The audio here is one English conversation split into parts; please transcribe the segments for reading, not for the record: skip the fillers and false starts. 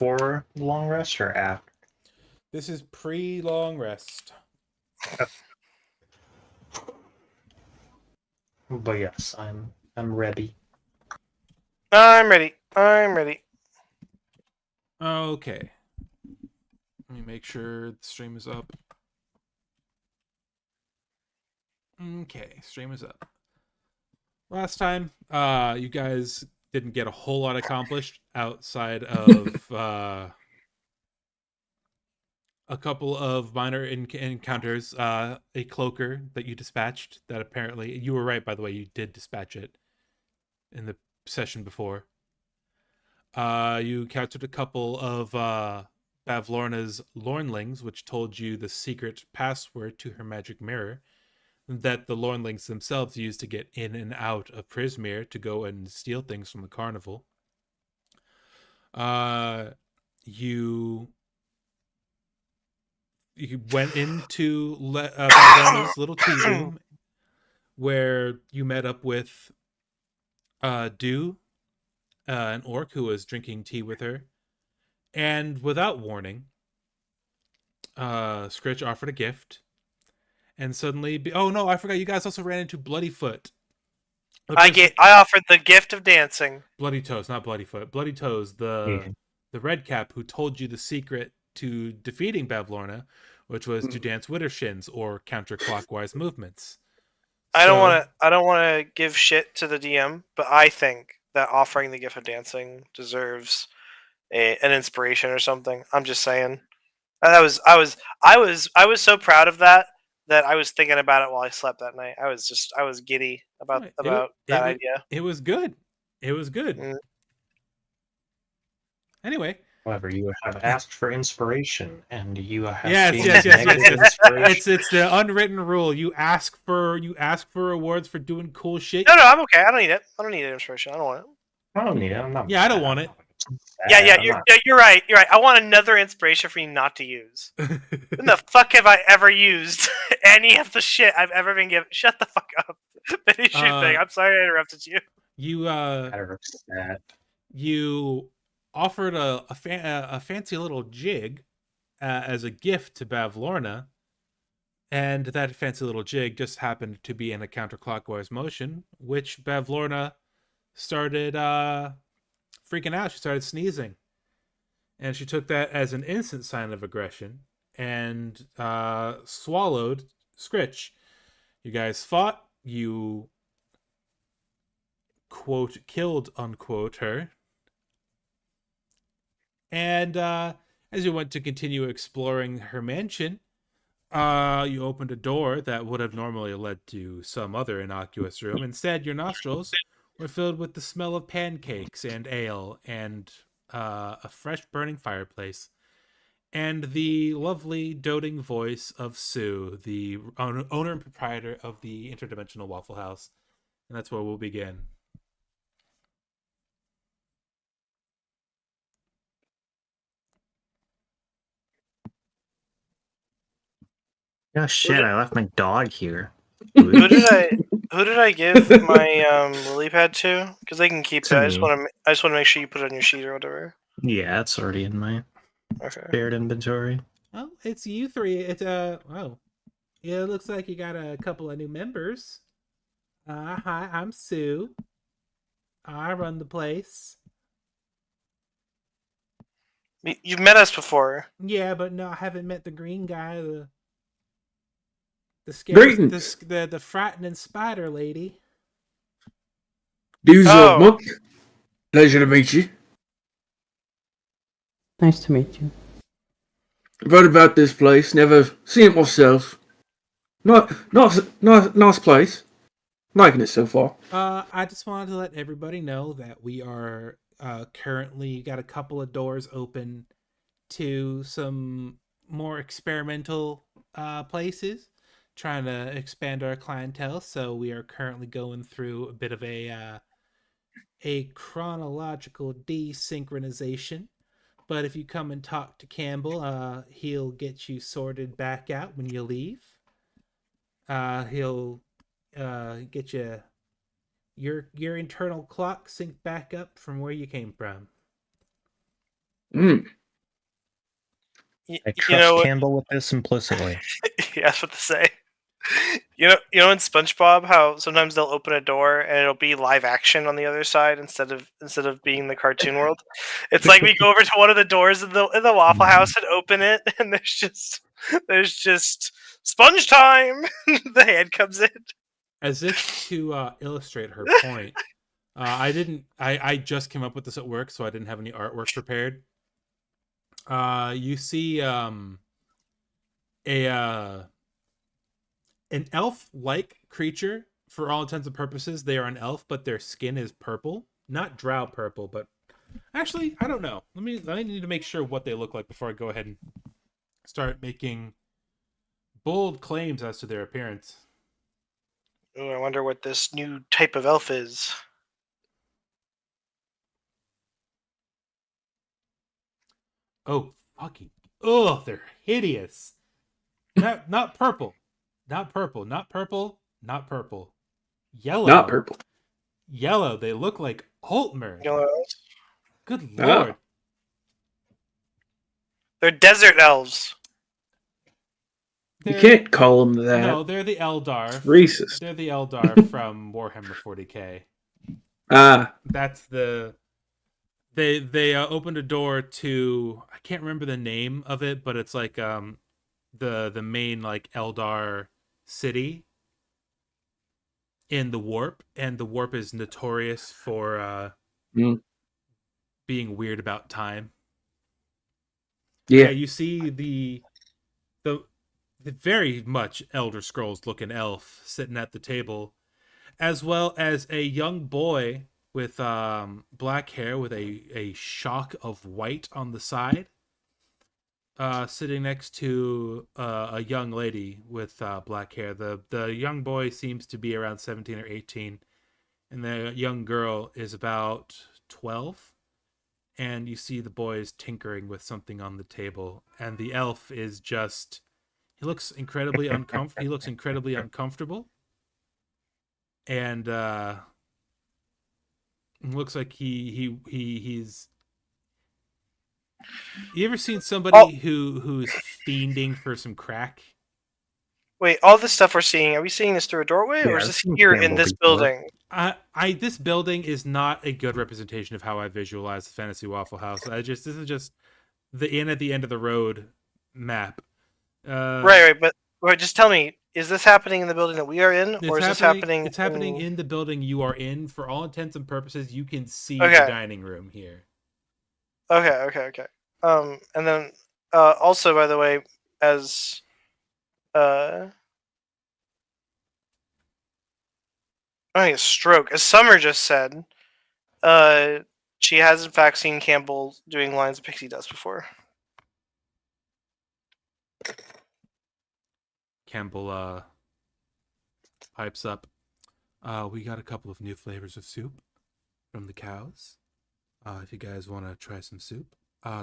before long rest or after? This is pre-long rest. But yes, I'm ready. I'm ready. I'm ready. Okay. Let me make sure the stream is up. Okay, stream is up. Last time, you guys didn't get a whole lot accomplished outside of a couple of minor encounters. A cloaker that you dispatched. That apparently you were right, by the way. You did dispatch it in the session before. You encountered a couple of Bavlorna's Lornlings, which told you the secret password to her magic mirror that the Lornlings themselves used to get in and out of Prismere to go and steal things from the carnival. You went into Bavlorna's little tea room where you met up with Dew, an orc who was drinking tea with her. And without warning, Scritch offered a gift. And suddenly, oh no, I forgot. You guys also ran into Bloodyfoot. I offered the gift of dancing. Bloody Toes, not Bloodyfoot. Bloody Toes, the red cap who told you the secret to defeating Bavlorna, which was to dance Widdershins or counterclockwise movements. I don't want to give shit to the DM, but I think that offering the gift of dancing deserves an inspiration or something. I'm just saying. I was so proud of that I was thinking about it while I slept that night. I was giddy about that idea. It was good. It was good. Mm. Anyway. However, you have asked for inspiration, and you have yes. inspiration. It's the unwritten rule. You ask for rewards for doing cool shit. No, I'm okay. I don't need it. I don't need inspiration. I don't want it. I don't need it. I'm not. Yeah, I don't want it. Yeah, you're right. You're right. I want another inspiration for you not to use. When the fuck have I ever used any of the shit I've ever been given? Shut the fuck up. Finish your thing. I'm sorry I interrupted you. You offered a fancy little jig as a gift to Bavlorna, and that fancy little jig just happened to be in a counterclockwise motion, which Bavlorna started freaking out. She started sneezing, and she took that as an instant sign of aggression and swallowed Scritch. You guys fought. You quote killed unquote her, and as you went to continue exploring her mansion, you opened a door that would have normally led to some other innocuous room. Instead, your nostrils were filled with the smell of pancakes and ale and a fresh burning fireplace, and the lovely doting voice of Sue, the owner and proprietor of the Interdimensional Waffle House. And that's where we'll begin. Oh shit! I left my dog here. Who did I give my lily pad to? Because they can keep it. I just want to make sure you put it on your sheet or whatever. Yeah, it's already in my shared inventory. Oh, it's you three. It's oh, yeah. It looks like you got a couple of new members. Hi, I'm Sue. I run the place. You've met us before. Yeah, but no, I haven't met the green guy. The scary, the frightening spider lady. Monk. Pleasure to meet you. Nice to meet you. I've heard about this place. Never seen it myself. Nice place. Liking it so far. I just wanted to let everybody know that we are currently got a couple of doors open to some more experimental places, trying to expand our clientele. So we are currently going through a bit of a chronological desynchronization. But if you come and talk to Campbell, he'll get you sorted back out when you leave. He'll get you your internal clock synced back up from where you came from. Mm. Y- I you trust know what? Campbell with this implicitly. Yeah, that's what to say. In SpongeBob, how sometimes they'll open a door and it'll be live action on the other side instead of being the cartoon world. It's like we go over to one of the doors in the Waffle House and open it, and there's just sponge time. The hand comes in. As if to illustrate her point, I just came up with this at work, so I didn't have any artwork prepared. You see a an elf-like creature. For all intents and purposes, they are an elf, but their skin is purple, not drow purple, but actually, I don't know. I need to make sure what they look like before I go ahead and start making bold claims as to their appearance. Ooh, I wonder what this new type of elf is. Oh, fucking. Oh, they're hideous. Not purple. Not purple. Not purple. Not purple. Yellow. Not purple. Yellow. They look like Altmer. Yellow elves? Good Ah. lord. They're desert elves. You can't call them that. No, they're the Eldar. It's racist. They're the Eldar from Warhammer 40k. Ah, That's the. They opened a door to, I can't remember the name of it, but it's like the main like Eldar city in the warp, and the warp is notorious for being weird about time. yeah. You see the very much Elder Scrolls looking elf sitting at the table, as well as a young boy with black hair with a shock of white on the side, sitting next to a young lady with black hair. The young boy seems to be around 17 or 18, and the young girl is about 12. And you see the boys tinkering with something on the table, and the elf is just, he looks incredibly uncomfortable, and looks like he's. You ever seen somebody who's fiending for some crack? Wait, all this stuff we're seeing, are we seeing this through a doorway, or Yeah, is I've this seen here in Campbell this before. building? This building is not a good representation of how I visualize the Fantasy Waffle House. This is just the inn at the end of the road map. Right, but just tell me, is this happening in the building that we are in, or is this happening? It's happening in the building you are in. For all intents and purposes, you can see Okay. the dining room here. Okay. And then also, by the way, as I think it's stroke, as Summer just said, she has in fact seen Campbell doing lines of pixie dust before. Campbell pipes up. We got a couple of new flavors of soup from the cows. If you guys want to try some soup,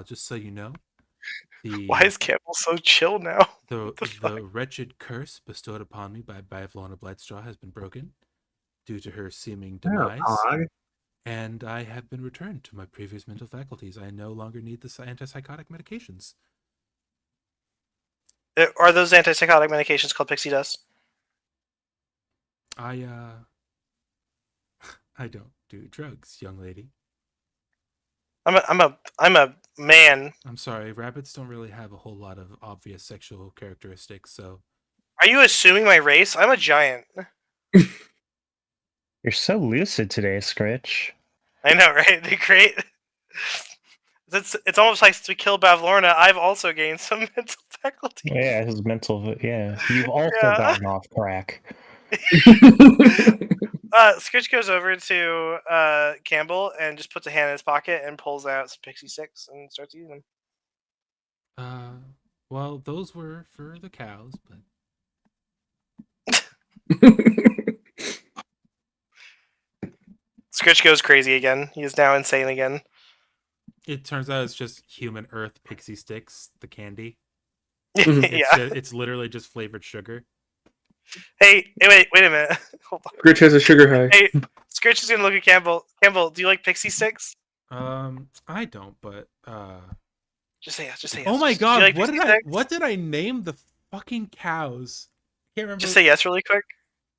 just so you know, Why is Campbell so chill now? the wretched curse bestowed upon me by Bavlona Blightstraw has been broken due to her seeming demise, and I have been returned to my previous mental faculties. I no longer need the antipsychotic medications. Are those antipsychotic medications called pixie dust? I don't do drugs, young lady. I'm a man. I'm sorry, rabbits don't really have a whole lot of obvious sexual characteristics, so. Are you assuming my race? I'm a giant. You're so lucid today, Scritch. I know, right? They're great. It's almost like since we killed Bavlorna, I've also gained some mental faculties. Yeah, his mental. Yeah, you've also gotten off crack. Scritch goes over to Campbell and just puts a hand in his pocket and pulls out some pixie sticks and starts eating them. Well, those were for the cows, but. Scritch goes crazy again. He is now insane again. It turns out it's just human earth pixie sticks, the candy. Yeah. It's literally just flavored sugar. Hey, wait a minute. Hold on. Scritch has a sugar high. Hey, Scritch is gonna look at Campbell. Campbell, do you like pixie sticks? I don't, but Just say yes. Just say yes. oh my Do you god, like what did Pixie I Sticks? what did I name the fucking cows? Can't remember. Just say yes really quick.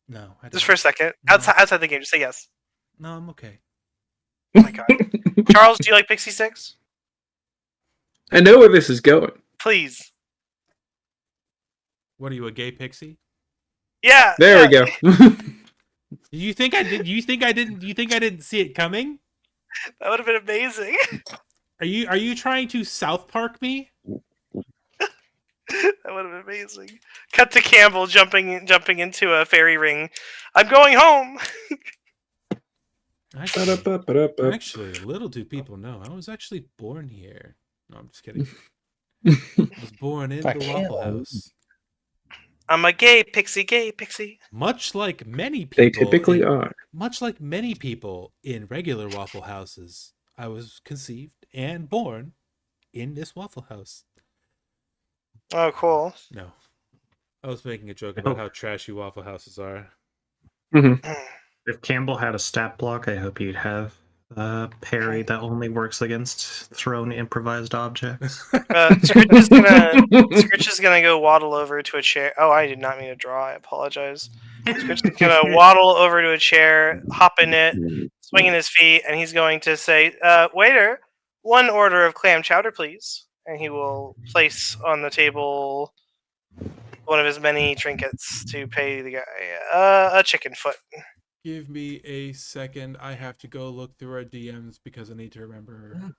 No, I don't. Just for a second. No. Outside the game, just say yes. No, I'm okay. Oh my god. Charles, do you like Pixie Sticks? I know where this is going. Please. What are you, a gay pixie? Yeah. There yeah. we go. You think I did? You think I didn't? You think I didn't see it coming? That would have been amazing. Are you trying to South Park me? That would have been amazing. Cut to Campbell jumping into a fairy ring. I'm going home. Actually, little do people know, I was actually born here. No, I'm just kidding. I was born in I the can't. Waffle House. I'm a gay pixie. Much like many people, They typically are. much like many people in regular Waffle Houses, I was conceived and born in this Waffle House. Oh, cool. No, I was making a joke about how trashy Waffle Houses are. If Campbell had a stat block, I hope you'd have parry that only works against thrown improvised objects. Scritch is gonna go waddle over to a chair. Oh, I did not mean to draw. I apologize. Scritch is gonna waddle over to a chair, hop in it, swinging his feet, and he's going to say, "Waiter, one order of clam chowder, please." And he will place on the table one of his many trinkets to pay the guy a chicken foot. Give me a second. I have to go look through our DMs because I need to remember.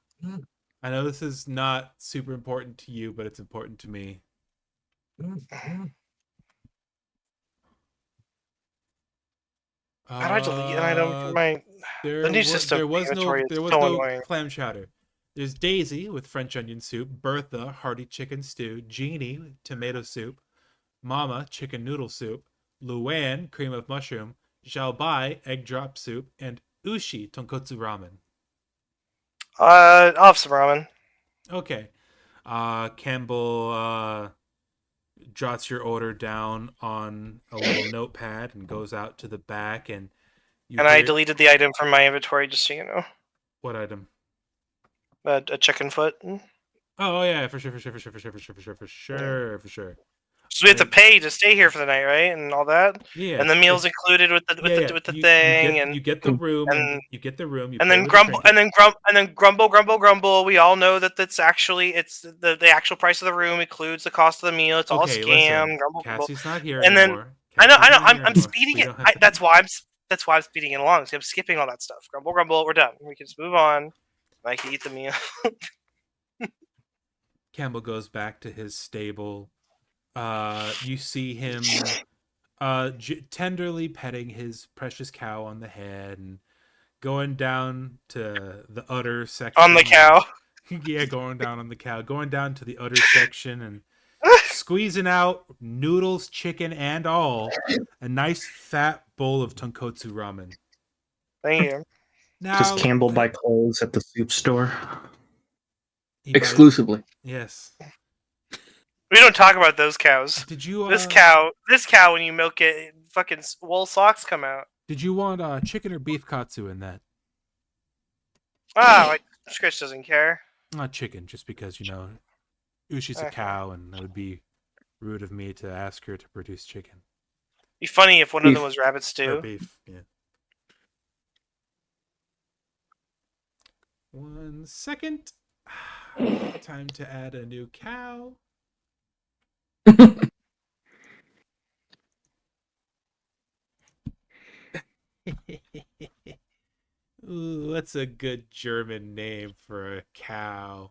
I know this is not super important to you, but it's important to me. How do I delete an item from my... There The new was, system there was no inventory is there was so no annoying. clam chowder. There's Daisy with French onion soup, Bertha hearty chicken stew, Jeannie tomato soup, Mama chicken noodle soup, Luann cream of mushroom, Xiaobai egg drop soup, and Ushi tonkotsu ramen. I'll have some ramen. Okay. Campbell jots your order down on a little notepad and goes out to the back, and I deleted the item from my inventory, just so you know. What item? A chicken foot. Oh yeah, for sure. So we have to pay to stay here for the night, right? And all that. Yeah. And the meal's included with the thing. You get the room. and you get the room. You and pay then with grumble the trinket. and then grumble. We all know that it's the actual price of the room includes the cost of the meal. It's all a Okay, scam. listen, Grumble. Cassie's not here And then- anymore. I know. Cassie's not here I'm anymore. speeding We it. don't have to That's pay. why I'm speeding it along. So I'm skipping all that stuff. Grumble. We're done. We can just move on. I can eat the meal. Campbell goes back to his stable. You see him tenderly petting his precious cow on the head and going down to the udder section. On the cow. Yeah, going down on the cow. Going down to the udder section and squeezing out noodles, chicken, and all. A nice fat bowl of tonkotsu ramen. Thank you. Now, Does Campbell buy clothes at the soup store? he buys- Exclusively. Yes. We don't talk about those cows. Did you This cow, when you milk it, fucking wool socks come out. Did you want chicken or beef katsu in that? Ah, Scritch doesn't care. Not chicken, just because Ushi's a cow, and that would be rude of me to ask her to produce chicken. Be funny if one of Beef. them was rabbit Or stew. beef, yeah. 1 second. Time to add a new cow. Ooh, what's a good German name for a cow?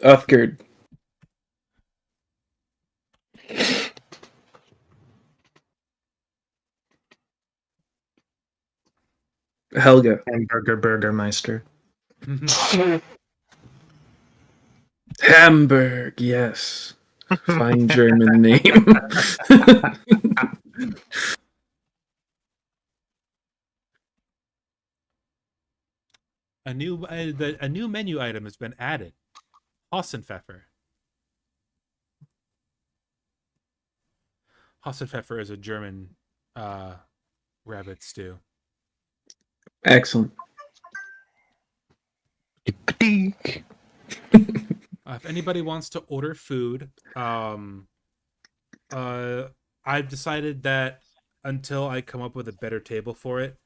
Uthgard. Helga. Hamburger Burgermeister. Hamburg, yes. Fine German name. A new menu item has been added. Hassenpfeffer. Hassenpfeffer is a German rabbit stew. Excellent. If anybody wants to order food, I've decided that until I come up with a better table for it,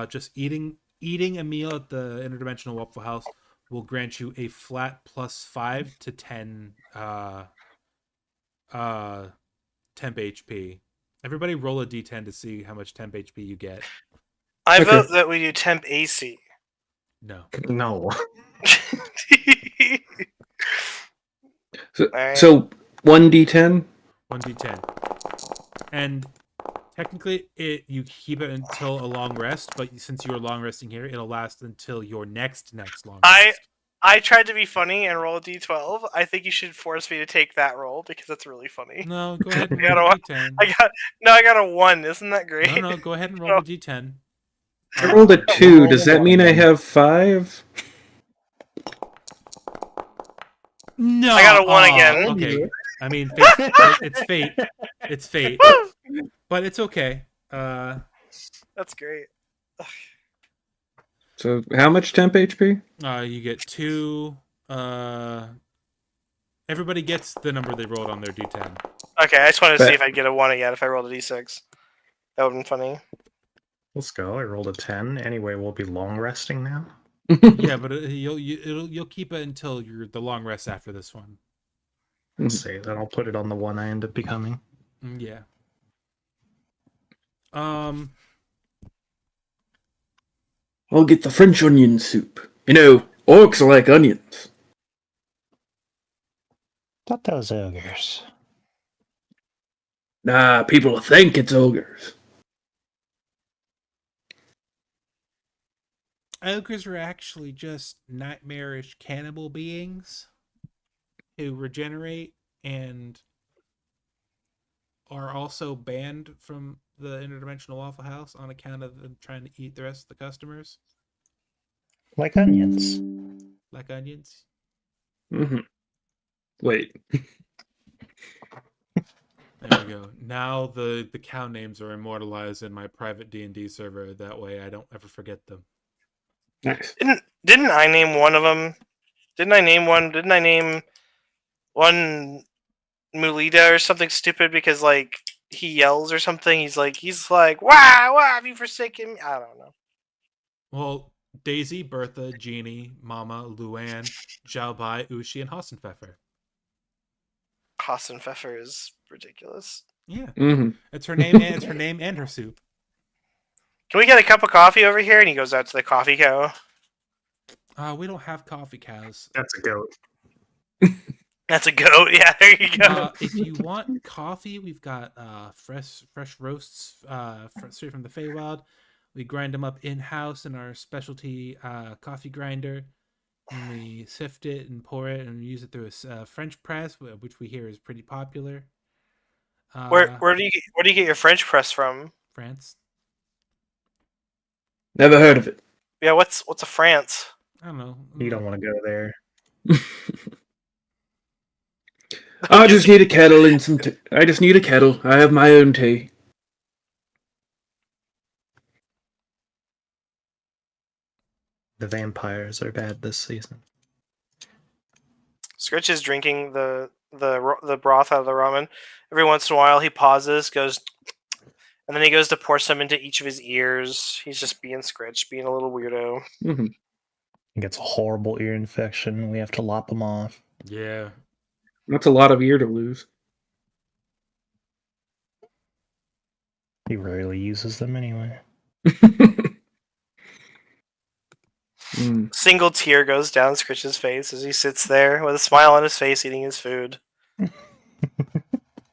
just eating a meal at the Interdimensional Waffle House will grant you a flat plus 5 to 10 temp HP. Everybody roll a d10 to see how much temp HP you get. I Okay. vote that we do temp AC. No. No. So 1d10? 1d10. And technically you keep it until a long rest, but since you're long resting here, it'll last until your next long rest. I tried to be funny and roll a d12. I think you should force me to take that roll because that's really funny. No, go ahead and I roll got the d10. I got a 1. Isn't that great? No, go ahead and roll the d10. I rolled a 2. Does that mean I have 5? No, I got a 1 again. Okay, I mean, it's fate. It's fate, but it's okay. That's great. So how much temp HP? You get 2. Everybody gets the number they rolled on their d10. Okay, I just wanted to see Bet. if I'd get a 1 again if I rolled a d6. That would have been funny. Let's go. I rolled a 10. Anyway, we'll be long resting now. Yeah, but you'll keep it until the long rest after this one. Let's see. Then I'll put it on the one I end up becoming. Yeah. I'll get the French onion soup. You know, orcs like onions. Not those ogres. Nah, people think it's ogres. Ogres are actually just nightmarish cannibal beings who regenerate and are also banned from the Interdimensional Waffle House on account of them trying to eat the rest of the customers. Like onions. Like onions. Mm-hmm. Wait. There we go. Now the cow names are immortalized in my private D&D server. That way I don't ever forget them. Nice. Didn't I name one of them? Didn't I name one? Didn't I name one Mulita or something stupid because like he yells or something? He's like, why have you forsaken me? I don't know. Well, Daisy, Bertha, Jeannie, Mama, Luann, Xiaobai, Ushi, and Hassenpfeffer. Hassenpfeffer is ridiculous. Yeah. Mm-hmm. It's her name and it's her name and her soup. Can we get a cup of coffee over here? And he goes out to the coffee cow. We don't have coffee cows. That's a goat. That's a goat. Yeah, there you go. If you want coffee, we've got fresh roasts straight from the Feywild. We grind them up in-house in our specialty coffee grinder. And we sift it and pour it and use it through a French press, which we hear is pretty popular. Where do you get your French press from? France. Never heard of it. Yeah, what's a France? I don't know. You don't want to go there. I just need a kettle and some tea. I just need a kettle. I have my own tea. The vampires are bad this season. Scritch is drinking the broth out of the ramen. Every once in a while, he pauses, goes, and then he goes to pour some into each of his ears. He's just being Scritch, being a little weirdo. Mm-hmm. He gets a horrible ear infection. We have to lop him off. Yeah. That's a lot of ear to lose. He rarely uses them anyway. Single tear goes down Scritch's face as he sits there with a smile on his face, eating his food,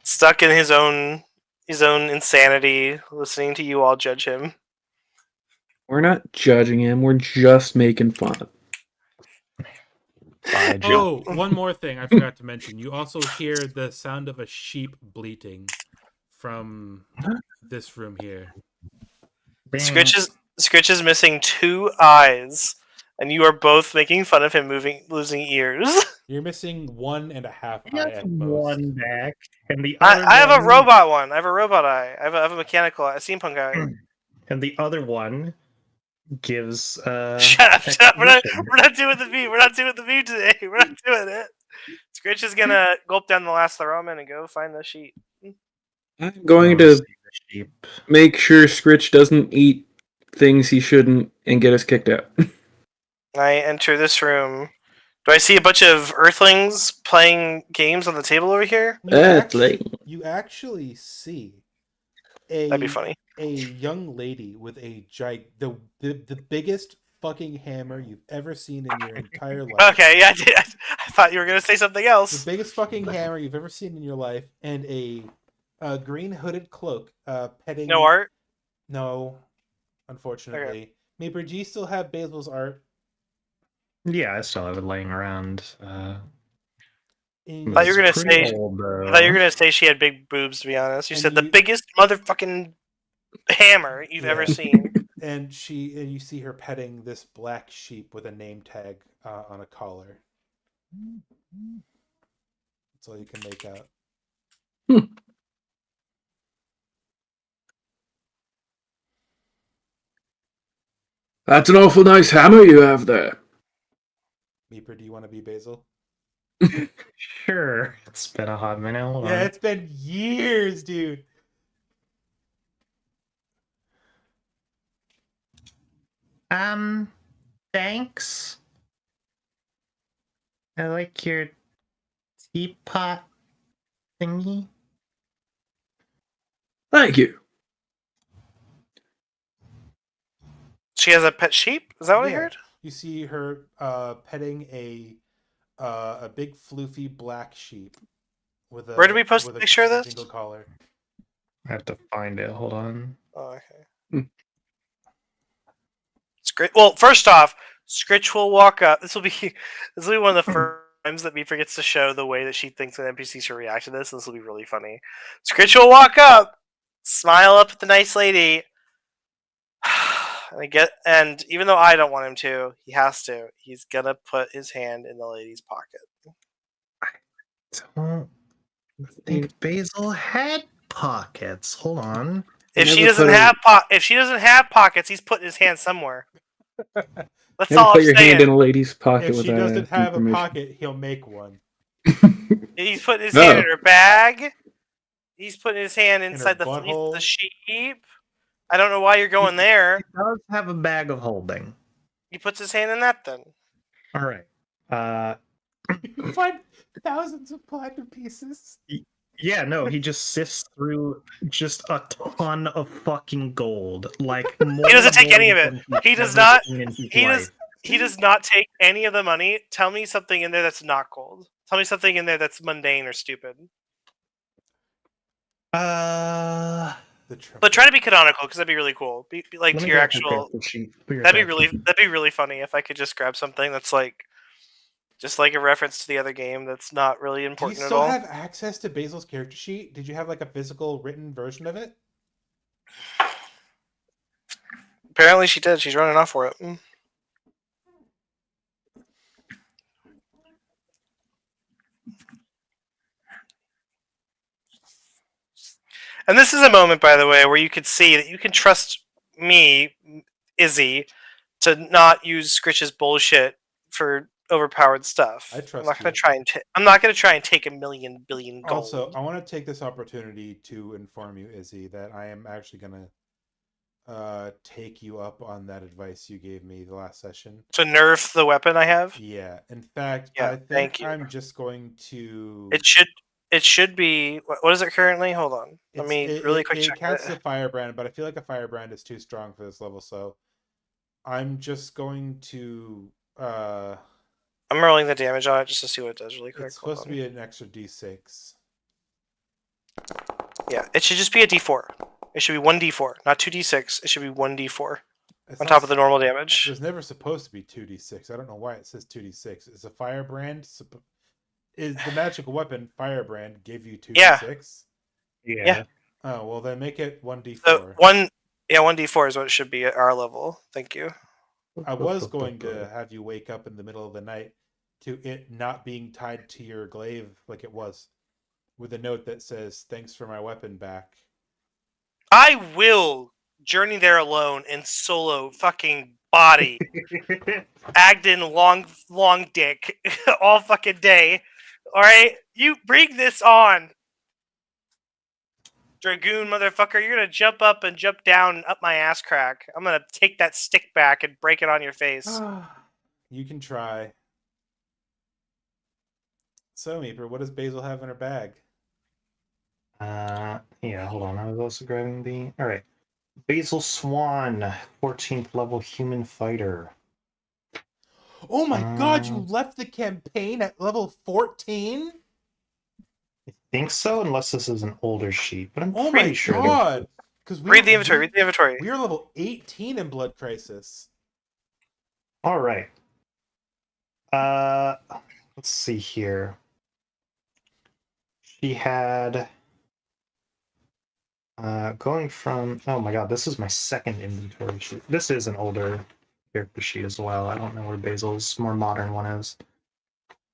stuck in his own insanity, listening to you all judge him. We're not judging him. We're just making fun of him. Bye, Joe. Oh, one more thing I forgot to mention. You also hear the sound of a sheep bleating from this room here. Scritch is missing 2 eyes, and you are both making fun of him losing ears. You're missing 1.5 eye That's at most. one back, and the other I have a one- robot one. I have a robot eye. I have a mechanical eye, a steampunk eye. And the other one gives Shut up! Shut up. exposition. We're not doing the meme. We're not doing the meme today. We're not doing it. Scritch is gonna gulp down the last of the ramen and go find the sheet. I'm going Oh, to see the sheep. make sure Scritch doesn't eat things he shouldn't and get us kicked out. I enter this room. Do I see a bunch of Earthlings playing games on the table over here? You actually see a That'd be funny. a young lady with the biggest fucking hammer you've ever seen in your entire life. Okay, yeah, I thought you were gonna say something The else. biggest fucking hammer you've ever seen in your life, and a green hooded cloak petting. No art. No, unfortunately. Maybe do you still have Basil's art? Yeah, I still have it laying around. In- I thought you were gonna it's pretty say- old, I thought you were gonna say she had big boobs. To be honest, you And said the you- biggest motherfucking hammer you've Yeah. ever seen. and you see her petting this black sheep with a name tag on a collar. That's all you can make out. That's an awful nice hammer you have there. Meeper, do you want to be Basil? Sure. It's been a hot minute. Hold Yeah, on. it's been years, dude. Thanks. I like your teapot thingy. Thank you. She has a pet sheep. Is that what I Yeah. heard? You see her petting a big floofy black sheep with a. Where did we post with the a picture of this? Jingle collar. I have to find it. Hold on. Oh, okay. Hmm. Scritch. Well, first off, Scritch will walk up. This will be one of the first times that Meeper gets to show the way that she thinks an NPC should react to this. This will be really funny. Scritch will walk up, smile up at the nice lady, and even though I don't want him to, he has to. He's gonna put his hand in the lady's pocket. Don't think Basil had pockets. Hold on. If she Never doesn't put have pockets, he's putting his hand somewhere. That's Never all put I'm your hand in saying. a lady's pocket If with she doesn't have a information. pocket, he'll make one. He's putting his hand Oh. in her bag. He's putting his hand her inside the fleece of butthole. the sheep. I don't know why you're going there. He does have a bag of holding. He puts his hand in that then. All right. You find thousands of platinum pieces. Yeah, no, he just sifts through just a ton of fucking gold. Like more He doesn't take gold any of it. than he's He does ever not- seen in his he life. does- He does not take any of the money. Tell me something in there that's not gold. Tell me something in there that's mundane or stupid. The But try to be canonical because that'd be really cool. Be like Let to me your go actual. pick up the sheep for your That'd be section. really funny if I could just grab something that's like, just like a reference to the other game that's not really Do you important at still all. have access to Basil's character sheet? Did you have like a physical written version of it? Apparently she did. She's running off for it. And this is a moment, by the way, where you could see that you can trust me, Izzy, to not use Scritch's bullshit for overpowered stuff. I trust I'm not going you. to try and. I'm not going to try and take a million billion gold. Also, I want to take this opportunity to inform you, Izzy, that I am actually going to take you up on that advice you gave me the last session. To nerf the weapon I have. Yeah. In fact, Yeah, I think thank you. I'm just going to. It should be. What is it currently? Hold on. Let me really quick It check counts it. as a firebrand, but I feel like a firebrand is too strong for this level, so I'm just going to. I'm rolling the damage on it just to see what it does really quick. It's supposed to be an extra d6. Yeah, it should just be a d4. It should be 1d4, not 2d6. It should be 1d4 It's on not top of the normal damage. It was never supposed to be 2d6. I don't know why it says 2d6. Is a firebrand is the magical weapon firebrand give you 2d6? Yeah. Oh well, then make it 1d4. So 1d4 is what it should be at our level. Thank you. I was going to have you wake up in the middle of the night to it not being tied to your glaive like it was, with a note that says "Thanks for my weapon back." I will journey there alone in solo fucking body. Agden long dick all fucking day. Alright? You bring this on. Dragoon motherfucker, you're gonna jump up and jump down up my ass crack. I'm gonna take that stick back and break it on your face. You can try. So, Meeper, what does Basil have in her bag? Yeah, hold on. I was also grabbing the. All right. Basil Swan, 14th level human fighter. Oh my god, you left the campaign at level 14? I think so, unless this is an older sheet, but I'm Oh pretty my sure. god! Read the inventory. We are level 18 in Blood Crisis. All right. Let's see here. She had going from. Oh my god, this is my second inventory sheet. This is an older character sheet as well. I don't know where Basil's more modern one is.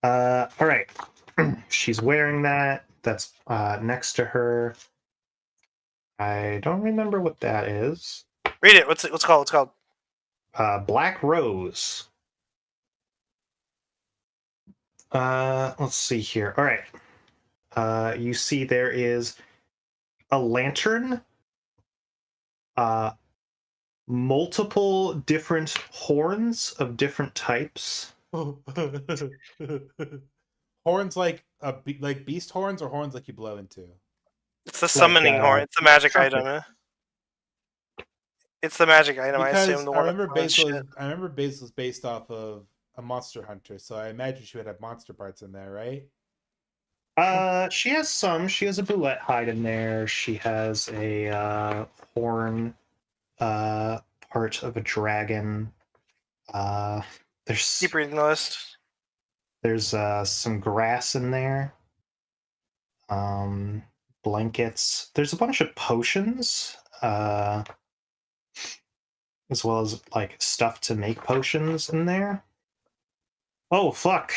All right. She's wearing that. That's next to her. I don't remember what that is. Read it. What's it called? Black Rose. Let's see here. All right. You see there is a lantern, multiple different horns of different types. Horns like like beast horns, or horns like you blow into? It's the summoning horn. It's the magic trumpet. item. It's the magic item. Because I assume the I one. remember Basil's based off of a monster hunter, so I imagine she would have monster parts in there, right? She has some. She has a boulette hide in there. She has a horn part of a dragon. There's Keep reading the list. There's some grass in there. Blankets. There's a bunch of potions, as well as like stuff to make potions in there. Oh fuck!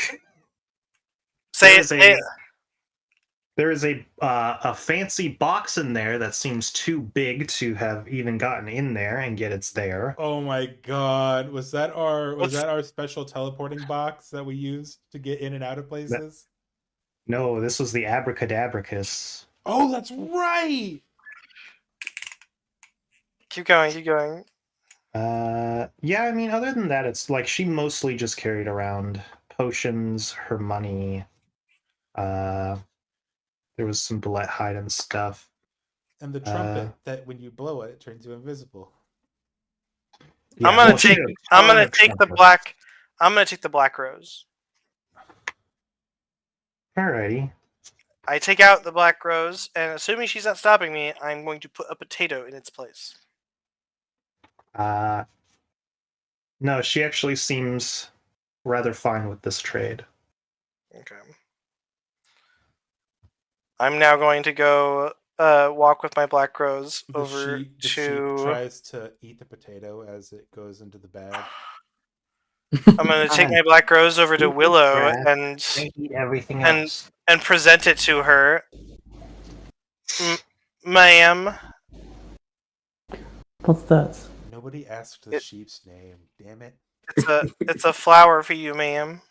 Say it. There is a fancy box in there that seems too big to have even gotten in there, and yet it's there. Oh my god. Was that our special teleporting box that we used to get in and out of places? No, this was the Abracadabricus. Oh, that's right! Keep going. Yeah, I mean, other than that, it's like she mostly just carried around potions, her money, there was some bullet hide and stuff. And the trumpet that when you blow it, it turns you invisible. Yeah, I'm gonna take the black rose. Alrighty. I take out the black rose, and assuming she's not stopping me, I'm going to put a potato in its place. No, she actually seems rather fine with this trade. Okay. I'm now going to go walk with my black rose over The to. sheep tries to eat the potato as it goes into the bag. I'm going to take my black rose over to Willow and eat everything else. And present it to her. Ma'am. What's that? Nobody asked the sheep's name. Damn it! It's a flower for you, ma'am.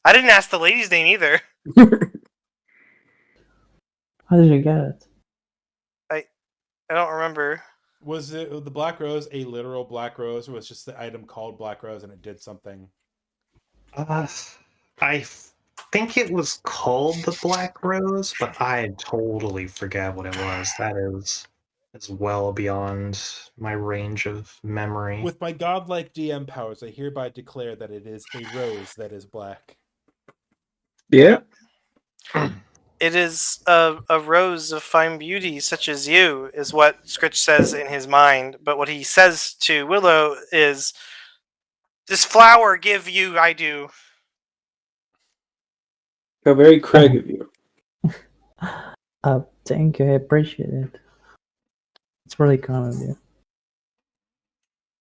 I didn't ask the lady's name either. How did you get it? I don't remember. Was it the black rose a literal black rose, or was just the item called black rose and it did something? I think it was called the Black Rose, but I totally forget what it was. That is well beyond my range of memory. With my godlike DM powers, I hereby declare that it is a rose that is black. Yeah. It is a rose of fine beauty, such as you, is what Scritch says in his mind. But what he says to Willow is, "This flower give you, I do." How very Craig of you. Thank you, I appreciate it. It's really kind of you.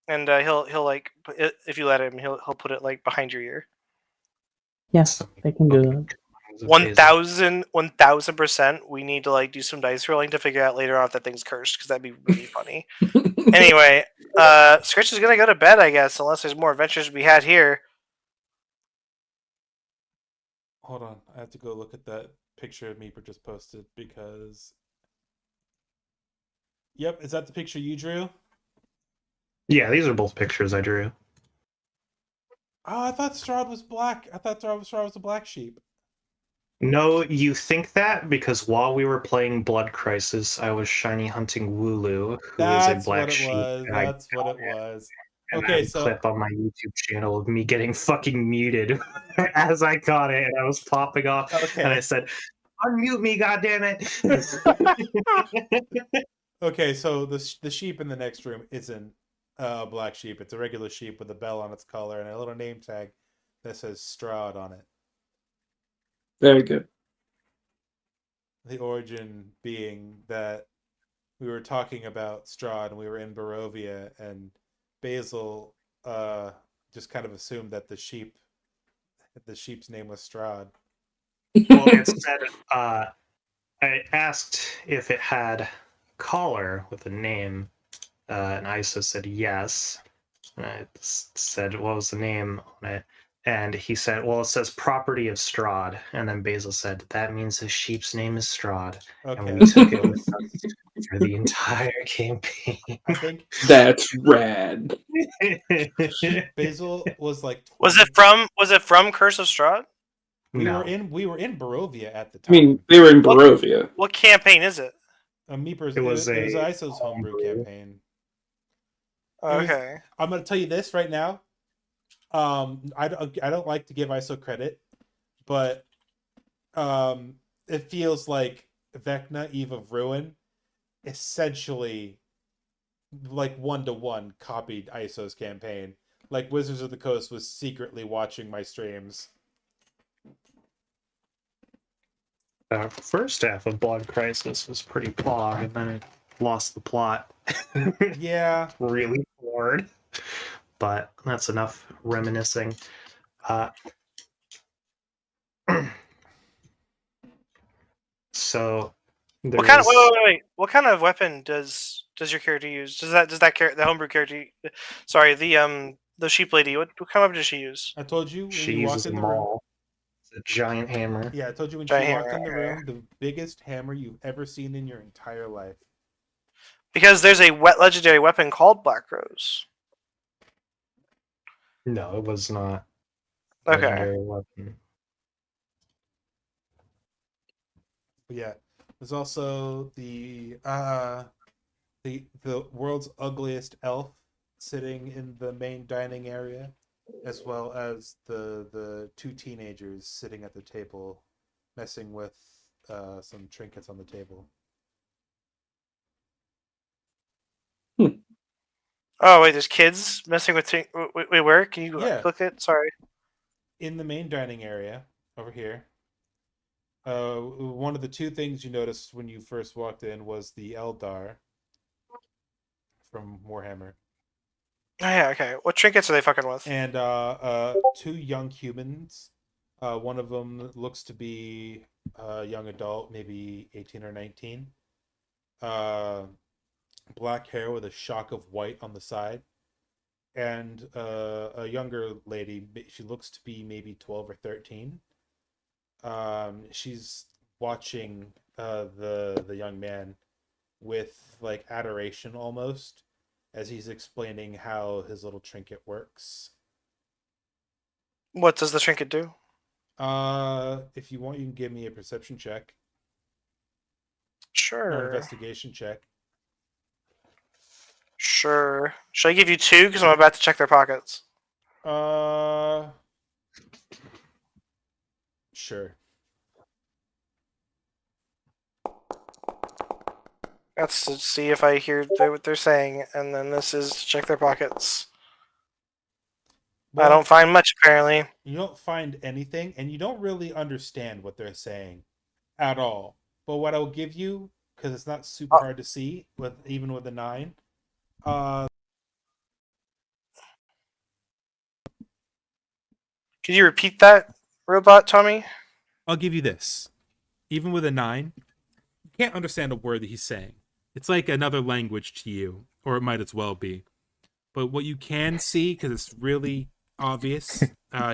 And he'll like, if you let him, he'll put it like behind your ear. Yes, I can do that. because of Basil. 1000%. We need to like do some dice rolling to figure out later on if that thing's cursed, because that'd be really funny. Anyway, Scritch is gonna go to bed, I guess, unless there's more adventures to be had here. Hold on, I have to go look at that picture Meeper just posted because. Yep, is that the picture you drew? Yeah, these are both pictures I drew. Oh, I thought Strahd was black. I thought Strahd was a black sheep. No, you think that because while we were playing Blood Crisis, I was shiny hunting Wooloo, who is a That's black what it sheep. was. And I That's what it was. and I Okay, have a so clip on my YouTube channel of me getting fucking muted as I caught it, and I was popping off, and I okay, said, "Unmute me, goddammit!" okay. So the sheep in the next room isn't a black sheep. It's a regular sheep with a bell on its collar and a little name tag that says Strahd on it. Very good. The origin being that we were talking about Strahd and we were in Barovia, and Basil just kind of assumed that the sheep's name was Strahd. Well, it said, I asked if it had collar with a name, and Isa said yes. And I said, what was the name on it? And he said, well, it says property of Strahd. And then Basil said, that means the sheep's name is Strahd. Okay, And we took it with us for the entire campaign. I think That's rad. Basil was like 20. Was it from Curse of Strahd? We No. were in Barovia at the I time. mean, they were in Barovia. What campaign is it? Meeper's, It was it was a ISO's homebrew campaign. Okay. I'm gonna tell you this right now. I don't like to give ISO credit, but it feels like Vecna, Eve of Ruin, essentially like 1-to-1 copied ISO's campaign. Like Wizards of the Coast was secretly watching my streams. First half of Blood Crisis was pretty bog, and then it lost the plot. Yeah. Really bored. But that's enough reminiscing. So What kind of there's- wait. What kind of weapon does your character use? Does that the homebrew character? Sorry, the sheep lady. What kind of weapon does she use? I told you when she you walked uses in the them room. all. It's a giant hammer. Yeah, I told you when Giant she walked hammer, in the okay. room, the biggest hammer you've ever seen in your entire life. Because there's a legendary weapon called Black Rose. No, it was not. a Okay. legendary weapon. But yeah, there's also the world's ugliest elf sitting in the main dining area, as well as the two teenagers sitting at the table, messing with some trinkets on the table. Oh wait, there's kids messing with. Wait, where? Can you Yeah. click it? Sorry. In the main dining area over here. One of the two things you noticed when you first walked in was the Eldar from Warhammer. Oh yeah, okay. What trinkets are they fucking with? And two young humans. One of them looks to be a young adult, maybe 18 or 19. Black hair with a shock of white on the side. And a younger lady, she looks to be maybe 12 or 13. She's watching the young man with like adoration almost, as he's explaining how his little trinket works. What does the trinket do? If you want, you can give me a perception check or Sure. investigation check. Sure. Should I give you 2 because I'm about to check their pockets? Sure. That's to see if I hear what they're saying, and then this is to check their pockets. I Well, don't find much apparently. You don't find anything, and you don't really understand what they're saying at all. But what I'll give you, because it's not super hard to see, even with a 9. Could you repeat that, robot Tommy? I'll give you this. Even with a 9, you can't understand a word that he's saying. It's like another language to you, or it might as well be. But what you can see, because it's really obvious,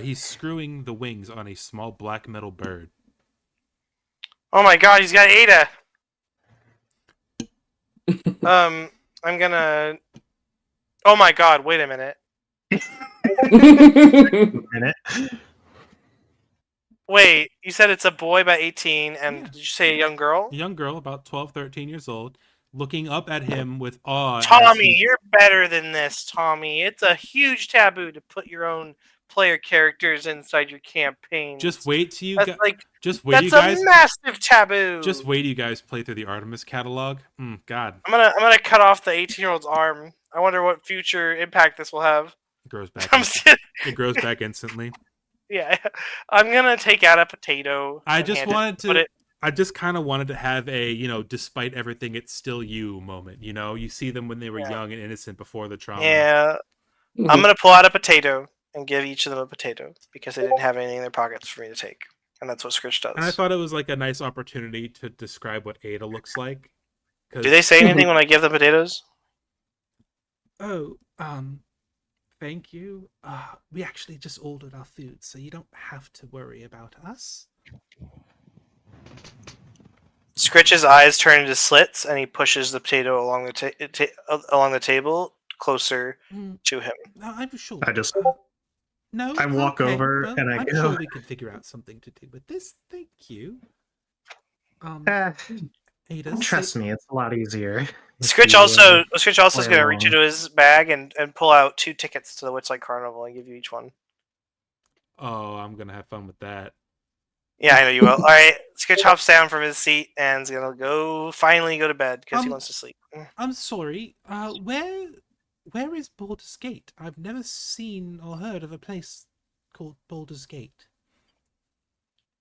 he's screwing the wings on a small black metal bird. Oh my god, he's got Ada. I'm gonna. Oh my god, wait a minute. Minute. Wait, you said it's a boy about 18, and Yeah. did you say a young girl? A young girl, about 12, 13 years old, looking up at him with awe. as Tommy, he- you're better than this, Tommy. It's a huge taboo to put your own player characters inside your campaign. Just wait till you That's get. like Just wait, you that's guys. a massive taboo. Just wait, you guys play through the Artemis catalog. God, I'm gonna cut off the 18-year-old's arm. I wonder what future impact this will have. it grows back. I'm It grows back instantly. Yeah, I'm gonna take out a potato. I and just hand it- wanted put to. it. I just kind of wanted to have a, despite everything, it's still you moment. You see them when they were Yeah. young and innocent before the trauma. Yeah, I'm gonna pull out a potato and give each of them a potato because they didn't have anything in their pockets for me to take, and that's what Scritch does. And I thought it was like a nice opportunity to describe what Ada looks like. Do they say anything when I give them potatoes? Oh, thank you. We actually just ordered our food, so you don't have to worry about us. Scritch's eyes turn into slits, and he pushes the potato along the table closer Mm, to him. no, I'm sure. I just- No. I walk okay, over well, and I I'm go- sure we can figure out something to do with this. Thank you. Ada, Trust me, it's a lot easier. Scritch you, also is play gonna reach along. into his bag and pull out 2 tickets to the Witchlight Carnival and give you each one. Oh, I'm gonna have fun with that. Yeah, I know you will. All right, Scritch hops down from his seat and is gonna finally go to bed because he Um, wants to sleep. I'm sorry. Where is Baldur's Gate? I've never seen or heard of a place called Baldur's Gate.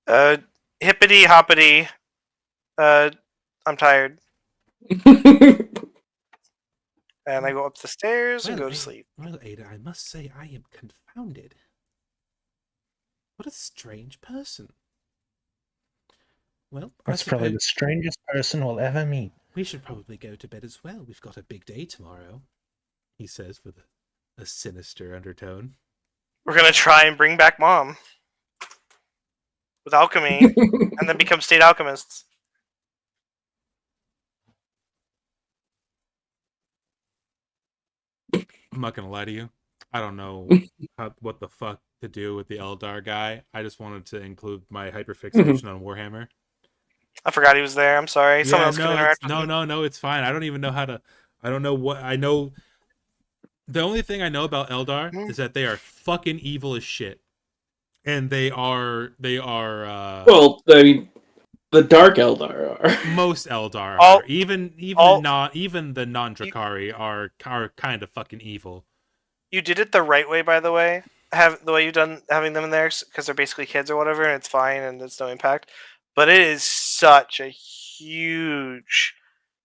Hippity hoppity. I'm tired, and I go up the stairs and Well, go to sleep. Well, Ada, I must say I am confounded. What a strange person. Well, That's I probably suppose the strangest person we'll ever meet. we should probably go to bed as well. We've got a big day tomorrow, he says with a sinister undertone. We're gonna try and bring back Mom with alchemy, and then become state alchemists. I'm not gonna lie to you. I don't know what the fuck to do with the Eldar guy. I just wanted to include my hyperfixation on Warhammer. I forgot he was there. I'm sorry. Someone else can interact with him. no, it's fine. I don't even know how to. I don't know what I know. The only thing I know about Eldar is that they are fucking evil as shit, and they are. Well, I mean, the Dark Eldar are. Most Eldar All- are. Even all- the non-Drakari are kind of fucking evil. You did it the right way, by the way. The way you've done having them in there because they're basically kids or whatever, and it's fine and it's no impact. But it is such a huge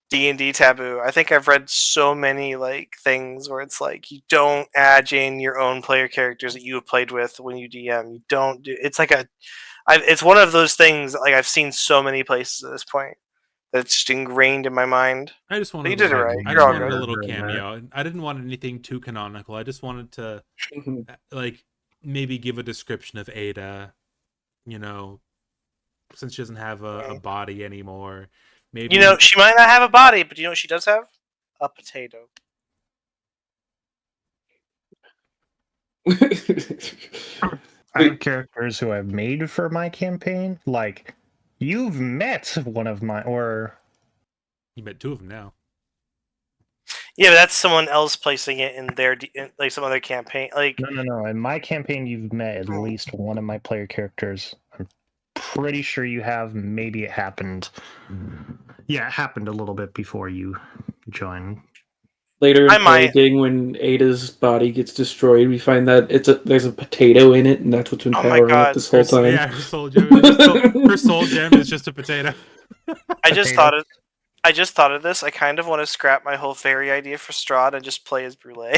D&D taboo. I think I've read so many things where it's like you don't add in your own player characters that you have played with when you DM. You don't do. It's like it's one of those things I've seen so many places at this point that's just ingrained in my mind. I just wanted. you did it right. I You're just all wanted a good. little Doing that. cameo. I didn't want anything too canonical. I just wanted to maybe give a description of Ada. Since she doesn't have a body anymore. Maybe She might not have a body, but you know what she does have? A potato. I have characters who I've made for my campaign. Like, you've met one of my, or you met 2 of them now. Yeah, but that's someone else placing it in their some other campaign. no. In my campaign, you've met at least one of my player characters. I'm pretty sure you have. Maybe it happened. Yeah, it happened a little bit before you joined. Later in I might- playing, when Ada's body gets destroyed, we find that there's a potato in it, and that's what's been Oh my powering God. it this whole time. Yeah, her soul gem is just a potato. I just Potato. thought of this. I kind of want to scrap my whole fairy idea for Strahd and just play as Brule.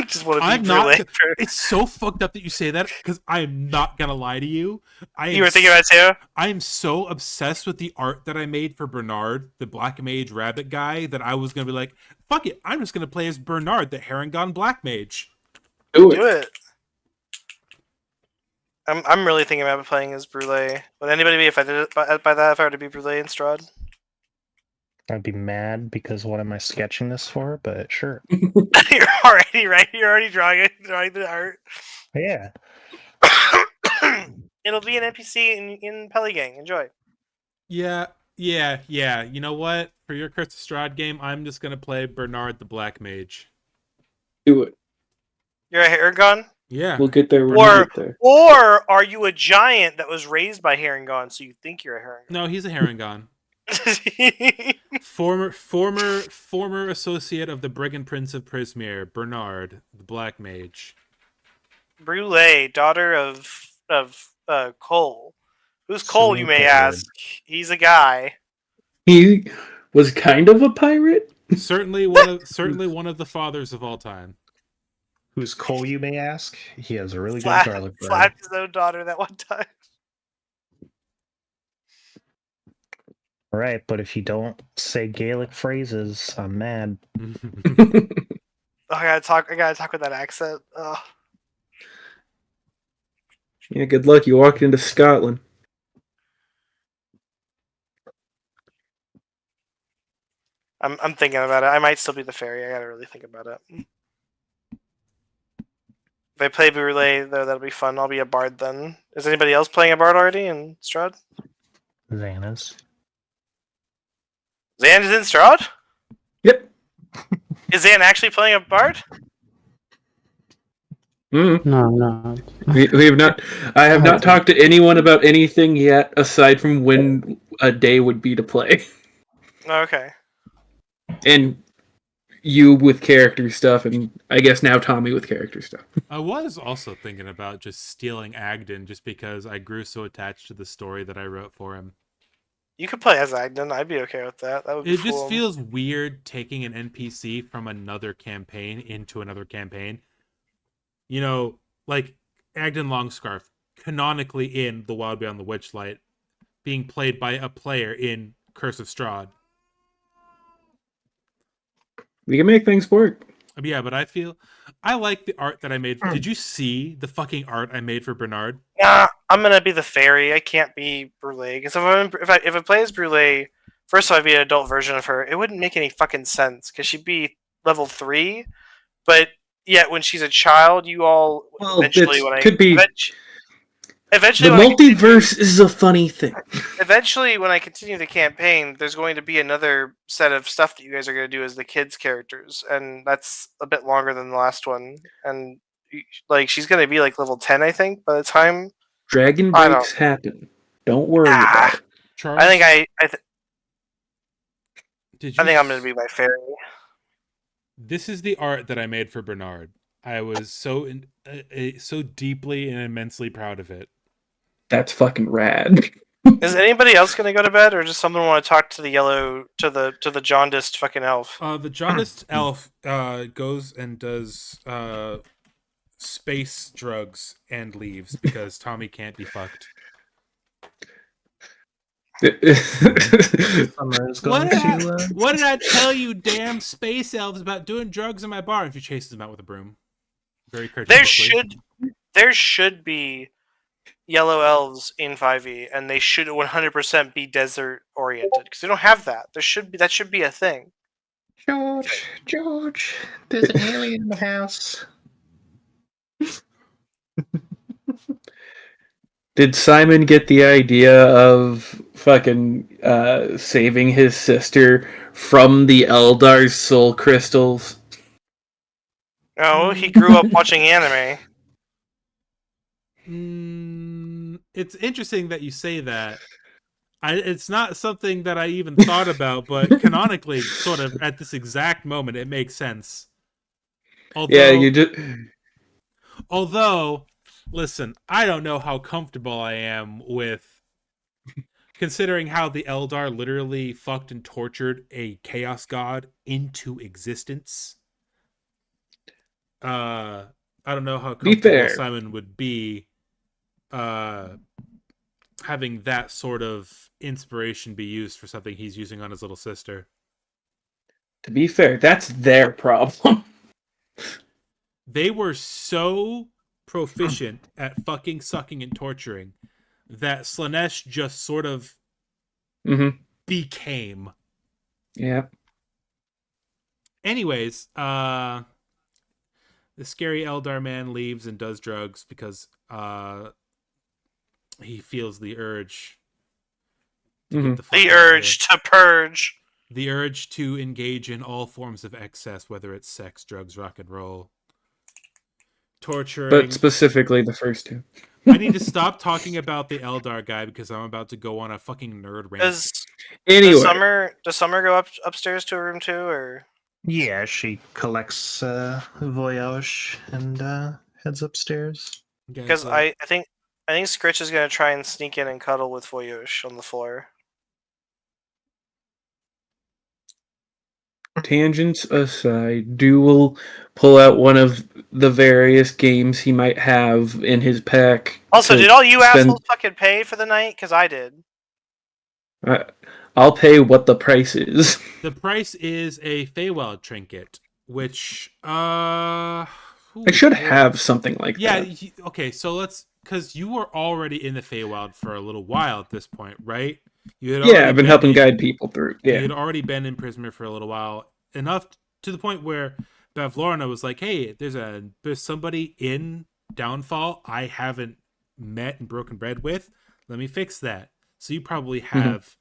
Just want to I'm be not. Brule. It's so fucked up that you say that because I'm not gonna lie to you. You were thinking about it too? I am so obsessed with the art that I made for Bernard, the Black Mage Rabbit guy, that I was gonna be like, fuck it, I'm just gonna play as Bernard, the Herringon Black Mage. Do Do it. it. I'm really thinking about playing as Brule. Would anybody be offended by that if I were to be Brule and Strahd? I'd be mad because what am I sketching this for? But sure. You're already right. You're already drawing the art. Yeah. It'll be an NPC in Peligang. Enjoy. Yeah. You know what? For your Curse of Strahd game, I'm just gonna play Bernard, the Black Mage. Do it. You're a Herringon? Yeah. We'll get there when Or- we get there. Or are you a giant that was raised by Herringon, so you think you're a Herringon? No, he's a Herringon. Former associate of the Brigand Prince of Prismere, Bernard, the Black Mage. Brule, daughter of Cole. Who's Cole, you may Cold. ask? He's a guy. He was kind of a pirate. Certainly one of the fathers of all time. Who's Cole, you may ask? He has a really good Slapped garlic bread. slapped his own daughter that one time. Right, but if you don't say Gaelic phrases, I'm mad. Oh, I gotta talk with that accent. Oh. Yeah, good luck. You walked into Scotland. I'm thinking about it. I might still be the fairy. I gotta really think about it. If I play Brule, though, that'll be fun. I'll be a bard then. Is anybody else playing a bard already in Strahd? Xana's. Zan is in Strahd? Yep. Is Zan actually playing a bard? Mm. No. We have not. I have not talked to anyone about anything yet, aside from when a day would be to play, Okay. and you with character stuff, and I guess now Tommy with character stuff. I was also thinking about just stealing Agden just because I grew so attached to the story that I wrote for him. You could play as Agden. I'd be okay with that. That would be It just cool. feels weird taking an NPC from another campaign into another campaign. You know, like Agden Longscarf, canonically in The Wild Beyond the Witchlight, being played by a player in Curse of Strahd. We can make things work. Yeah, but I like the art that I made. Did you see the fucking art I made for Bernard? Nah, I'm gonna be the fairy. I can't be Brule. Because if I play as Brule, first I'd be an adult version of her. It wouldn't make any fucking sense because she'd be level 3, but yet when she's a child, you all Well, eventually it when could be. eventually The when I continue- multiverse is a funny thing. eventually when I continue the campaign, there's going to be another set of stuff that you guys are going to do as the kids' characters, and that's a bit longer than the last one. And like she's going to be like level 10, I think, by the time. Dragon I breaks happen. Don't worry Ah. about it. Charles, I think did you I think I'm going to be my fairy. This is the art that I made for Bernard. I was so deeply and immensely proud of it. That's fucking rad. Is anybody else going to go to bed, or does someone want to talk to the the jaundiced fucking elf? The jaundiced elf goes and does space drugs and leaves because Tommy can't be fucked. Summer is going to. What did I tell you, damn space elves, about doing drugs in my bar? And she chases him out with a broom. Very courteously. There should be yellow elves in 5e, and they should 100% be desert oriented because they don't have that. That should be a thing. George, there's an alien in the house. Did Simon get the idea of fucking saving his sister from the Eldar's soul crystals? No, he grew up watching anime. It's interesting that you say that. It's not something that I even thought about, but canonically, sort of at this exact moment, it makes sense. Although, listen, I don't know how comfortable I am with considering how the Eldar literally fucked and tortured a chaos god into existence. I don't know how Be comfortable fair. Simon would be having that sort of inspiration be used for something he's using on his little sister. To be fair, that's their problem. They were so proficient at fucking sucking and torturing that Slanesh just sort of Mm-hmm. became. Yeah. Anyways, the scary Eldar man leaves and does drugs because he feels the urge to get the fuck The out of here. urge to purge. The urge to engage in all forms of excess, whether it's sex, drugs, rock and roll, torturing. But specifically the first two. I need to stop talking about the Eldar guy because I'm about to go on a fucking nerd rant. Anyway, Does Summer go upstairs to a room too, or Yeah, she collects voyage and heads upstairs. because I think Scritch is gonna try and sneak in and cuddle with Voyage on the floor. tangents aside, Dew will pull out one of the various games he might have in his pack. Also, to did all you spend- assholes fucking pay for the night? Because I did. I'll pay what the price is. The price is a Feywild trinket, which I should have something like Yeah, that. okay, so let's because you were already in the Feywild for a little while at this point, right? You had Yeah, already I've been helping guide people through. You Yeah. had already been imprisonment for a little while, enough to the point where Bavlorna was like, "Hey, there's somebody in Downfall I haven't met and broken bread with. Let me fix that." So you probably have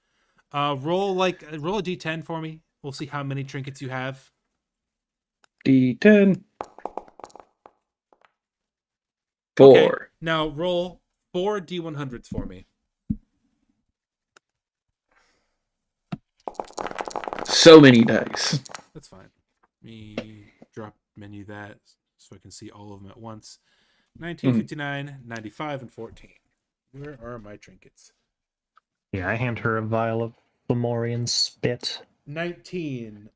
roll a d10 for me. We'll see how many trinkets you have. D10. 4. Okay, now roll 4 d100s for me. So many dice. That's fine. Me drop menu that so I can see all of them at once. 1959, 95, and 14. Where are my trinkets? Yeah, I hand her a vial of Lemurian spit. 19.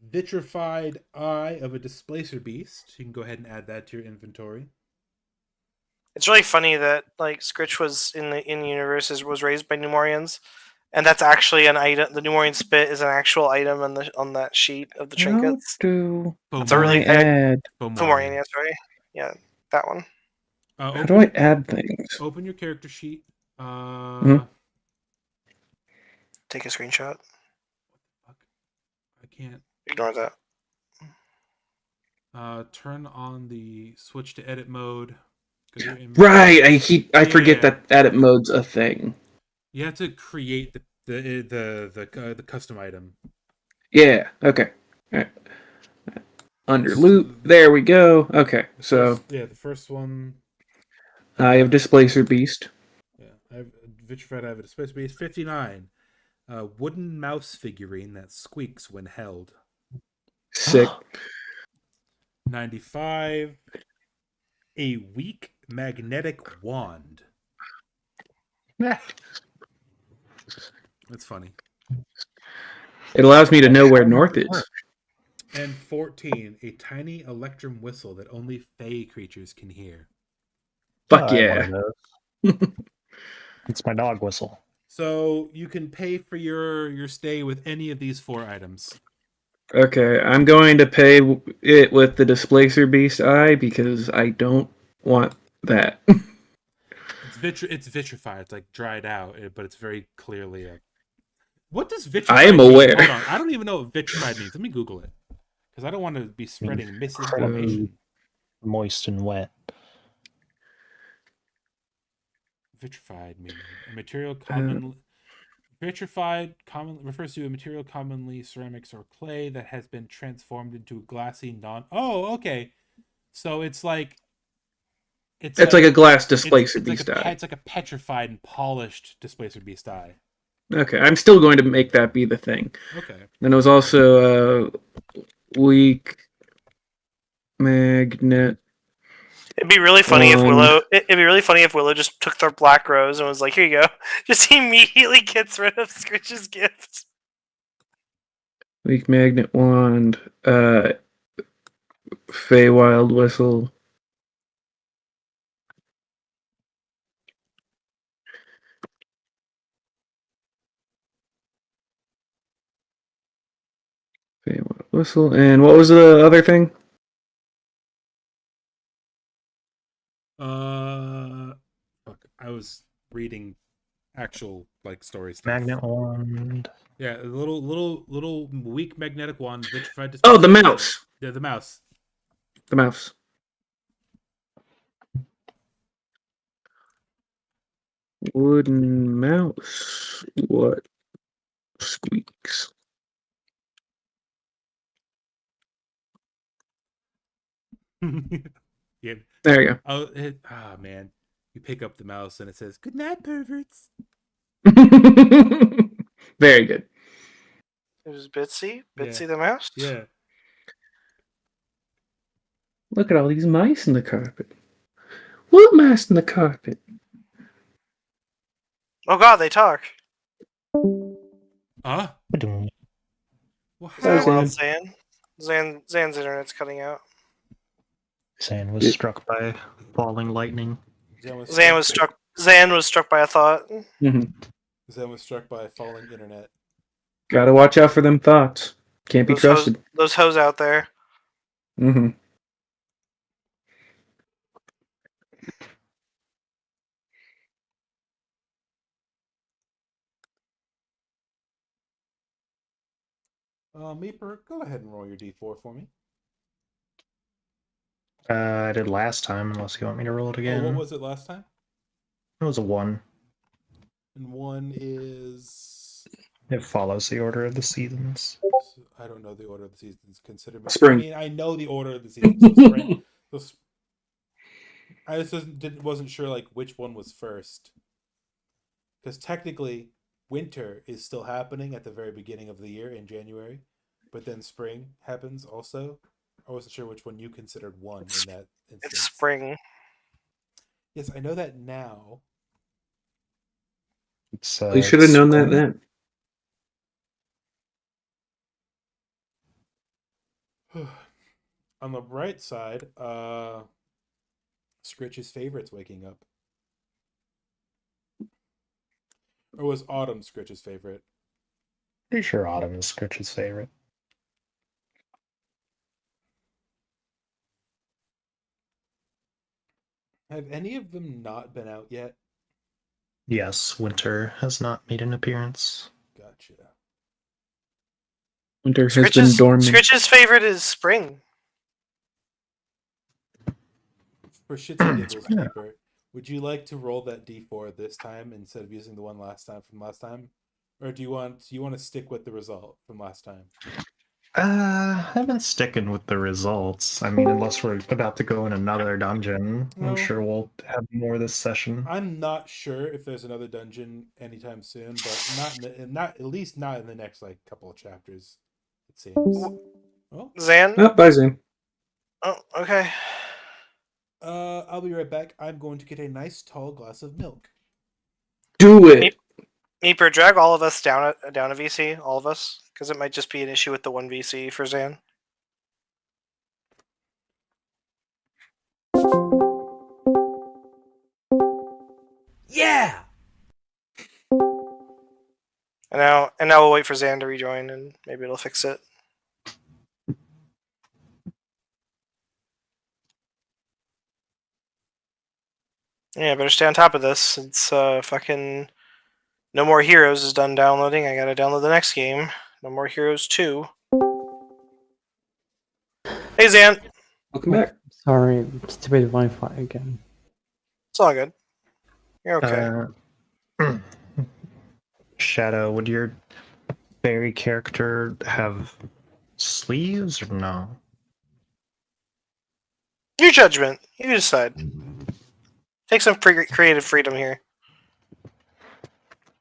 Vitrified Eye of a Displacer Beast. You can go ahead and add that to your inventory. It's really funny that like Scritch was in the universe was raised by Numorians, and that's actually an item. The Numorian spit is an actual item on that sheet of the trinkets. It's a really add? Numorian, yeah, sorry, yeah, that one. How do I add things? Open your character sheet. Take a screenshot. What the fuck? I can't. Ignore that. Turn on the switch to edit mode. Go to your Right, I forget Yeah. that edit mode's a thing. You have to create the custom item. Yeah, okay. All right. Under loop, there we go. Okay, so The first one. I have Displacer Beast. Yeah, I have Vitrified. I have a Displacer Beast. 59. Wooden mouse figurine that squeaks when held. Sick. 95. A weak magnetic wand. That's funny. It allows me to know where north is. And 14. A tiny electrum whistle that only Fey creatures can hear. Fuck I have one yeah. of those. It's my dog whistle. So you can pay for your stay with any of these 4 items. Okay, I'm going to pay it with the Displacer Beast eye because I don't want that. It's vitrified. It's like dried out, but it's very clearly a. What does vitrified I am mean? aware. Hold on. I don't even know what vitrified means. Let me Google it. Because I don't want to be spreading misinformation. Moist and wet. Vitrified meaning a material common. Vitrified refers to a material commonly ceramics or clay that has been transformed into a glassy non. Oh, okay. So it's like. It's like a glass Displacer Beast eye. It's like a petrified and polished Displacer Beast eye. Okay, I'm still going to make that be the thing. Okay. Then it was also weak magnet. It'd be really funny if Willow. It'd be really funny if Willow just took their black rose and was like, "Here you go." Just immediately gets rid of Scritch's gift. Weak magnet wand. Feywild Whistle. Feywild Whistle. And what was the other thing? Fuck, I was reading actual like story stuff. Magnet wand. Yeah, a little weak magnetic wand vitrified Oh, the mouse. Yeah, the mouse. The mouse. Wooden mouse. What squeaks? Yeah. There you Man, you pick up the mouse and it says "Good night, perverts." go. Very good. It was Bitsy. Yeah. Bitsy the mouse. Yeah. Look at all these mice in the carpet. What mice in the carpet? Oh God, they talk. Huh? Ba-dum. What Is that Zan. what happened? I'm saying? Zan's internet's cutting out. Zan was struck by falling lightning. Zan was struck by a thought. Zan was struck by a falling internet. Gotta watch out for them thoughts. Can't be trusted. Those hoes out there. Mm-hmm. Meeper, go ahead and roll your d4 for me. I did last time, unless you want me to roll it again. Oh, what was it last time? It was a 1. And 1 is. It follows the order of the seasons. I don't know the order of the seasons. Consider me. Spring. I mean, I know the order of the seasons. So spring. I just wasn't sure like which one was first. Because technically, winter is still happening at the very beginning of the year in January, but then spring happens also. I wasn't sure which one you considered one in that instance. It's spring. Yes, I know that now. It's, You should have known that spring. then. On the right side, Scritch's favorite's waking up. Or was Autumn Scritch's favorite? Pretty sure Autumn is Scritch's favorite. Have any of them not been out yet? Yes, winter has not made an appearance. Gotcha. Winter has been dormant. Scritch's favorite is spring. For shits and giggles, Yeah. Keeper, would you like to roll that d4 this time instead of using the one last time from last time? Or do you want to stick with the result from last time? I've been sticking with the results. I mean, unless we're about to go in another dungeon, No. I'm sure we'll have more this session. I'm not sure if there's another dungeon anytime soon, but not at least not in the next like couple of chapters. It seems. Oh, Zan. Oh, bye, Zane. Oh, okay. I'll be right back. I'm going to get a nice tall glass of milk. Do it. Meeper, drag all of us down a VC, all of us, because it might just be an issue with the one VC for Zan. Yeah! And now we'll wait for Zan to rejoin, and maybe it'll fix it. Yeah, better stay on top of this. It's fucking No More Heroes is done downloading. I gotta download the next game. No More Heroes 2. Hey Zan! Welcome back. Sorry, stupid Wi-Fi again. It's all good. You're okay. Shadow, would your fairy character have sleeves or no? Your judgment. You decide. Take some creative freedom here.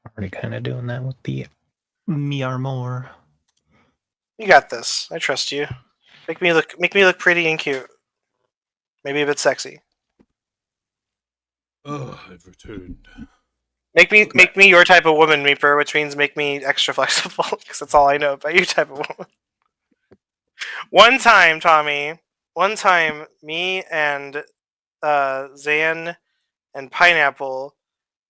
Already kind of doing that with the Miarmor. You got this. I trust you. Make me look pretty and cute. Maybe a bit sexy. Oh, I've returned. Make me your type of woman, Reaper, which means make me extra flexible, because that's all I know about your type of woman. One time, Tommy, one time, me and Zan and Pineapple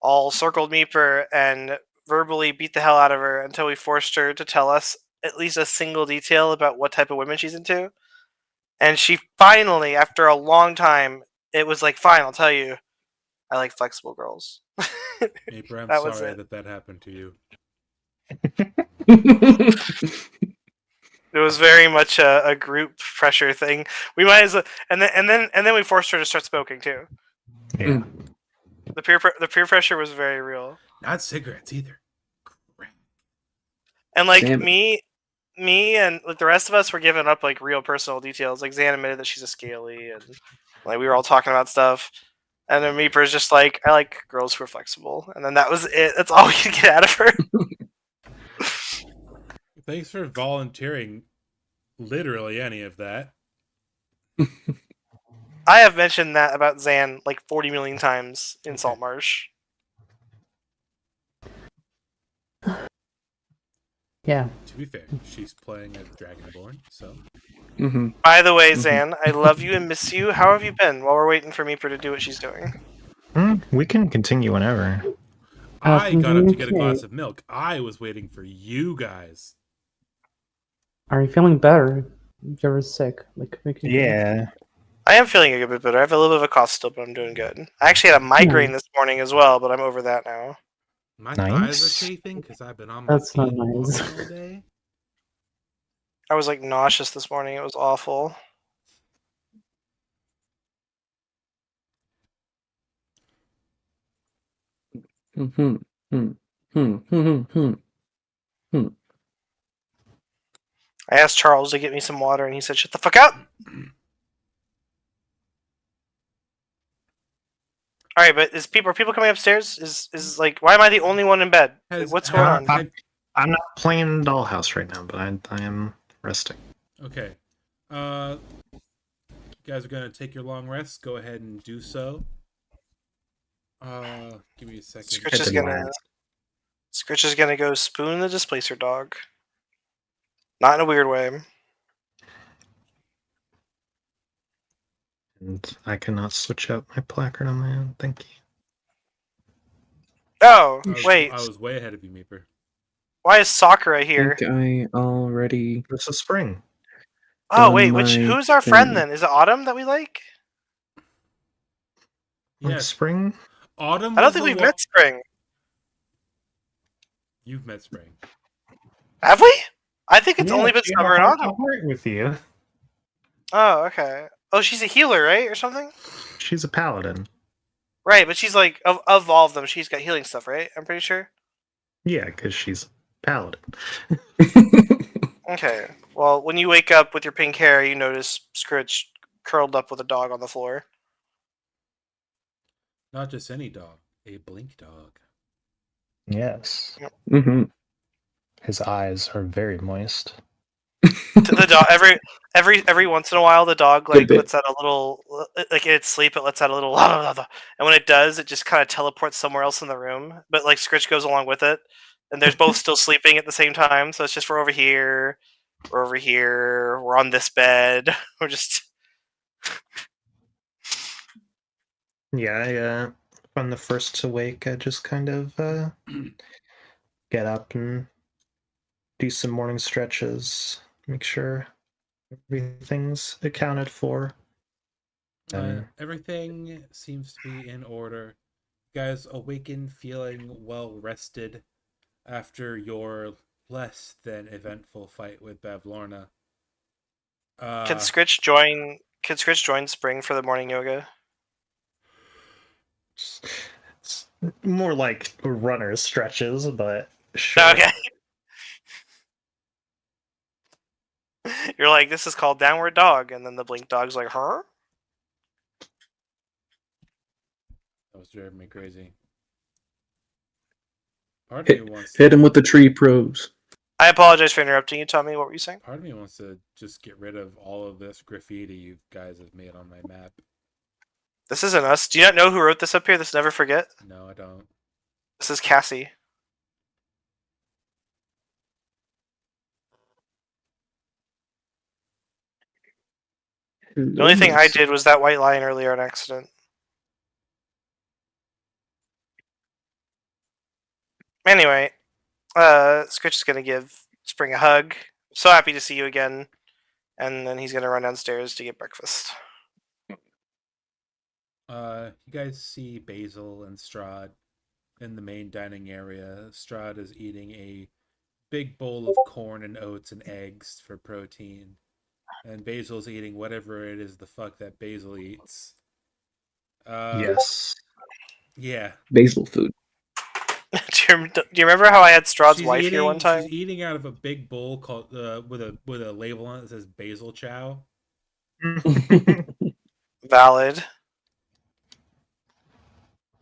all circled Meeper and verbally beat the hell out of her until we forced her to tell us at least a single detail about what type of women she's into. And she finally, after a long time, it was like, fine, I'll tell you. I like flexible girls. Maybe I'm That was sorry it. that happened to you. It was very much a group pressure thing. We might as well, and then we forced her to start smoking too. Yeah. The peer pressure was very real. Not cigarettes either. Crap. And like Damn it. me and like the rest of us were giving up like real personal details. Like Zan admitted that she's a scaly, and like we were all talking about stuff. And then Meeper's just like, I like girls who are flexible, and then that was it. That's all we could get out of her. Thanks for volunteering literally any of that. I have mentioned that about Zan like 40 million times in Saltmarsh. Yeah. To be fair, she's playing a Dragonborn, so Mhm. By the way, Zan, I love you and miss you. How have you been while we're waiting for Meeper to do what she's doing? We can continue whenever. I got up to get a okay. glass of milk. I was waiting for you guys. Are you feeling better? If you're sick, like make you Yeah. I am feeling a bit better. I have a little bit of a cough still, but I'm doing good. I actually had a migraine this morning as well, but I'm over that now. My Nice. thighs are chafing because I've been on my That's not feet nice. walking all day. I was like nauseous this morning. It was awful. Mhm. Hmm. Hmm. Hmm. Hmm. Hmm. I asked Charles to get me some water, and he said, "Shut the fuck up." All right, but are people coming upstairs? Is like, why am I the only one in bed? Has- What's going on? I'm not playing Dollhouse right now, but I am resting. Okay. You guys are gonna take your long rests. Go ahead and do so. Give me a second. Scritch is gonna go spoon the displacer dog. Not in a weird way. And I cannot switch out my placard on my own. Thank you. Oh, wait. I was way ahead of you, Meeper. Why is Sakura I here? think I already This is spring. Oh, done wait. my Who's our friend thing. then? Is it Autumn that we like? Like Yes, spring? Autumn. I don't was think the we've one- met Spring. You've met Spring. Have we? I think it's Yeah, only been she had a Summer and heart to Autumn. heart with you. Oh, okay. Oh, she's a healer, right, or something? She's a paladin. Right, but she's like of all of them, she's got healing stuff, right? I'm pretty sure. Yeah, because she's a paladin. Okay. Well, when you wake up with your pink hair, you notice Scritch curled up with a dog on the floor. Not just any dog, a blink dog. Yes. Mhm. His eyes are very moist. The dog every once in a while, the dog Good like bit. lets out a little like in its sleep. It lets out a little, and when it does, it just kind of teleports somewhere else in the room. But like Scritch goes along with it, and they're both still sleeping at the same time. So it's just we're over here, we're on this bed, we're just. Yeah, when the first to wake, I just kind of get up and do some morning stretches, make sure everything's accounted for. Everything seems to be in order. You guys awaken feeling well rested after your less than eventful fight with Bavlorna. Can Scritch join? Can Scritch join Spring for the morning yoga? It's more like runner stretches, but sure. Okay. You're like, this is called downward dog, and then the blink dog's like, huh? That was driving me crazy. Part of me wants Hit him with the tree pros. I apologize for interrupting you, Tommy. What were you saying? Part of me wants to just get rid of all of this graffiti you guys have made on my map. This isn't us. Do you not know who wrote this up here? This never forget. No, I don't. This is Cassie. The only thing I did was that white lion earlier on accident. Anyway, Scritch is gonna give Spring a hug. So happy to see you again. And then he's gonna run downstairs to get breakfast. You guys see Basil and Strahd in the main dining area. Strahd is eating a big bowl of corn and oats and eggs for protein. And Basil's eating whatever it is the fuck that Basil eats. Yes. Yeah. Basil food. Do you remember how I had Strahd's wife here one time? She's eating out of a big bowl called with a label on it that says Basil Chow. Valid.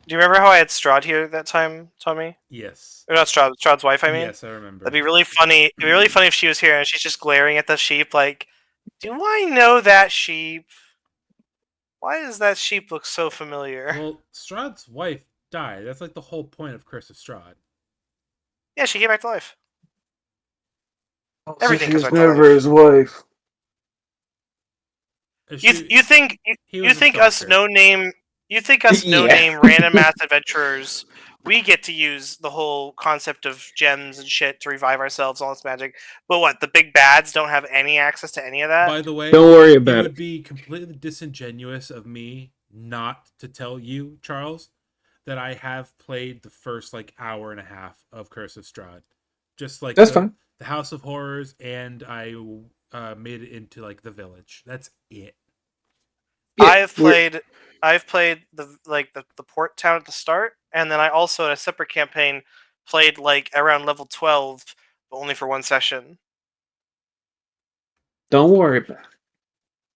Do you remember how I had Strahd here that time, Tommy? Yes. Or not Strahd, Strahd's wife, I mean? Yes, I remember. That'd be really funny. It'd be really funny if she was here and she's just glaring at the sheep like, do I know that sheep? Why does that sheep look so familiar? Well, Strahd's wife died. That's like the whole point of Curse of Strahd. Yeah, she came back to life. So Everything she comes was back to never life. his wife. You think He was you a think us stalker. no name Yeah. random ass adventurers, we get to use the whole concept of gems and shit to revive ourselves, all this magic. But what, the big bads don't have any access to any of that? By the way, Don't worry it about would it. be completely disingenuous of me not to tell you, Charles, that I have played the first like hour and a half of Curse of Strahd. Just like That's fine. the House of Horrors, and I made it into like the village. That's it. Yeah, I've played the port town at the start, and then I also in a separate campaign played like around level 12, but only for one session. Don't worry about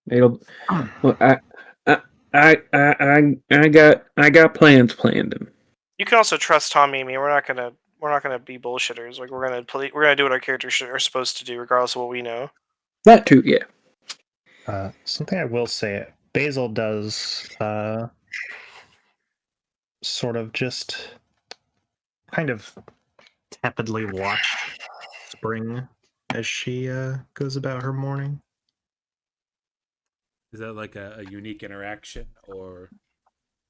it. It'll. Well, I got plans planned. You can also trust Tommy and me. We're not gonna be bullshitters. Like we're gonna do what our characters are supposed to do, regardless of what we know. That too, yeah. Something I will say, Basil does sort of just kind of tepidly watch Spring as she goes about her morning. Is that like a unique interaction, or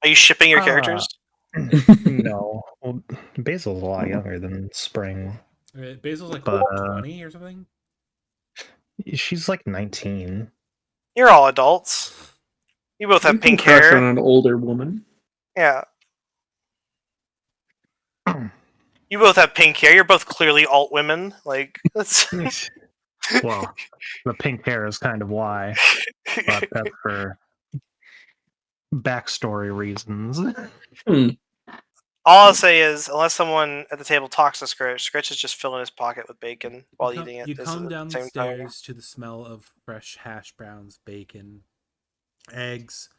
Are you shipping your characters? No, well, Basil's a lot younger than Spring. Basil's like But, 20 or something? She's like 19. You're all adults. You both have You can pink crush hair. on an older woman. Yeah. You both have pink hair. You're both clearly alt women. Like that's. Well, the pink hair is kind of why, but that's for backstory reasons. All I'll say is, unless someone at the table talks to Scritch, Scritch is just filling his pocket with bacon while eating it. You This come is at down the the same time. stairs to the smell of fresh hash browns, bacon, eggs,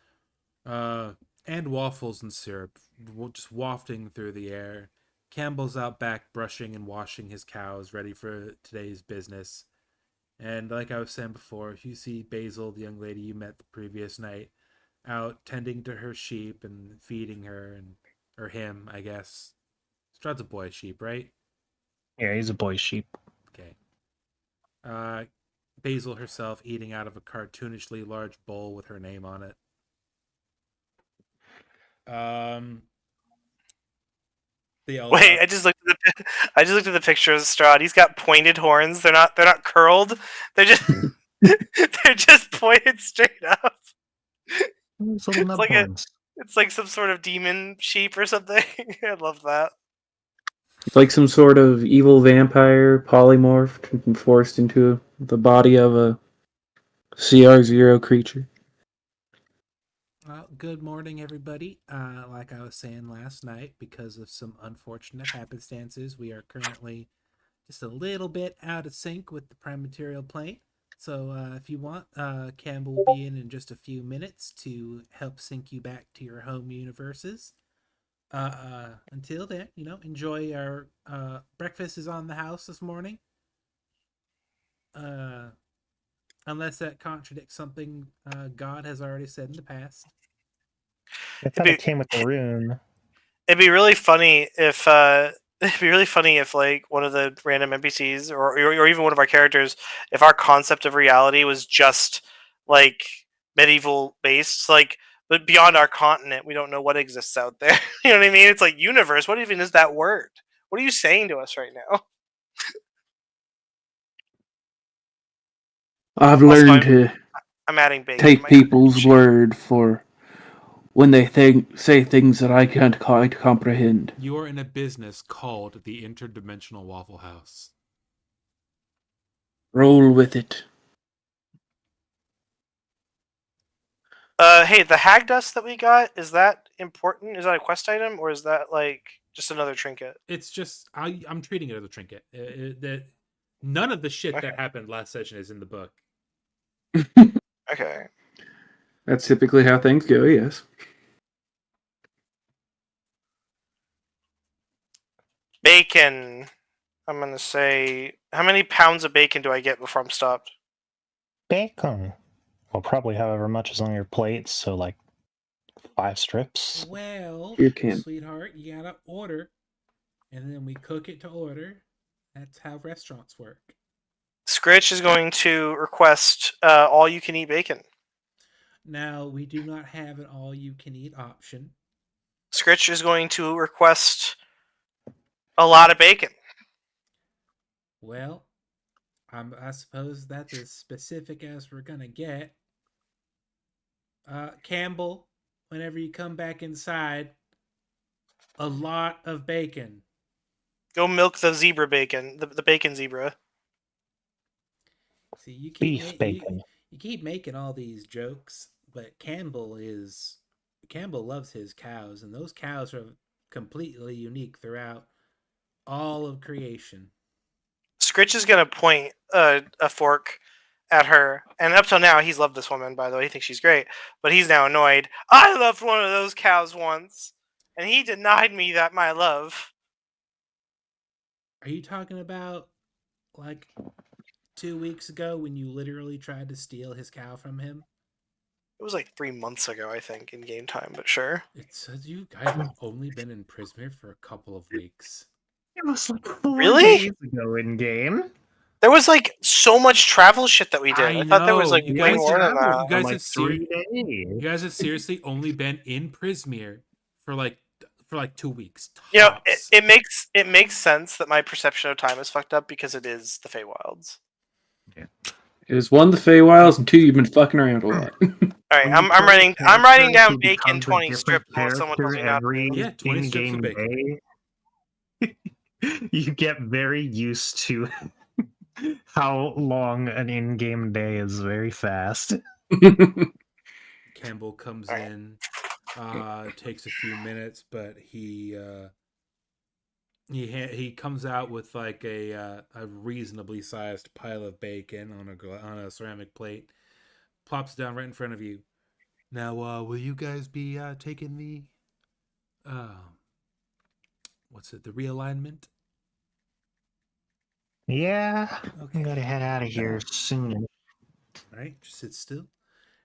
and waffles and syrup just wafting through the air. Campbell's out back brushing and washing his cows, ready for today's business. And like I was saying before, you see Basil, the young lady you met the previous night, out tending to her sheep and feeding her, or him, I guess. Strahd's a boy sheep, right? Yeah, he's a boy sheep. Okay. Basil herself eating out of a cartoonishly large bowl with her name on it. Wait, I just looked at the picture of Strahd. He's got pointed horns. They're not curled. They're just they're just pointed straight up. Those little nub horns. It's like some sort of demon sheep or something. I love that. It's like some sort of evil vampire polymorphed and forced into the body of a CR0 creature. Well, good morning, everybody. Like I was saying last night, because of some unfortunate happenstances, we are currently just a little bit out of sync with the prime material plane. So if you want, Campbell will be in just a few minutes to help sync you back to your home universes. Until then, enjoy our breakfast is on the house this morning. Unless that contradicts something God has already said in the past. I thought it came with the rune. It'd be really funny if like one of the random NPCs or even one of our characters, if our concept of reality was just like medieval based, like, but beyond our continent, we don't know what exists out there. You know what I mean? It's like universe. What even is that word? What are you saying to us right now? I've Also, learned to I'm adding bacon. to take my people's sheet. word for when they say things that I can't quite comprehend. You are in a business called the Interdimensional Waffle House. Roll with it. Hey, the hag dust that we got, is that important? Is that a quest item, or is that like just another trinket? It's just I'm treating it as a trinket. That none of the shit Okay. that happened last session is in the book. Okay. That's typically how things go, yes. Bacon. I'm gonna say, how many pounds of bacon do I get before I'm stopped? Bacon. Well, probably however much is on your plate, so like 5 strips. Well, You can. sweetheart, you gotta order, and then we cook it to order. That's how restaurants work. Scritch is going to request all you can eat bacon. Now, we do not have an all-you-can-eat option. Scritch is going to request a lot of bacon. Well, I suppose that's as specific as we're gonna get. Campbell, whenever you come back inside, a lot of bacon. Go milk the zebra bacon, the bacon zebra. See, you keep Beef bacon. you keep making all these jokes, but Campbell loves his cows, and those cows are completely unique throughout all of creation. Scritch is gonna point a fork at her, and up till now he's loved this woman. By the way, he thinks she's great, but he's now annoyed. I loved one of those cows once, and he denied me that my love. Are you talking about like 2 weeks ago when you literally tried to steal his cow from him? It was like 3 months ago, I think, in game time, but sure. It says you guys have only been in Prismir for a couple of weeks. It was like 4 Really? days ago in game. There was like so much travel shit that we did. I thought there was know, like you way guys more than have- that. you guys like have 3 days. You guys have seriously only been in Prismir for like 2 weeks. You know, Tops. it makes sense that my perception of time is fucked up because it is the Feywilds. It is one, the Feywilds, and two, you've been fucking around a lot. All right, When I'm you play writing a down character who bacon becomes a 20 different strips unless someone tells character me not every to. Yeah, 20 strips of in-game day, you get very used to how long an in-game day is very fast. Campbell comes Alright. in, takes a few minutes, but he comes out with like a reasonably sized pile of bacon on a ceramic plate, plops it down right in front of you. Now, will you guys be taking the the realignment? Yeah, Okay. I gotta head out of here soon. All right, just sit still.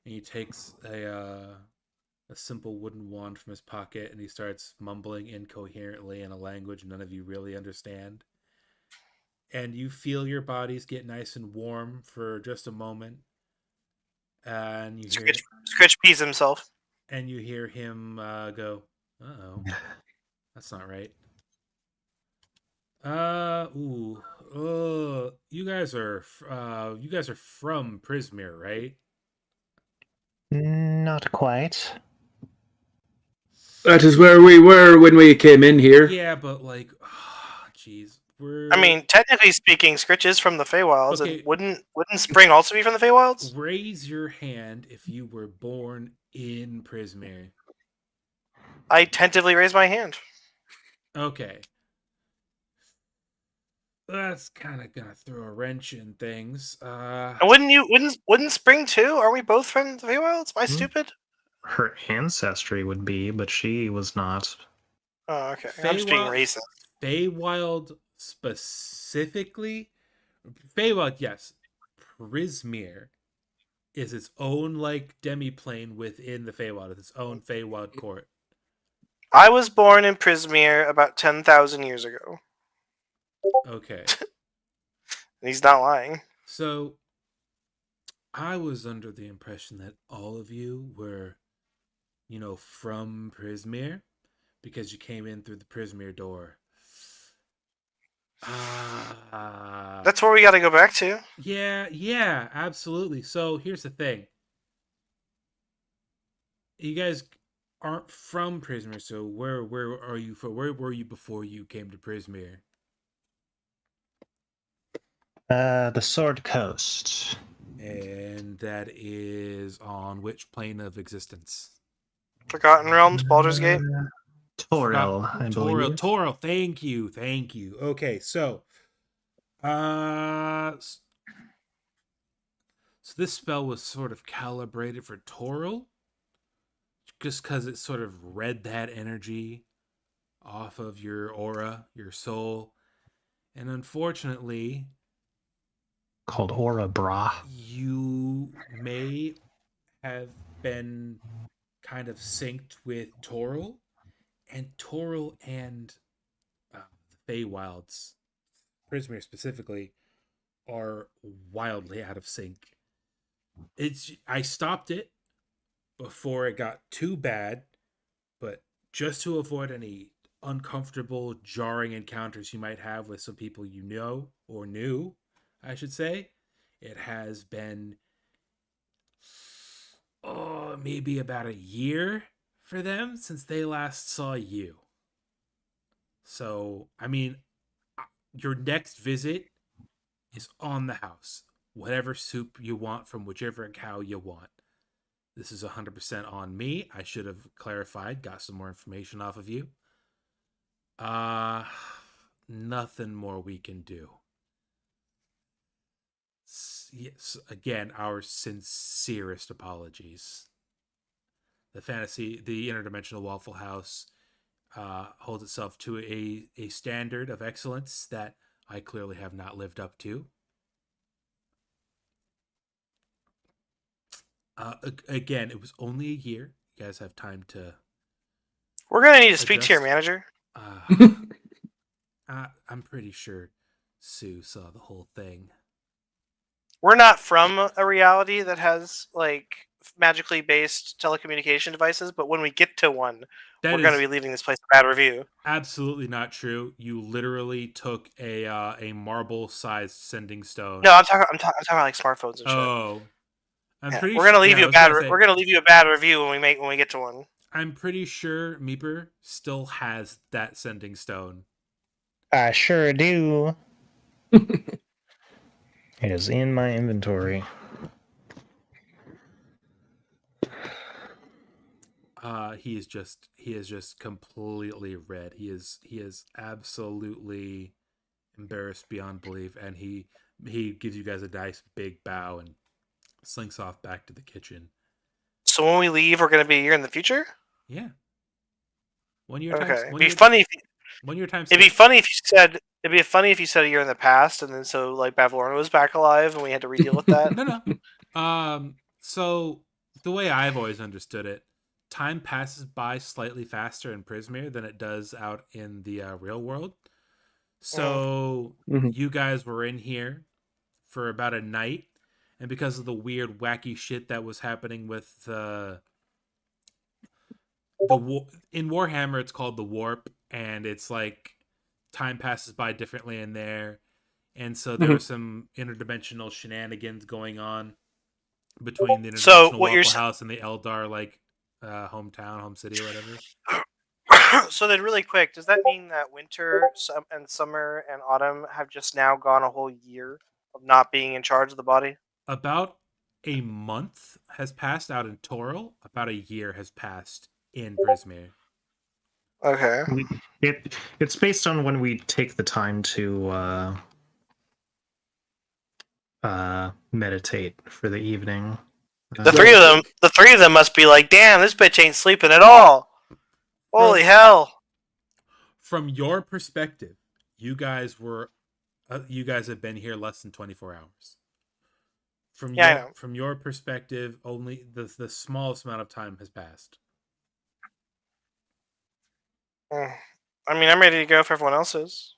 And he takes a simple wooden wand from his pocket and he starts mumbling incoherently in a language none of you really understand. And you feel your bodies get nice and warm for just a moment. And you hear Scritch pees himself. and you hear him go, "Uh-oh. That's not right." You guys are from Prismir, right? Not quite. That is where we were when we came in here. Yeah, but like, jeez, I mean, technically speaking, Scritch is from the Feywilds, Okay. and wouldn't Spring also be from the Feywilds? Raise your hand if you were born in Prismir. I tentatively raise my hand. Okay. That's kind of gonna throw a wrench in things. And wouldn't Spring too? Are we both from the Feywilds? Am I stupid? Her ancestry would be, but she was not. Oh, okay. I'm just being racist. Feywild specifically, Feywild, yes. Prismir is its own like demiplane within the Feywild. It's its own Feywild court. I was born in Prismir about 10,000 years ago. Okay. And he's not lying. So I was under the impression that all of you were, from Prismere because you came in through the Prismere door. That's where we got to go back to. Yeah, absolutely. So here's the thing. You guys aren't from Prismere, so where are you from? Where were you before you came to Prismere? The Sword Coast. And that is on which plane of existence? Forgotten Realms, Baldur's Gate. Toril, I believe. Toril. Thank you. Okay, so so this spell was sort of calibrated for Toril, just because it sort of read that energy off of your aura, your soul, and unfortunately, Called Aura Bra. you may have been kind of synced with Toril, and the Feywilds, Prismere specifically, are wildly out of sync. I stopped it before it got too bad, but just to avoid any uncomfortable, jarring encounters you might have with some people you know or knew, I should say, it has been maybe about a year for them since they last saw you. So, I mean, your next visit is on the house. Whatever soup you want from whichever cow you want. This is 100% on me. I should have clarified, got some more information off of you. Nothing more we can do. Yes, again, our sincerest apologies. The interdimensional Waffle House holds itself to a standard of excellence that I clearly have not lived up to. Again, it was only a year. You guys have time to. We're gonna need to speak to your manager. I'm pretty sure Sue saw the whole thing. We're not from a reality that has like magically based telecommunication devices, but when we get to one, we're going to be leaving this place a bad review. Absolutely not true. You literally took a marble-sized sending stone. No, I'm talking about like smartphones and shit. Oh, we're gonna leave you a bad. We're gonna leave you a bad review when we get to one. I'm pretty sure Meeper still has that sending stone. I sure do. It is in my inventory. He is just completely red. He is absolutely embarrassed beyond belief, and he gives you guys a nice big bow and slinks off back to the kitchen. So when we leave, we're gonna be a year in the future. Yeah. 1 year. Okay. It'd be funny. 1 year time. It'd be funny if you said. It'd be funny if you said a year in the past, and then so like Bavlorna was back alive, and we had to redeal with that. No. So the way I've always understood it, time passes by slightly faster in Prismere than it does out in the real world. So you guys were in here for about a night, and because of the weird, wacky shit that was happening with in Warhammer, it's called the warp, and it's like time passes by differently in there, and so there was some interdimensional shenanigans going on between the interdimensional Waffle House and the Eldar, like home city, or whatever. So then, really quick, does that mean that winter and summer and autumn have just now gone a whole year of not being in charge of the body? About a month has passed out in Toril. About a year has passed in Prismere. Okay. It's based on when we take the time to meditate for the evening. The three of them must be like, damn, this bitch ain't sleeping at all. Holy hell! From your perspective, you guys have been here less than 24 hours. From your perspective, only the smallest amount of time has passed. I mean, I'm ready to go if everyone else is.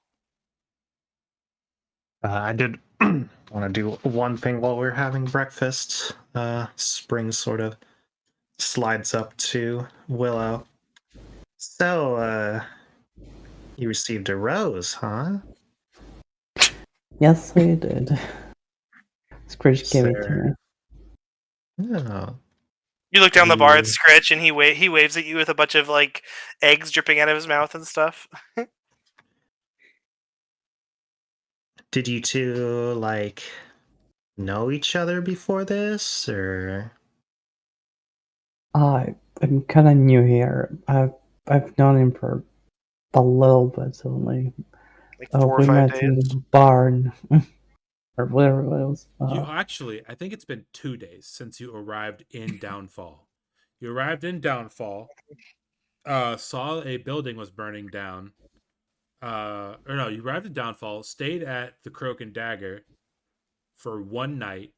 I did want to do one thing while we're having breakfast. Spring sort of slides up to Willow. So, you received a rose, huh? Yes, I did. Scritch Is gave it to there- me. Oh, You look down the bar at You- Scritch, and he waves at you with a bunch of like eggs dripping out of his mouth and stuff. did you two like know each other before this, or? I'm kind of new here. I've known him for a little bit only. Like 4 or We 5 met days. in the barn or whatever it was. You actually, I think it's been 2 days since you arrived in Downfall. You arrived in Downfall, saw a building was burning down. Or no, you arrived in Downfall, stayed at the Croak and Dagger for one night,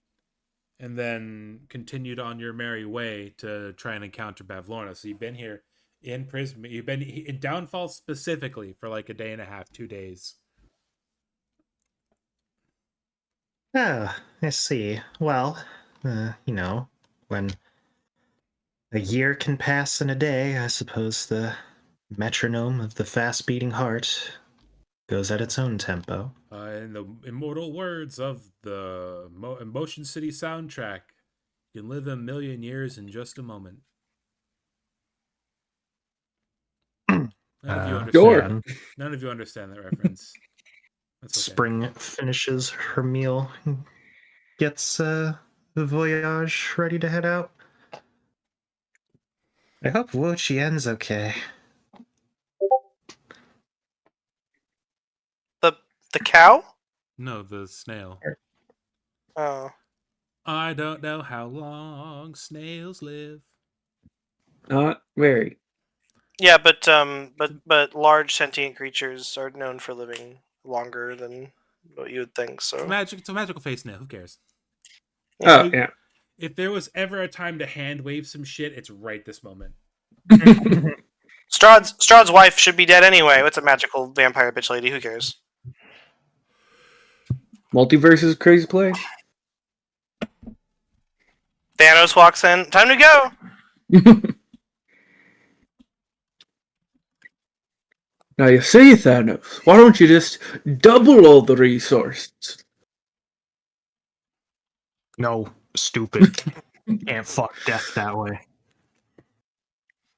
and then continued on your merry way to try and encounter Bavlorna. So you've been here in prison. You've been in Downfall specifically for like a day and a half, 2 days. Oh, I see. Well, when a year can pass in a day, I suppose the metronome of the fast-beating heart goes at its own tempo. In the immortal words of the Emotion City soundtrack, you can live a million years in just a moment. None of you understand. Sure. That. None of you understand that reference. That's okay. Spring finishes her meal, gets the voyage ready to head out. I hope Wuchien's okay. The cow? No, the snail. Oh. I don't know how long snails live. Not very. Yeah, but large sentient creatures are known for living longer than what you would think. So It's a magical face snail. Who cares? Oh, yeah. If there was ever a time to hand wave some shit, it's right this moment. Strahd's wife should be dead anyway. What's a magical vampire bitch lady? Who cares? Multiverse is a crazy place. Thanos walks in. Time to go. Now you see, Thanos, why don't you just double all the resources? No, stupid. Can't fuck death that way.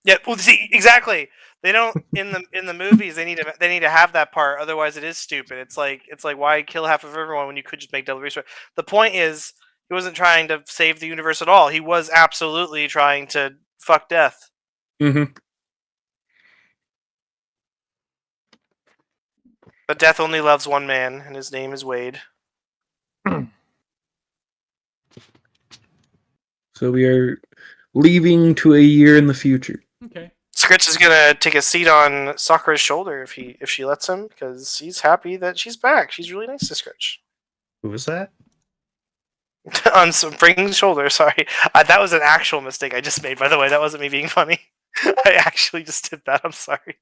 Yeah, well, see, exactly. They don't in the movies. They need to have that part. Otherwise, it is stupid. It's like why kill half of everyone when you could just make double resource. The point is, he wasn't trying to save the universe at all. He was absolutely trying to fuck death. Mm-hmm. But death only loves one man, and his name is Wade. So we are leaving to a year in the future. Okay. Scritch is gonna take a seat on Sakura's shoulder if she lets him, because he's happy that she's back. She's really nice to Scritch. Who was that? On Spring's shoulder. Sorry, that was an actual mistake I just made. By the way, that wasn't me being funny. I actually just did that. I'm sorry.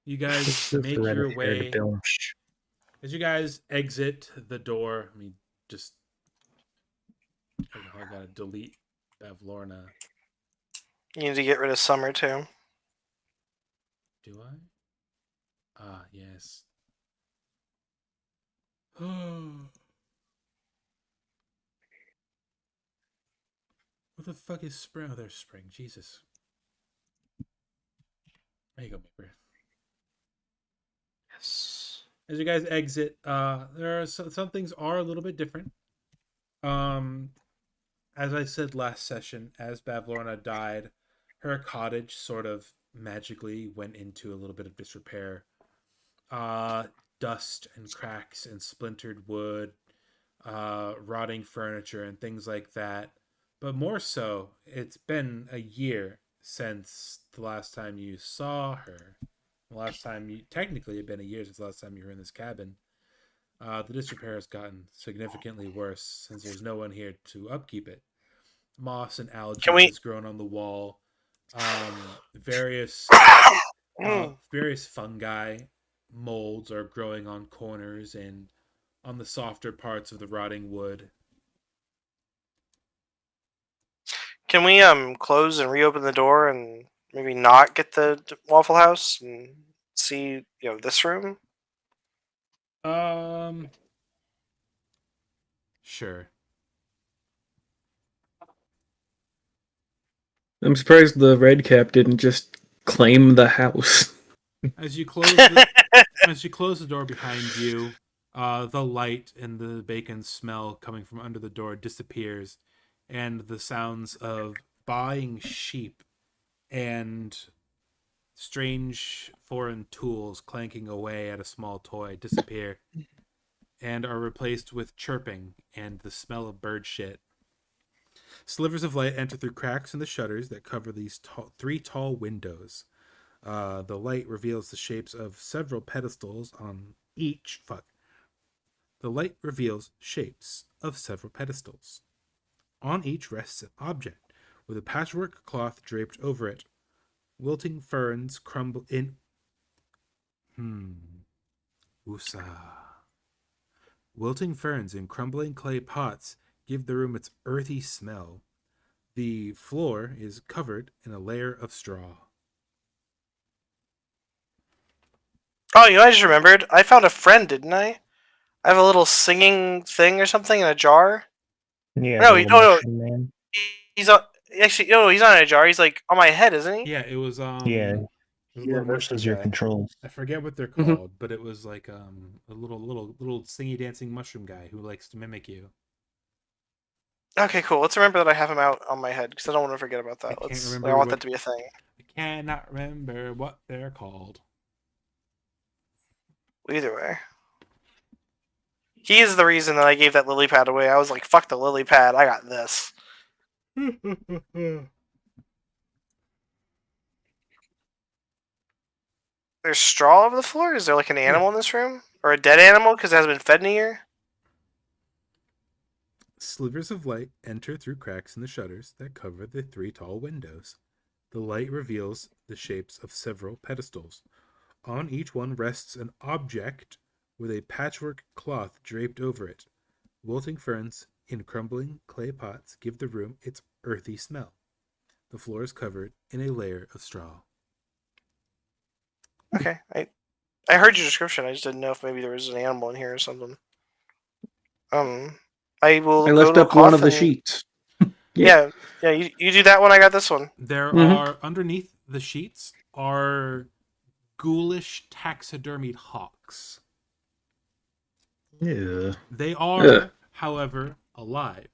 You guys This make your hereditary way bilge. as you guys exit the door. I mean, just I gotta delete Bavlorna. You need to get rid of Summer too. Do I? Ah, yes. What the fuck is Spring? Oh, there's Spring. Jesus. There you go, Maper. Yes. As you guys exit, there are some things are a little bit different. As I said last session, as Bavlorna died, her cottage sort of magically went into a little bit of disrepair. Dust and cracks and splintered wood, rotting furniture and things like that. But more so, it's been a year since the last time you saw her. Technically, it's been a year since the last time you were in this cabin. The disrepair has gotten significantly worse since there's no one here to upkeep it. Moss and algae has grown on the wall. Various fungi molds are growing on corners and on the softer parts of the rotting wood. Can we close and reopen the door and maybe not get the Waffle House and see this room? Sure. I'm surprised the red cap didn't just claim the house. As you close the door behind you, the light and the bacon smell coming from under the door disappears, and the sounds of buying sheep and strange foreign tools clanking away at a small toy disappear and are replaced with chirping and the smell of bird shit. Slivers of light enter through cracks in the shutters that cover these three tall windows. The light reveals the shapes of several pedestals on each. The light reveals shapes of several pedestals. On each rests an object with a patchwork cloth draped over it. Wilting ferns crumble in. Usa. Wilting ferns in crumbling clay pots give the room its earthy smell. The floor is covered in a layer of straw. Oh, I just remembered. I found a friend, didn't I? I have a little singing thing or something in a jar. Yeah. No, the he- little no, no. mushroom man. He's on. Actually, no, he's not in a jar. He's like on my head, isn't he? Yeah, it was Yeah. it was a He little reverses mushroom your guy. controls. I forget what they're Mhm. called, but it was like a little singy dancing mushroom guy who likes to mimic you. Okay, cool. Let's remember that I have him out on my head because I don't want to forget about that. I can't I remember want what- that to be a thing. I cannot remember what they're called. Either way. He is the reason that I gave that lily pad away. I was like, fuck the lily pad. I got this. There's straw over the floor? Is there like an animal in this room? Or a dead animal because it hasn't been fed in a year? Slivers of light enter through cracks in the shutters that cover the three tall windows. The light reveals the shapes of several pedestals. On each one rests an object with a patchwork cloth draped over it. Wilting ferns in crumbling clay pots give the room its earthy smell. The floor is covered in a layer of straw. Okay. I heard your description. I just didn't know if maybe there was an animal in here or something. I will I go lift to a up one of cloth the and- sheets. Yeah, you do that one. I got this one. There Mhm. are underneath the sheets are ghoulish taxidermied hawks. Yeah. They are, Ugh. however, alive.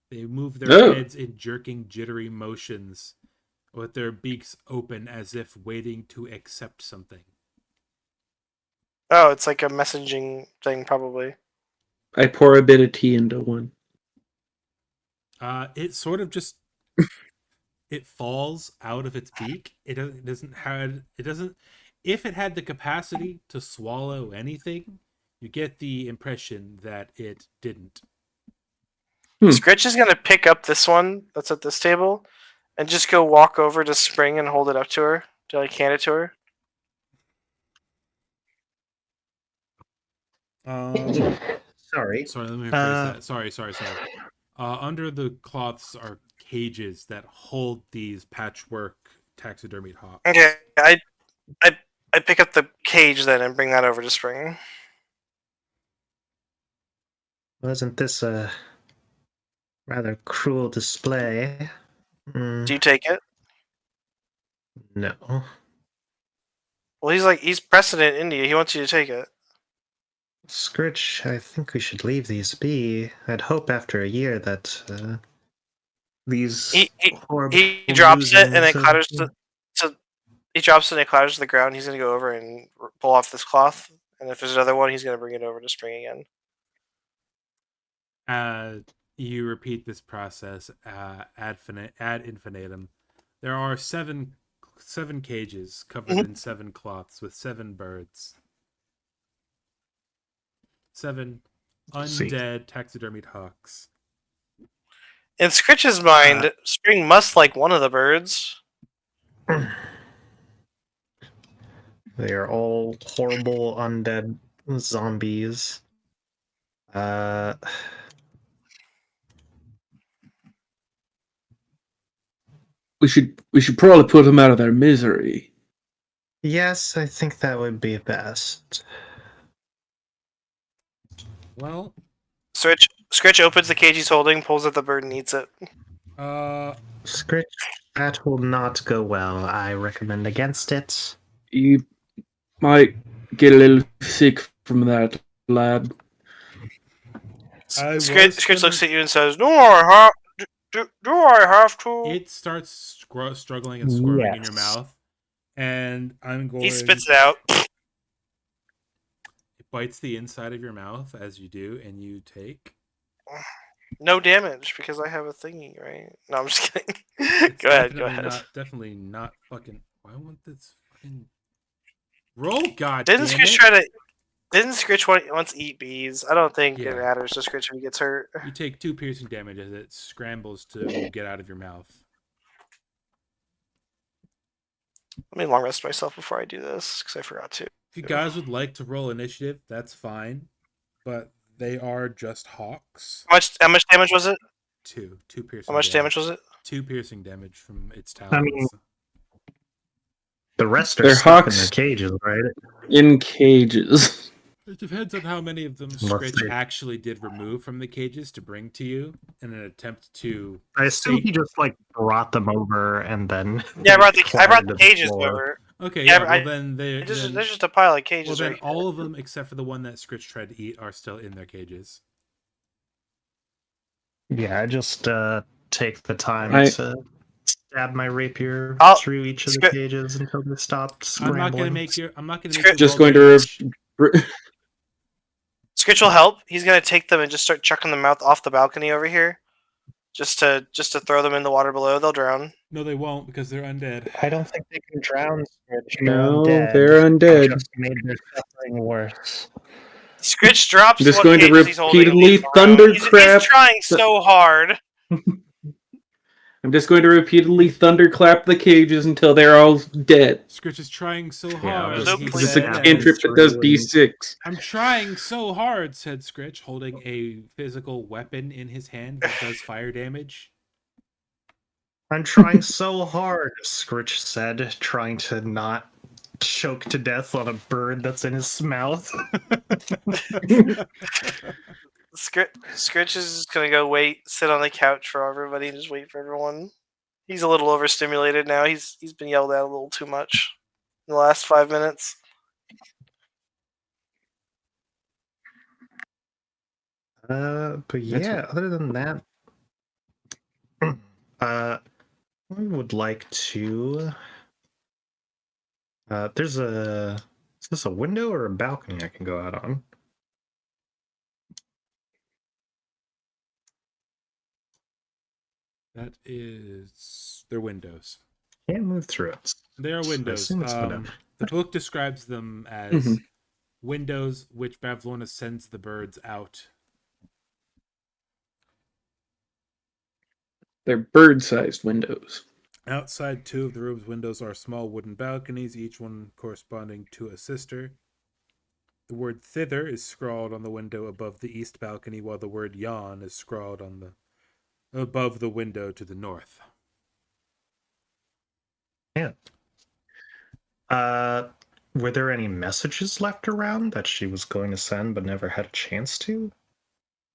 They move their Oh. heads in jerking, jittery motions, with their beaks open as if waiting to accept something. Oh, it's like a messaging thing, probably. I pour a bit of tea into one. It sort of just it falls out of its beak. It doesn't. If it had the capacity to swallow anything, you get the impression that it didn't. Scritch is gonna pick up this one that's at this table, and just go walk over to Spring and hold it up to her to like hand it to her. Sorry. Sorry, let me rephrase that. Sorry. Under the cloths are cages that hold these patchwork taxidermied hawks. Okay, I pick up the cage then and bring that over to Spring. Wasn't this a rather cruel display? Do you take it? No. Well, he's president in India. He wants you to take it. Scritch, I think we should leave these be. I'd hope after a year that these He horrible He drops it and it illusions of- clatters to he drops it and it clatters to the ground. He's gonna go over and pull off this cloth, and if there's another one, he's gonna bring it over to Spring again. You repeat this process ad infinitum. There are seven cages covered in 7 cloths with 7 birds. 7 undead taxidermied hawks. In Scritch's mind, Spring must like one of the birds. They are all horrible undead zombies. Uh, We should probably put them out of their misery. yes, I think that would be best. Well, Scritch opens the cage he's holding, pulls out the bird, and eats it. Scritch, that will not go well. I recommend against it. You might get a little sick from that, lad. I was Scritch gonna- looks at you and says, "Do I have to?" it starts struggling and squirming in your Yes. mouth, and I'm going. He spits it out. It bites the inside of your mouth as you do, and you take. No damage because I have a thingy, right? No, I'm just kidding. It's Go ahead. Definitely not fucking. Why won't this fucking roll? God Didn't damn Scritch it! try to? Didn't Scritch once eat bees? I don't think Yeah. it matters to Scritch if he gets hurt. You take 2 piercing damage as it scrambles to get out of your mouth. Let me long rest myself before I do this because I forgot to. If you guys would like to roll initiative, that's fine, but they are just hawks. How much damage was it? 2 piercing. How much damage was it? 2 piercing damage from its talons. I mean, the rest are They're stuck in hawks. their cages, right? In cages. It depends on how many of them Unless Scritch they- actually did remove from the cages to bring to you in an attempt to. I assume save- he just like brought them over and then. Yeah, I brought clattered the to cages floor. over. Okay, Yeah, yeah. but Well, then they. There's Then, just a pile of well, cages then right all of them except for the one that Scritch tried to eat are still in their cages. Yeah, I just take the time I- to stab my rapier I'll- through each of the Scri- cages until they stop I'm scrambling. not gonna make you. I'm not gonna make Scritch- you Just roll going to damage. Scritch will help. He's gonna take them and just start chucking them out off the balcony over here, just to throw them in the water below. They'll drown. No, they won't because they're undead. I don't think they can drown, Scritch. No, undead. they're undead. Just made their suffering worse. Scritch drops I'm just what going to cages he's holding and repeatedly leaves them around. He's thundercrap trying so hard. I'm just going to repeatedly thunderclap the cages until they're all dead. Scritch is trying so Yeah, hard. there's no he point It's a Yeah. said. cantrip that does D6. I'm trying so hard, said Scritch, holding a physical weapon in his hand that does fire damage. I'm trying so hard, Scritch said, trying to not choke to death on a bird that's in his mouth. Scritch is just gonna go sit on the couch for everybody, and just wait for everyone. He's a little overstimulated now. He's been yelled at a little too much in the last 5 minutes. But yeah, other than that, I would like to. Is this a window or a balcony I can go out on? That is their windows. Can't move through it. They are windows. assume it's window. The book describes them as Mhm. windows which Bavlorna sends the birds out. They're bird-sized windows. Outside 2 of the room's windows are small wooden balconies, each one corresponding to a sister. The word thither is scrawled on the window above the east balcony, while the word yon is scrawled on above the window to the north. Yeah. Were there any messages left around that she was going to send but never had a chance to?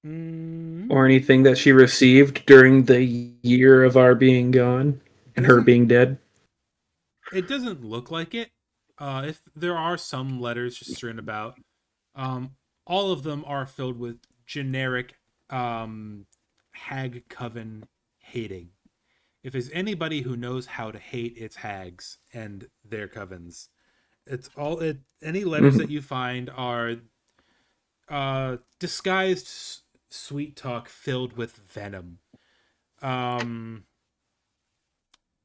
Or anything that she received during the year of our being gone and her being dead. It doesn't look like it. If there are some letters just strewn about, all of them are filled with generic hag coven hating. If there's anybody who knows how to hate, it's hags and their covens. Any letters that you find are disguised sweet talk filled with venom.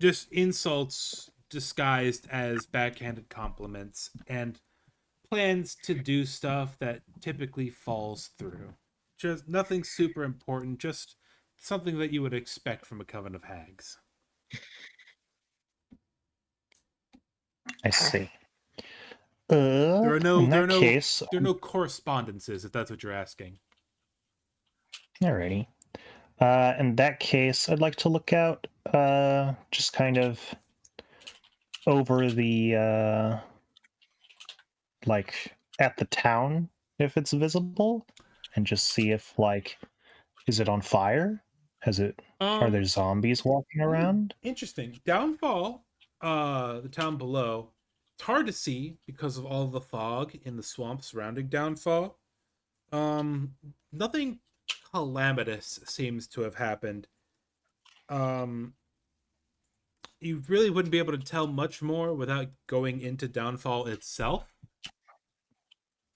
Just insults disguised as backhanded compliments and plans to do stuff that typically falls through. Just nothing super important, just something that you would expect from a coven of hags. I see. There are in that no case, there are no correspondences, if that's what you're asking. Alrighty. In that case, I'd like to look out, just kind of over the, like, at the town, if it's visible, and just see if, like, is it on fire? Are there zombies walking around? Interesting. Downfall, the town below. It's hard to see because of all the fog in the swamp surrounding Downfall. Nothing calamitous seems to have happened. You really wouldn't be able to tell much more without going into Downfall itself.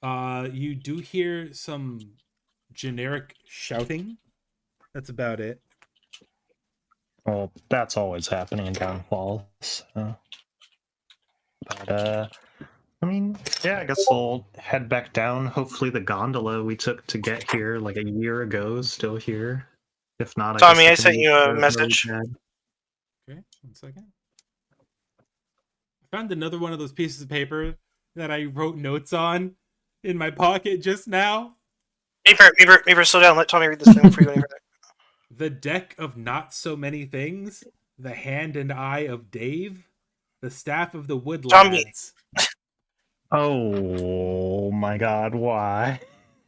You do hear some generic shouting. That's about it. Well, that's always happening in Downfall, so. But, I mean, yeah, I guess we'll head back down. Hopefully the gondola we took to get here like a year ago is still here. If not, Tommy, I guess sent you a really message. bad. Okay, 1 second. I found another one of those pieces of paper that I wrote notes on in my pocket just now. Meeper, slow down. Let Tommy read this thing before you go any further. The deck of not so many things, the hand and eye of Dave, the staff of the Woodlands. Oh my god, why?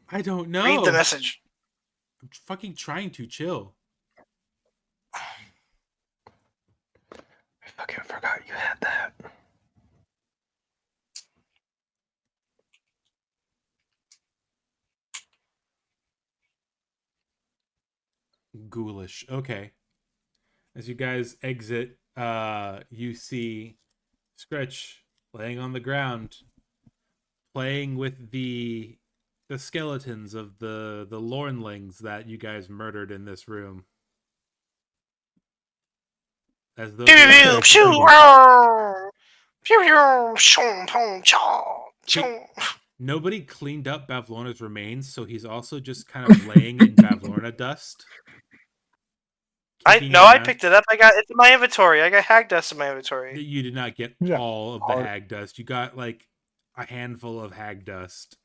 I don't know. Read the message. I'm fucking trying to chill. I fucking forgot you had that. Ghoulish. Okay. As you guys exit, you see Scratch laying on the ground, playing with the skeletons of the Lornlings that you guys murdered in this room. As those nobody cleaned up Bavlorna's remains, so he's also just kind of laying in Bavlorna dust. I picked it up. It's in my inventory. I got hag dust in my inventory. You did not get all of the hag dust. You got like a handful of hag dust.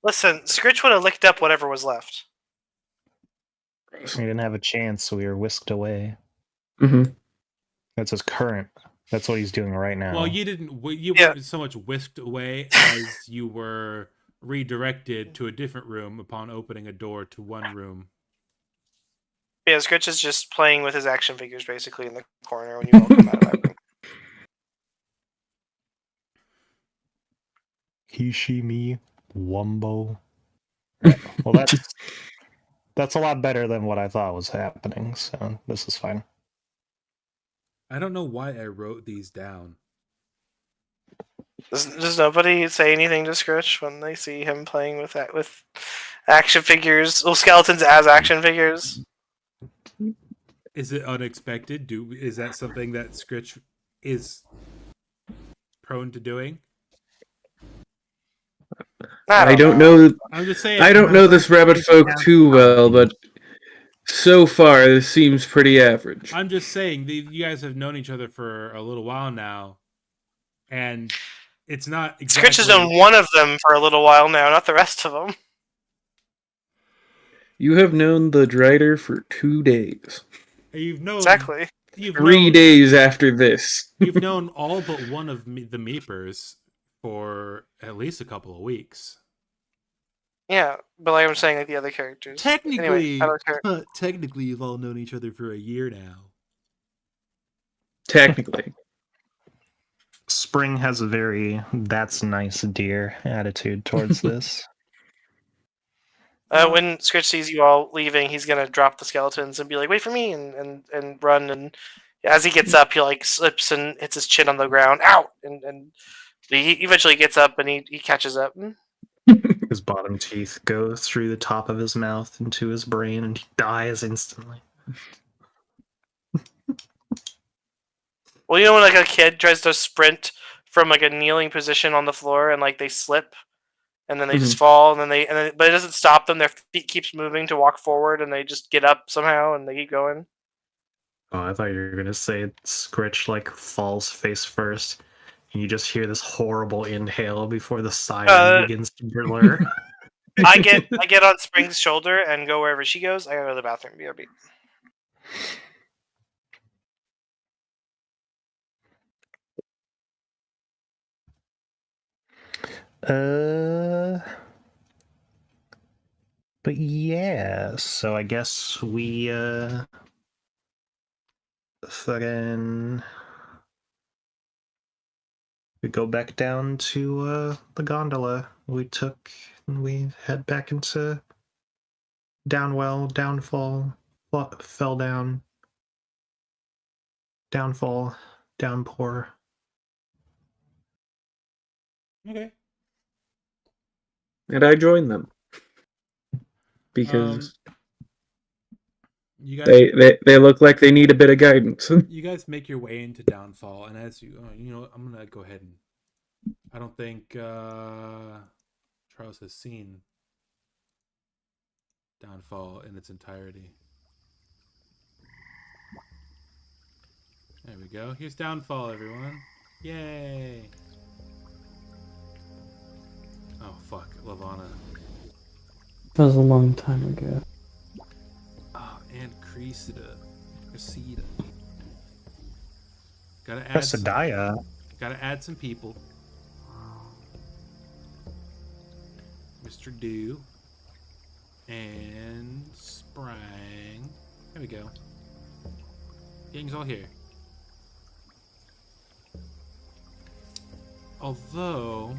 Listen, Scritch would have licked up whatever was left. We didn't have a chance, so we were whisked away. Mm-hmm. That's his current. That's what he's doing right now. Well, you didn't. You weren't so much whisked away as you were redirected to a different room upon opening a door to one room. Yeah, Scritch is just playing with his action figures basically in the corner when you all come out of that room. Hishimi Wumbo. Well, that's a lot better than what I thought was happening, so this is fine. I don't know why I wrote these down. Does nobody say anything to Scritch when they see him playing with action figures? Well, skeletons as action figures. Is it unexpected? Is that something that Scritch is prone to doing? I don't know. I'm just saying. I don't know this rabbit folk too well, but so far this seems pretty average. I'm just saying you guys have known each other for a little while now, and it's not exactly. Scritch has known one of them for a little while now, not the rest of them. You have known the Drider for 2 days. You've known exactly. 3 days after this. You've known all but one of the Meepers for at least a couple of weeks. Yeah, but like I'm saying, like the other characters. Technically, anyway, technically, you've all known each other for a year now. Technically. Spring has a very "that's nice, dear" attitude towards this. When Scritch sees you all leaving, he's gonna drop the skeletons and be like, "Wait for me!" and run. And as he gets up, he like slips and hits his chin on the ground. Ow! And he eventually gets up and he catches up. His bottom teeth go through the top of his mouth into his brain, and he dies instantly. Well, you know when like a kid tries to sprint from like a kneeling position on the floor and like they slip, and then they just fall, and then but it doesn't stop them. Their feet keeps moving to walk forward, and they just get up somehow and they keep going. Oh, I thought you were gonna say Scritch like falls face first, and you just hear this horrible inhale before the siren begins to blur. I get on Spring's shoulder and go wherever she goes. I gotta go to the bathroom. BRB. But yeah, so I guess we fucking we go back down to the gondola we took, and we head back into Downwell, Downfall, fell down, Downfall, Downpour. Okay. And I join them because You guys, they look like they need a bit of guidance. you guys make your way into Downfall, and as you I'm gonna go ahead and I don't think Charles has seen Downfall in its entirety. There we go. Here's Downfall, everyone. Yay! Oh fuck, Lavana. That was a long time ago. Oh, and Cressida. Gotta add some, Cressida. gotta add some people. Mr. Dew. And Sprang. There we go. Gang's all here. Although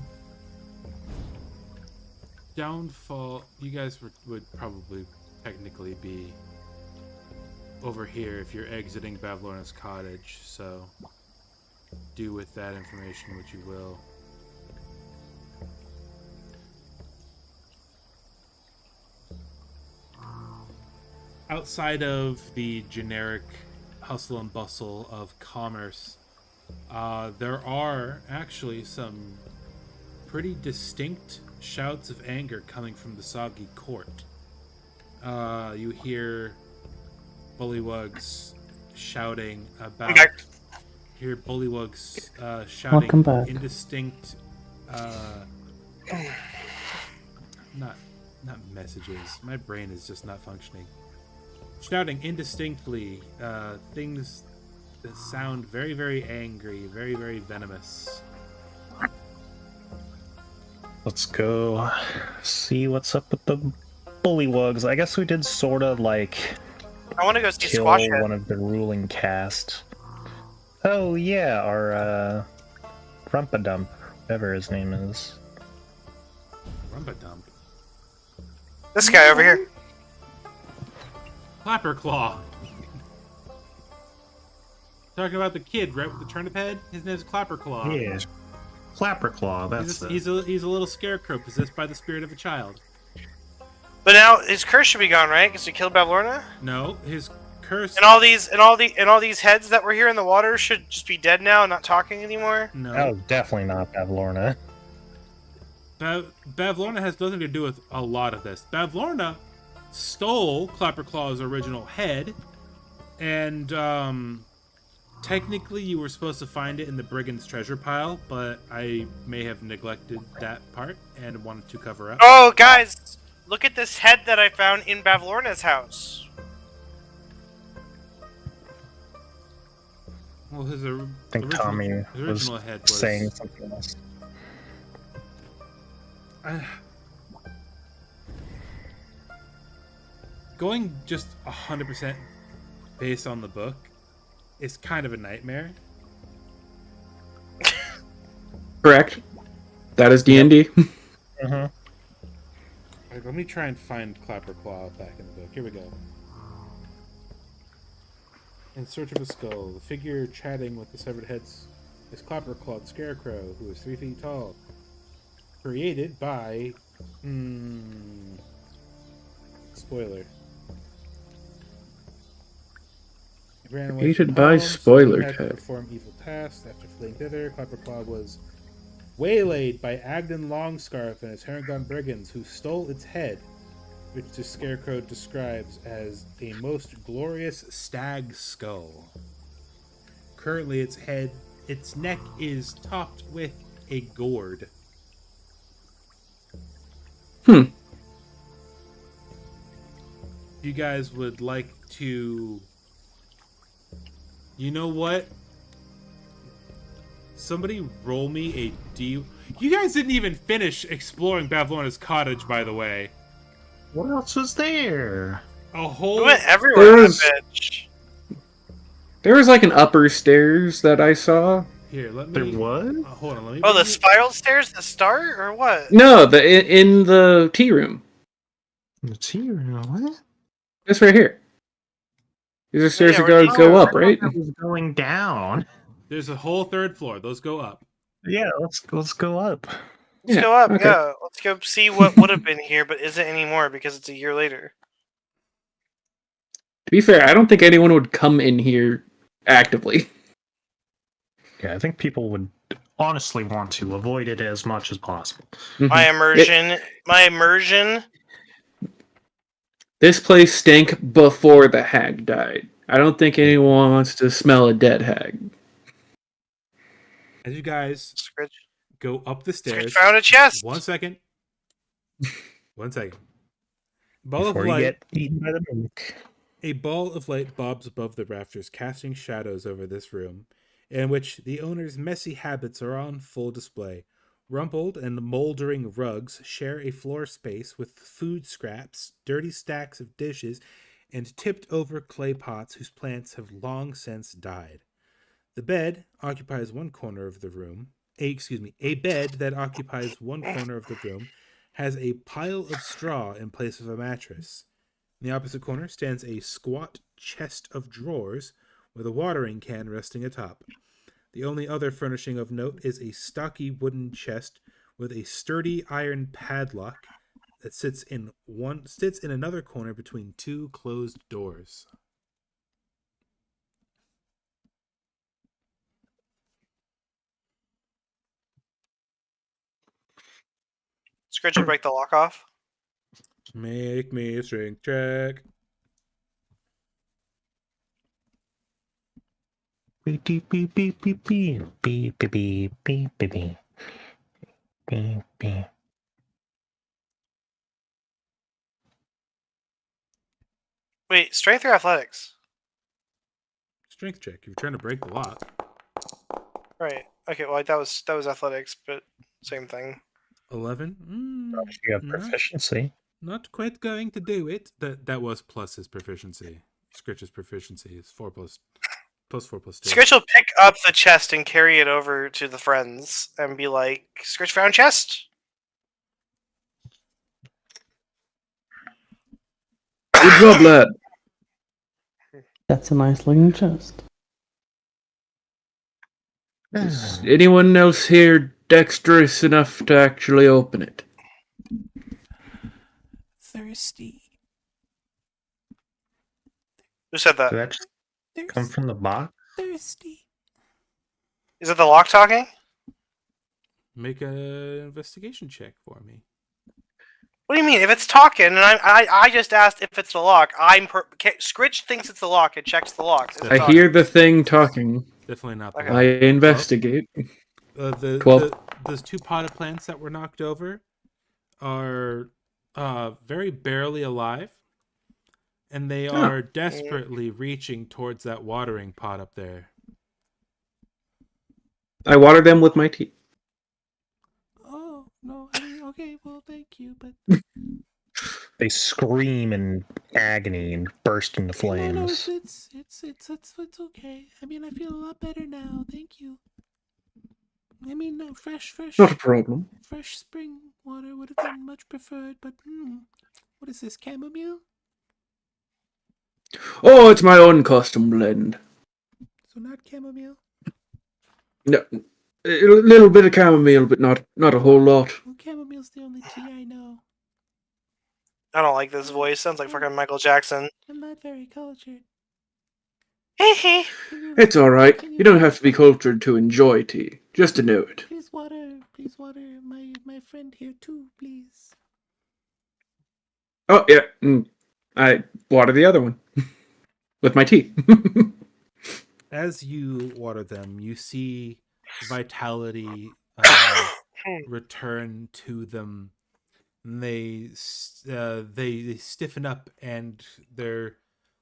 Downfall, you guys would probably technically be over here if you're exiting Bavlorna's cottage, so do with that information what you will. Outside of the generic hustle and bustle of commerce, there are actually some pretty distinct shouts of anger coming from the Soggy court. You hear bullywugs shouting about. Okay. Hear bullywugs shouting Welcome back. indistinct, not messages. My brain is just not functioning. Shouting indistinctly things that sound very, very angry, very, very venomous. Let's go see what's up with the bullywugs. I guess we did sort of like I want to go see kill Squashhead. one of the ruling cast. Oh yeah, our Rumpadump, whatever his name is. Rumbadump. This guy over here. Clapperclaw. Talking about the kid, right, with the turnip head? His name's Clapperclaw. Yeah, Clapperclaw. That's He's a little scarecrow possessed by the spirit of a child. But now his curse should be gone, right? Because we killed Bavlorna. No, his curse. And all these heads that were here in the water should just be dead now and not talking anymore. No. oh, definitely not Bavlorna. Bavlorna has nothing to do with a lot of this. Bavlorna stole Clapperclaw's original head, and technically you were supposed to find it in the brigand's treasure pile, but I may have neglected that part and wanted to cover up. Oh, guys, look at this head that I found in Bavlorna's house. Well, his I think Tommy his was original head was saying something else. Going just 100% based on the book is kind of a nightmare. Correct. That is D&D. Mm-hmm. Alright, let me try and find Clapperclaw back in the book. Here we go. In search of a skull, the figure chatting with the severed heads is Clapperclaw the Scarecrow, who is 3 feet tall. Created by... spoiler. He ran away Created from by home, so spoiler he had to tag. perform evil tasks. After fleeing thither, Clapperclaw was waylaid by Agden Longscarf and his Harengon brigands, who stole its head, which the Scarecrow describes as a most glorious stag skull. Currently, its neck is topped with a gourd. you guys would like to, you know what? Somebody roll me a D. You guys didn't even finish exploring Bavlorna's cottage, by the way. What else was there? A whole. We went everywhere in There's- that bitch. There was like an upper stairs that I saw. Here, let me. There was? Hold on, let me. Oh, bring the you- spiral stairs at the start, or what? No, in the tea room. It's here. What? It's right here. These are stairs Yeah, that we're go just- up, right? It was going down. There's a whole third floor. Those go up. Yeah, let's go up. Let's Yeah, go up. okay. Yeah, let's go see what would have been here, but isn't anymore because it's a year later. To be fair, I don't think anyone would come in here actively. Yeah, I think people would honestly want to avoid it as much as possible. My immersion. This place stank before the hag died. I don't think anyone wants to smell a dead hag. As you guys Scritch go up the stairs. found a chest. 1 second. 1 second. Ball Before of you light. get eaten by the mimic. A ball of light bobs above the rafters, casting shadows over this room, in which the owner's messy habits are on full display. Rumpled and moldering rugs share a floor space with food scraps, dirty stacks of dishes, and tipped over clay pots whose plants have long since died. The bed occupies one corner of the room. A bed that occupies one corner of the room has a pile of straw in place of a mattress. In the opposite corner stands a squat chest of drawers with a watering can resting atop. The only other furnishing of note is a stocky wooden chest with a sturdy iron padlock that sits in another corner between two closed doors. Scritch will break the lock off. Make me a strength check. Beep beep beep beep beep beep beep beep beep beep beep beep beep beep. Wait, strength or athletics? Strength check. If you're trying to break the lock. Right. Okay. Well, that was athletics, but same thing. 11. You have No. proficiency. Not quite going to do it. That was plus his proficiency. Scritch's proficiency is 4 plus 4 plus 2. Scritch will pick up the chest and carry it over to the friends and be like, "Scritch found chest." Good job, lad. That's a nice looking chest. Is anyone else here dexterous enough to actually open it? Thirsty. Who said that? Did that just come from the box? Thirsty. Is it the lock talking? Make an investigation check for me. What do you mean? If it's talking, and I just asked if it's the lock. Scritch thinks it's the lock and checks the lock. Is it I talking? hear the thing talking. Definitely not the Okay. lock. I investigate. Those 2 potted plants that were knocked over are very barely alive, and they are desperately reaching towards that watering pot up there. I water them with my tea. Oh, no. I mean, okay, well, thank you, but... They scream in agony and burst into No, no, flames. it's okay. I mean, I feel a lot better now. Thank you. I mean, fresh Not a problem. spring water would have been much preferred, but what is this, chamomile? Oh, it's my own custom blend. So not chamomile? No, a little bit of chamomile, but not a whole lot. Well, chamomile's the only tea I know. I don't like this voice. Sounds like fucking Michael Jackson. I'm not very cultured. Hee Can you, It's all right. You don't have to be cultured to enjoy tea, just to know it. please water my friend here too, please. Oh yeah, I water the other one with my tea. As you water them, you see vitality return to them And they stiffen up, and their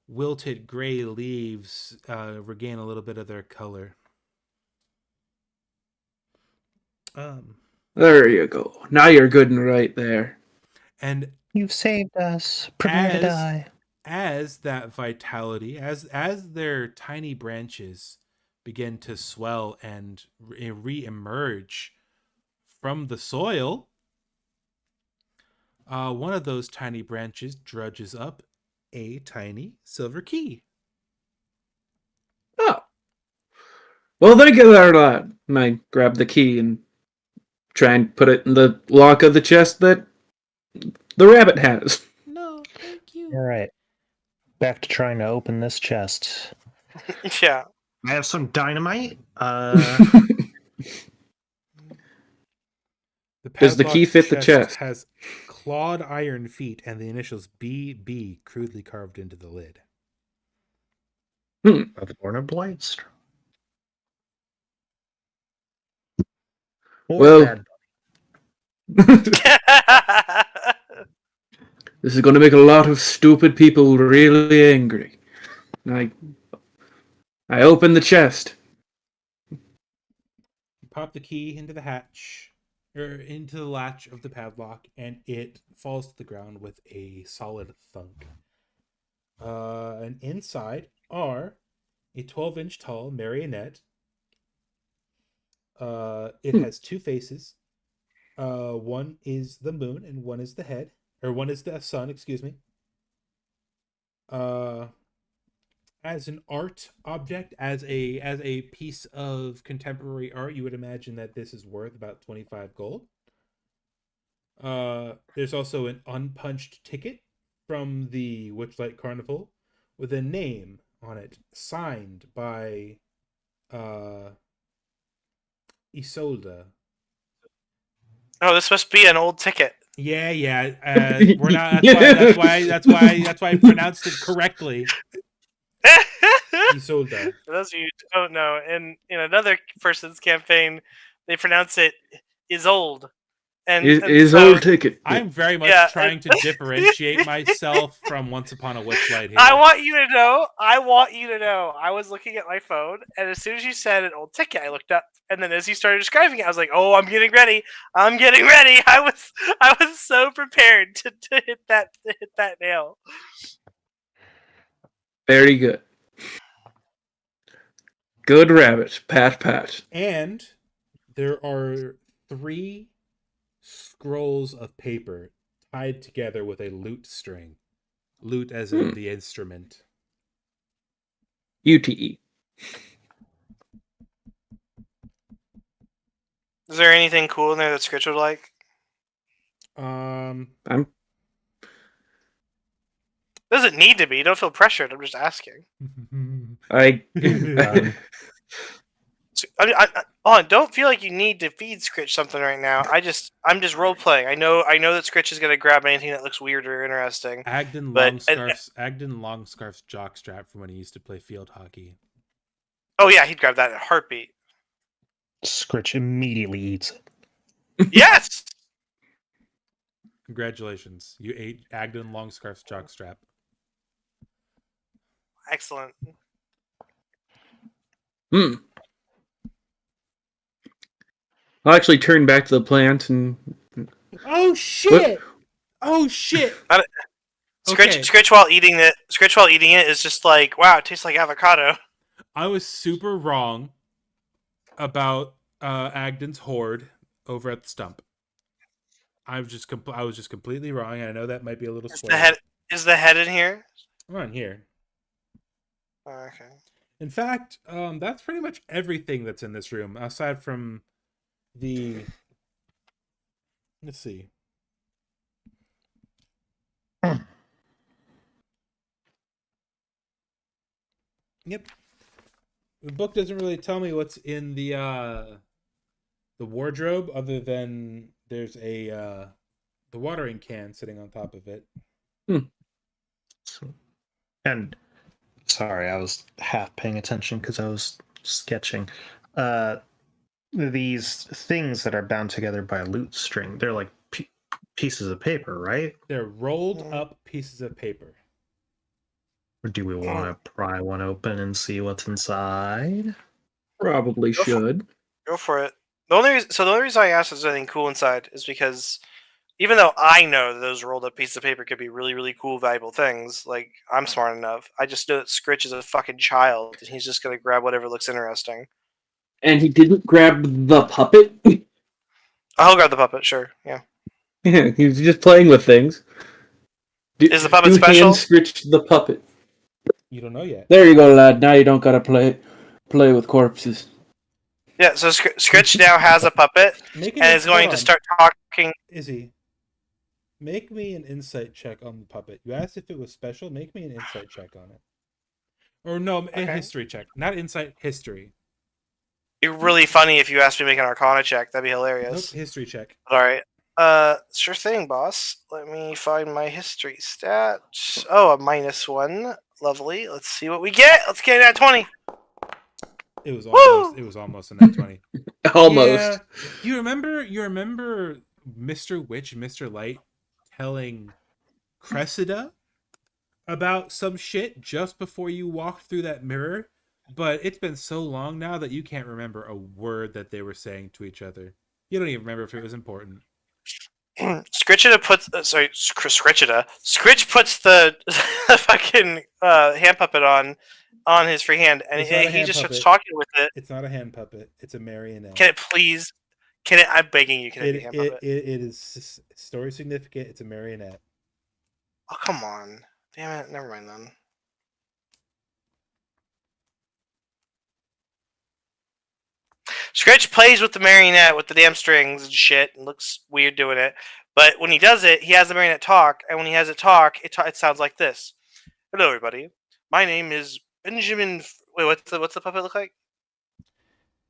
wilted gray leaves regain a little bit of their color. There you go. Now you're good and right there. And You've saved us. Prepare to As- die. as that vitality, as their tiny branches begin to swell and re-emerge from the soil, one of those tiny branches drudges up a tiny silver key. Oh. Well, thank you there, lad. And I grab the key and try and put it in the lock of the chest that the rabbit has. No, thank you. All right. Back to trying to open this chest. Yeah. I have some dynamite. The Does the key padlocked fit the chest? Has clawed iron feet and the initials BB crudely carved into the lid. Of Lorna Blights. Well- Bad. This is going to make a lot of stupid people really angry. And I open the chest. You pop the key into the hatch, or into the latch of the padlock, and it falls to the ground with a solid thunk. And inside are a 12-inch tall marionette. It has two faces. One is the moon and one is the head, or one is the sun, excuse me. As an art object, as a piece of contemporary art, you would imagine that this is worth about 25 gold. There's also an unpunched ticket from the Witchlight Carnival with a name on it, signed by Isolde. Oh, this must be an old ticket. Yeah. We're not. That's why I pronounced it correctly. Isolde. For those of you who don't know, in another person's campaign, they pronounce it Isolde. And His so old ticket. I'm very much Yeah, trying to differentiate myself from Once Upon a Witchlight here. I want you to know. I was looking at my phone, and as soon as you said an old ticket, I looked up, and then as you started describing it, I was like, "Oh, I'm getting ready. I'm getting ready." I was so prepared to hit that nail. Very good. Good rabbit. Pat. And there are 3 scrolls of paper tied together with a lute string. Lute as in the instrument. UTE. Is there anything cool in there that Scritch would like? I'm Doesn't need to be. Don't feel pressured. I'm just asking. I Don't feel like you need to feed Scritch something right now. I'm just role playing. I know that Scritch is gonna grab anything that looks weird or interesting. Agden But- Longscarf's jockstrap from when he used to play field hockey. Oh yeah, he'd grab that in a heartbeat. Scritch immediately eats it. Yes. Congratulations. You ate Agden Longscarf's jockstrap. Excellent. I'll actually turn back to the plant and Oh shit! Oh shit! Scritch while eating it is just like, wow, it tastes like avocado. I was super wrong about Agden's hoard over at the stump. I was just completely wrong. I know that might be a little spoiler. Is the head in here? Come on here. Oh, okay. In fact, that's pretty much everything that's in this room, aside from the. Let's see. Yep. The book doesn't really tell me what's in the wardrobe, other than there's the watering can sitting on top of it. And sorry, I was half paying attention because I was sketching. These things that are bound together by a lute string, they're like pieces of paper, right? They're rolled up pieces of paper. Or do we want to pry one open and see what's inside? Probably Go for- should. Go for it. The only reason I asked if there's anything cool inside is because even though I know that those rolled up pieces of paper could be really, really cool, valuable things, like I'm smart enough, I just know that Scritch is a fucking child and he's just gonna grab whatever looks interesting. And he didn't grab the puppet? I'll grab the puppet, sure. Yeah. Yeah, he was just playing with things. Is the puppet do special? Hand Scritch the puppet. You don't know yet. There you go, lad. Now you don't gotta play with corpses. Yeah, so Scritch now has a puppet Make and is going to start talking. Izzy, make me an insight check on the puppet. You asked if it was special. Make me an insight check on it. Or no, a Okay. history check. Not insight, history. It'd be really funny if you asked me to make an Arcana check. That'd be Nope, hilarious. history check. All right. Sure thing, boss. Let me find my history stats. Oh, a -1. Lovely. Let's see what we get. Let's get that 20. It was Woo! almost a net 20. Almost. Yeah. You remember Mr. Witch, Mr. Light telling Cressida about some shit just before you walked through that mirror? But it's been so long now that you can't remember a word that they were saying to each other. You don't even remember if it was important. Scritchida puts Scritch puts the fucking hand puppet on his free hand, and It's not a he hand just starts puppet. talking with it. It's not a hand puppet. It's a marionette. Can it please? Can it? I'm begging you. Can it be a hand puppet? It is story significant. It's a marionette. Oh, come on. Damn it. Never mind then. Scritch plays with the marionette with the damn strings and shit and looks weird doing it. But when he does it, he has the marionette talk, and when he has it talk, it sounds like this. Hello, everybody. My name is Benjamin. Wait, what's the puppet look like?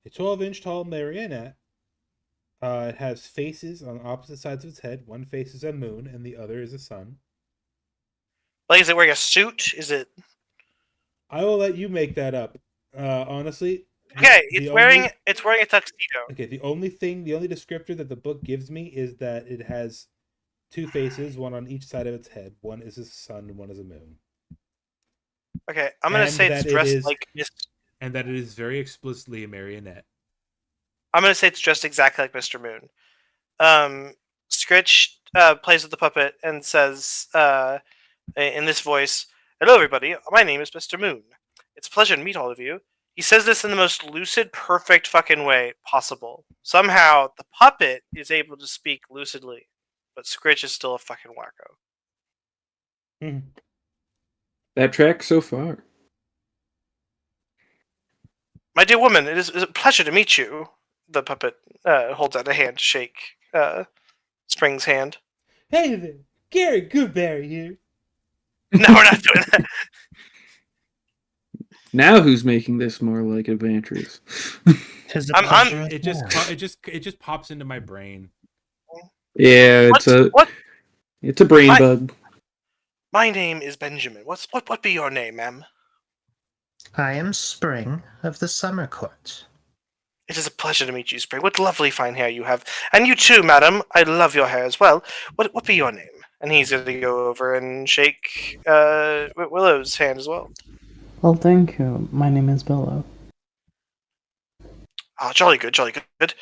A 12-inch tall marionette. It has faces on opposite sides of its head. One face is a moon, and the other is a sun. Like, is it wearing a suit? Is it? I will let you make that up. Honestly. Okay, it's wearing a tuxedo. Okay, the only descriptor that the book gives me is that it has two faces, one on each side of its head. One is a sun, and one is a moon. Okay, I'm gonna say it's dressed like and that it is very explicitly a marionette. I'm gonna say it's dressed exactly like Mr. Moon. Scritch plays with the puppet and says in this voice, "Hello, everybody. My name is Mr. Moon. It's a pleasure to meet all of you." He says this in the most lucid, perfect fucking way possible. Somehow, the puppet is able to speak lucidly, but Scritch is still a fucking wacko. Mm-hmm. That tracks so far. My dear woman, it is a pleasure to meet you. The puppet holds out a hand to shake Spring's hand. Hey there, Gary Goodberry here. No, we're not doing that. Now who's making this more like adventures? It just pops into my brain. Yeah, it's a brain bug. My name is Benjamin. What be your name, ma'am? I am Spring of the Summer Court. It is a pleasure to meet you, Spring. What lovely fine hair you have. And you too, madam. I love your hair as well. What be your name? And he's going to go over and shake Willow's hand as well. Well, thank you. My name is Billow. Ah, jolly good, jolly good.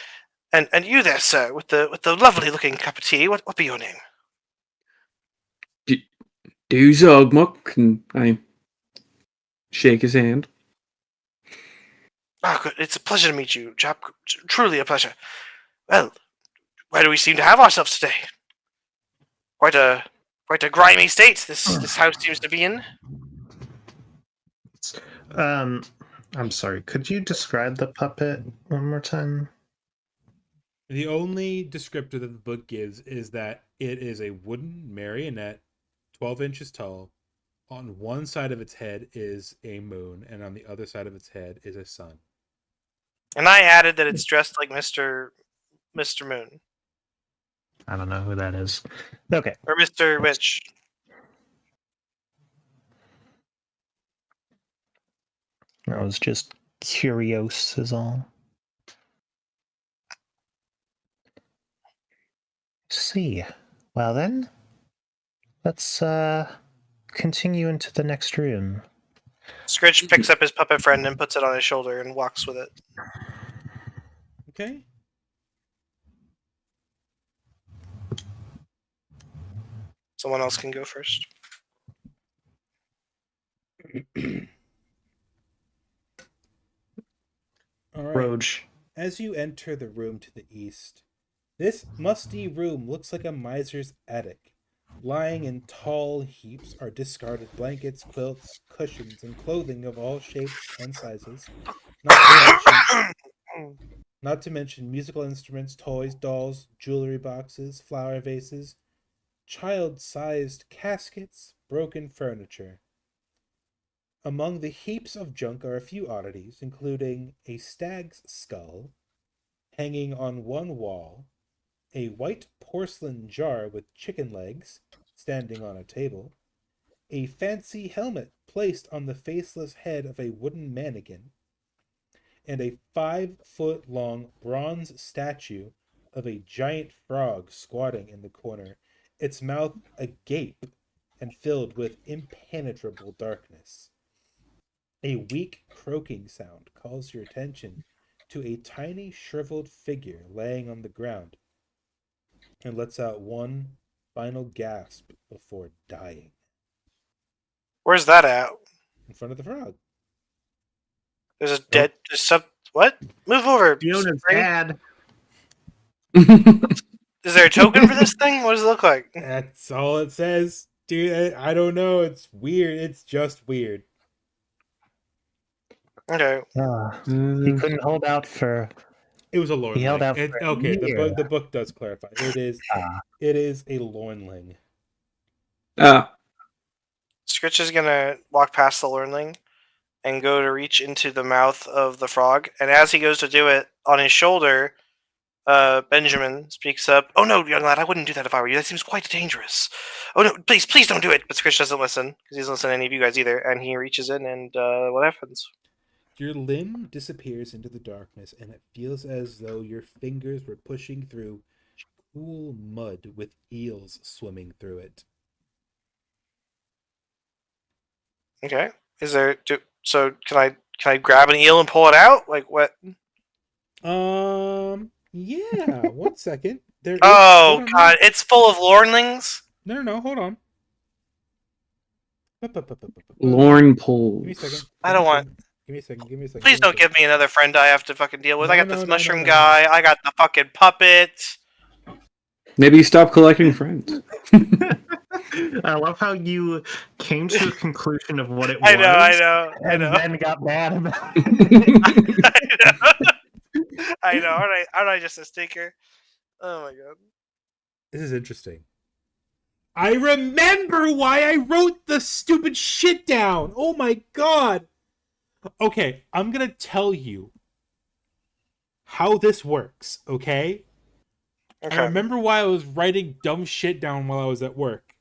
And you there, sir, with the lovely looking cup of tea. What be your name? Do Zogmuck, and I shake his hand. Ah, good. It's a pleasure to meet you, chap. Truly a pleasure. Well, where do we seem to have ourselves today? Quite a grimy state this house seems to be in. I'm sorry. Could you describe the puppet one more time? The only descriptor that the book gives is that it is a wooden marionette, 12 inches tall. On one side of its head is a moon, and on the other side of its head is a sun. And I added that it's dressed like Mr. Moon. I don't know who that is. Okay. Or Mr. Witch. I was just curious is all. See. Well then, let's continue into the next room. Scritch picks up his puppet friend and puts it on his shoulder and walks with it. Okay. Someone else can go first. All right. Roge. As you enter the room to the east, this musty room looks like a miser's attic. Lying in tall heaps are discarded blankets, quilts, cushions, and clothing of all shapes and sizes. Not to mention musical instruments, toys, dolls, jewelry boxes, flower vases, child-sized caskets, broken furniture. Among the heaps of junk are a few oddities, including a stag's skull hanging on one wall, a white porcelain jar with chicken legs standing on a table, a fancy helmet placed on the faceless head of a wooden mannequin, and a 5-foot-long bronze statue of a giant frog squatting in the corner, its mouth agape and filled with impenetrable darkness. A weak croaking sound calls your attention to a tiny shriveled figure laying on the ground and lets out one final gasp before dying. Where's that at? In front of the frog. There's a dead. There's some. What? Move over. Fiona's Spring. dad. Is there a token for this thing? What does it look like? That's all it says. Dude, I don't know. It's weird. It's just weird. Okay. He couldn't hold out for. It was a lornling. He held out for a Okay, year. the book does clarify. It is a lornling. Scritch is gonna walk past the learning and go to reach into the mouth of the frog. And as he goes to do it, on his shoulder, Benjamin speaks up. "Oh no, young lad, I wouldn't do that if I were you. That seems quite dangerous. Oh no, please don't do it." But Scritch doesn't listen because he doesn't listen to any of you guys either. And he reaches in, and what happens? Your limb disappears into the darkness, and it feels as though your fingers were pushing through cool mud with eels swimming through it. Okay. Is there? So can I grab an eel and pull it out? Like what? Yeah. 1 second. Oh god, it's full of lornlings. No. Hold on. Lorn Give poles. me a second. I don't want. Give me a second. Please don't give me another friend I have to fucking deal with. I got this No, mushroom no. guy. I got the fucking puppet. Maybe stop collecting friends. I love how you came to a conclusion of what it was. I know. And then got mad about it. I know. Aren't I just a stinker? Oh my god. This is interesting. I remember why I wrote the stupid shit down. Oh my god. Okay, I'm gonna tell you how this works, okay? Okay. I remember why I was writing dumb shit down while I was at work.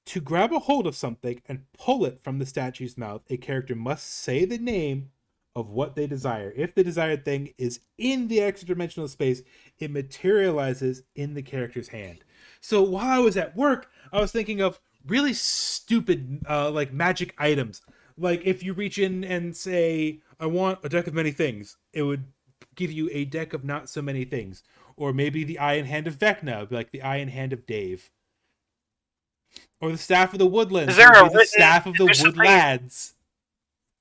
To grab a hold of something and pull it from the statue's mouth, a character must say the name of what they desire. If the desired thing is in the extra-dimensional space, it materializes in the character's hand. So while I was at work, I was thinking of really stupid like magic items. Like if you reach in and say, I want a deck of many things, it would give you a deck of not so many things. Or maybe the eye and hand of Vecna would be like the eye and hand of Dave. Or the staff of the woodlands. Is there would be a the staff of the there's wood something- lads?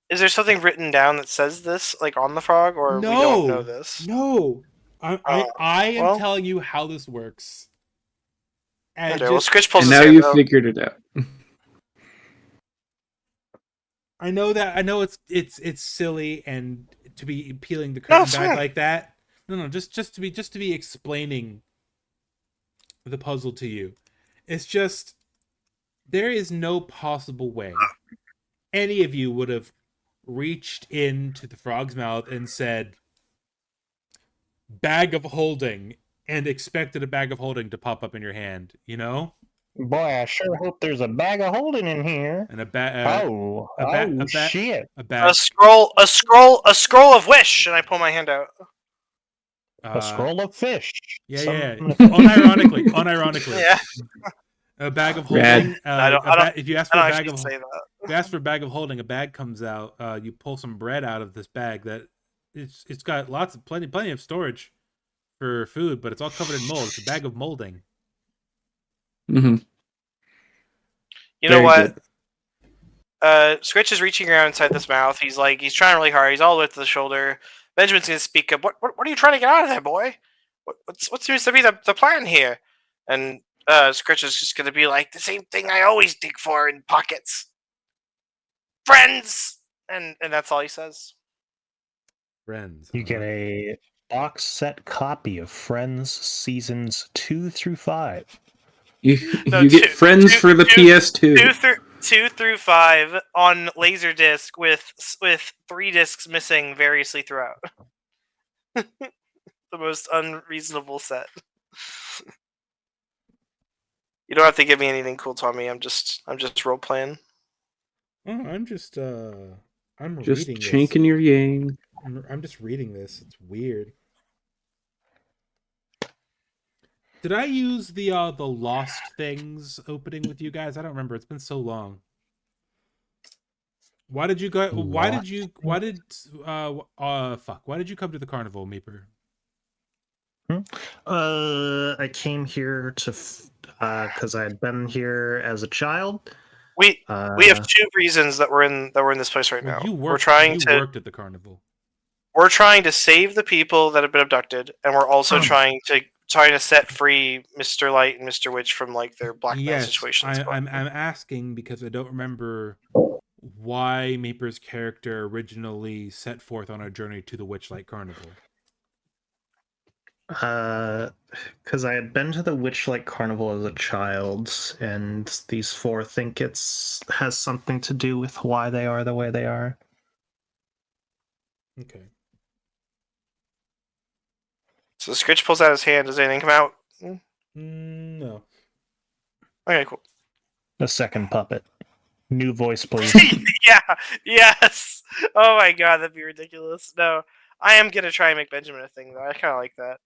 Is there something written down that says this, like on the frog, or we don't know this? No. I am well- telling you how this works. And Okay, well, just- Scritch pulls And his now hand you out. figured it out. I know it's silly and to be peeling the No, curtain it's back fine. like that. No, just to be explaining the puzzle to you. It's just there is no possible way any of you would have reached into the frog's mouth and said bag of holding and expected a bag of holding to pop up in your hand, you know? Boy, I sure hope there's a bag of holding in here. And a bag Shit. a bag A scroll of wish, and I pull my hand out. A scroll of fish. Yeah, Some- yeah. Unironically. Yeah, A bag of Rad. holding. I don't. If you ask I for a don't bag actually of say that. if you ask for a bag of holding, a bag comes out. You pull some bread out of this bag that it's got plenty of storage for food, but it's all covered in mold. It's a bag of molding. Mm-hmm. You know Very what? good. Scritch is reaching around inside this mouth. He's trying really hard. He's all the way to the shoulder. Benjamin's gonna speak up. What are you trying to get out of there, boy? What seems to be the plan here? And Scritch is just gonna be like, the same thing I always dig for in pockets. Friends! And that's all he says. Friends. You get a box set copy of Friends seasons 2 through 5. You No, you get two- friends two- for the two- PS2. 2 through 5 on Laserdisc with 3 discs missing variously throughout. The most unreasonable set. You don't have to give me anything cool, Tommy. I'm just role playing. Oh, I'm just I'm Just reading chinking your yang. this. I'm just reading this. It's weird. Did I use the Lost Things opening with you guys? I don't remember. It's been so long. Why did you go? Why did you come to the carnival, Meeper? I came here to because I had been here as a child. We have 2 reasons that we're in this place right now. You worked at the carnival. We're trying to save the people that have been abducted, and we're also trying to set free Mr. Light and Mr. Witch from their blackmail situations. I'm asking because I don't remember why Meeper's character originally set forth on a journey to the Witchlight Carnival. Because I had been to the Witchlight Carnival as a child, and these 4 think has something to do with why they are the way they are. Okay. So Scritch pulls out his hand. Does anything come out? No. Okay, cool. The second puppet. New voice, please. Yeah, yes. Oh my god, that'd be ridiculous. No, I am gonna try and make Benjamin a thing though. I kind of like that.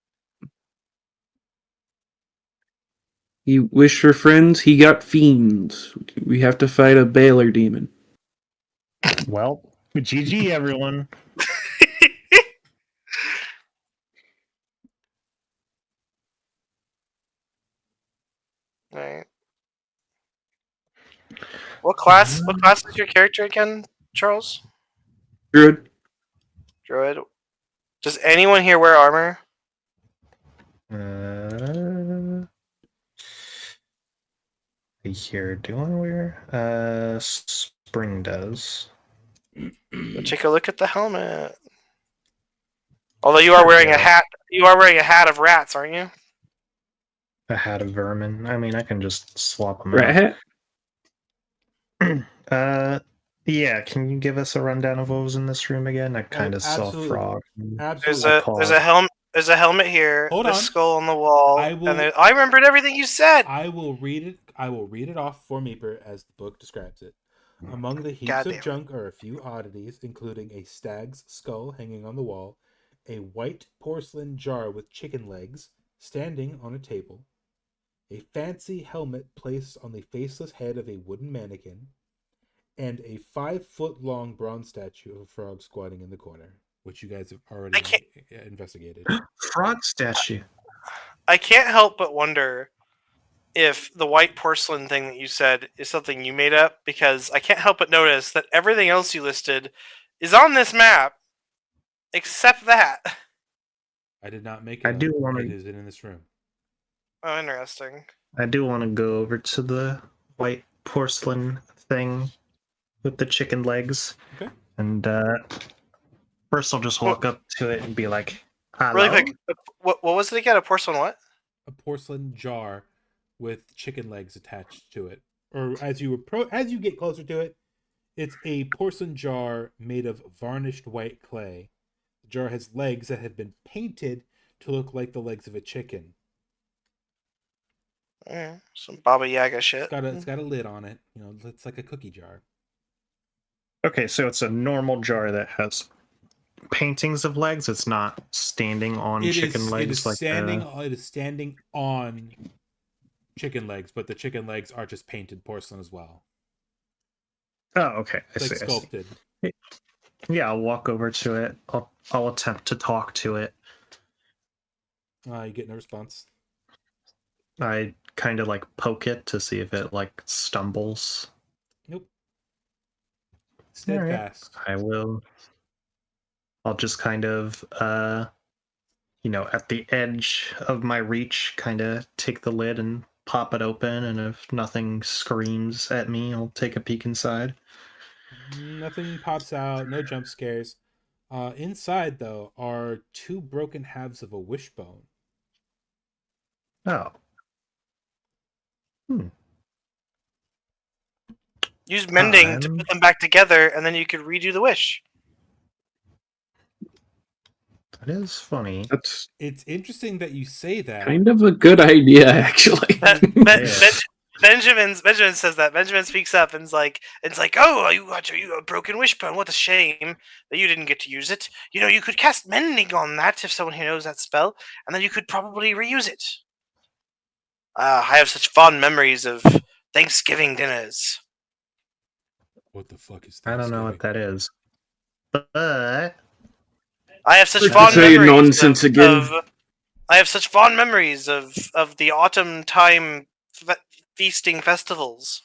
He wished for friends, he got fiends. We have to fight a Baylor demon. Well, GG, everyone. All right. What class is your character again, Charles? Druid? Druid. Does anyone here wear armor? Here, do I wear? Spring does. Take a look at the helmet. Although you are wearing a hat. You are wearing a hat of rats, aren't you? A hat of vermin. I mean, I can just swap them Rat hat? out. Yeah, can you give us a rundown of what was in this room again? I kind of saw absolutely. frog. Absolutely. There's a helmet here. Hold a on. skull on the wall. I I remembered everything you said. I will read it off for Meeper as the book describes it. Among the heaps Goddamn. of junk are a few oddities, including a stag's skull hanging on the wall, a white porcelain jar with chicken legs standing on a table, a fancy helmet placed on the faceless head of a wooden mannequin, and a 5-foot-long bronze statue of a frog squatting in the corner, which you guys have already investigated. Frog statue. I can't help but wonder if the white porcelain thing that you said is something you made up, because I can't help but notice that everything else you listed is on this map, except that. I did not make it. I do want It to. is in this room. Oh, interesting. I do want to go over to the white porcelain thing with the chicken legs. Okay. And first, I'll just walk up to it and be like, "Hello?" Really quick, what was it again? A porcelain what? A porcelain jar with chicken legs attached to it. Or as you get closer to it, it's a porcelain jar made of varnished white clay. The jar has legs that have been painted to look like the legs of a chicken. Some Baba Yaga shit. It's got a lid on it. You know, it's like a cookie jar. Okay, so it's a normal jar that has paintings of legs. It's not standing on chicken legs It is like standing. the... It is standing on chicken legs, but the chicken legs are just painted porcelain as well. Oh, okay. I It's like see. sculpted. Yeah, I'll walk over to it. I'll attempt to talk to it. You get no response. I kind of like poke it to see if it like stumbles. Nope. Alright. Steadfast. I will. I'll just kind of, at the edge of my reach, kind of take the lid and pop it open. And if nothing screams at me, I'll take a peek inside. Nothing pops out. No jump scares. Inside though are two broken halves of a wishbone. Oh. Use mending to put them back together, and then you could redo the wish. That is funny. That's It's interesting that you say that. kind of a good idea, actually. Benjamin says that. Benjamin speaks up and is like, "Oh, you a broken wishbone? What a shame that you didn't get to use it. You could cast mending on that if someone here knows that spell, and then you could probably reuse it." I have such fond memories of Thanksgiving dinners. What the fuck is I don't know what that is. But I have such Let's fond say memories nonsense again. I have such fond memories of the autumn time feasting festivals.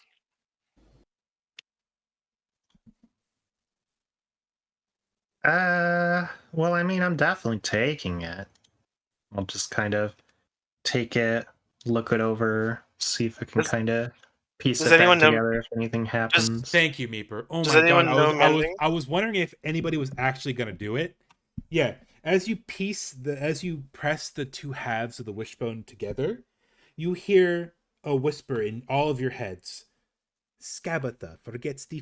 well, I mean, I'm definitely taking it. I'll just kind of take it, look it over, see if I can kind of piece does it back anyone know- together if anything happens. Thank you, Meeper. Oh Does my anyone god, know mending? I was wondering if anybody was actually gonna do it. Yeah, as you press the two halves of the wishbone together, you hear a whisper in all of your heads. Scabatha forgets the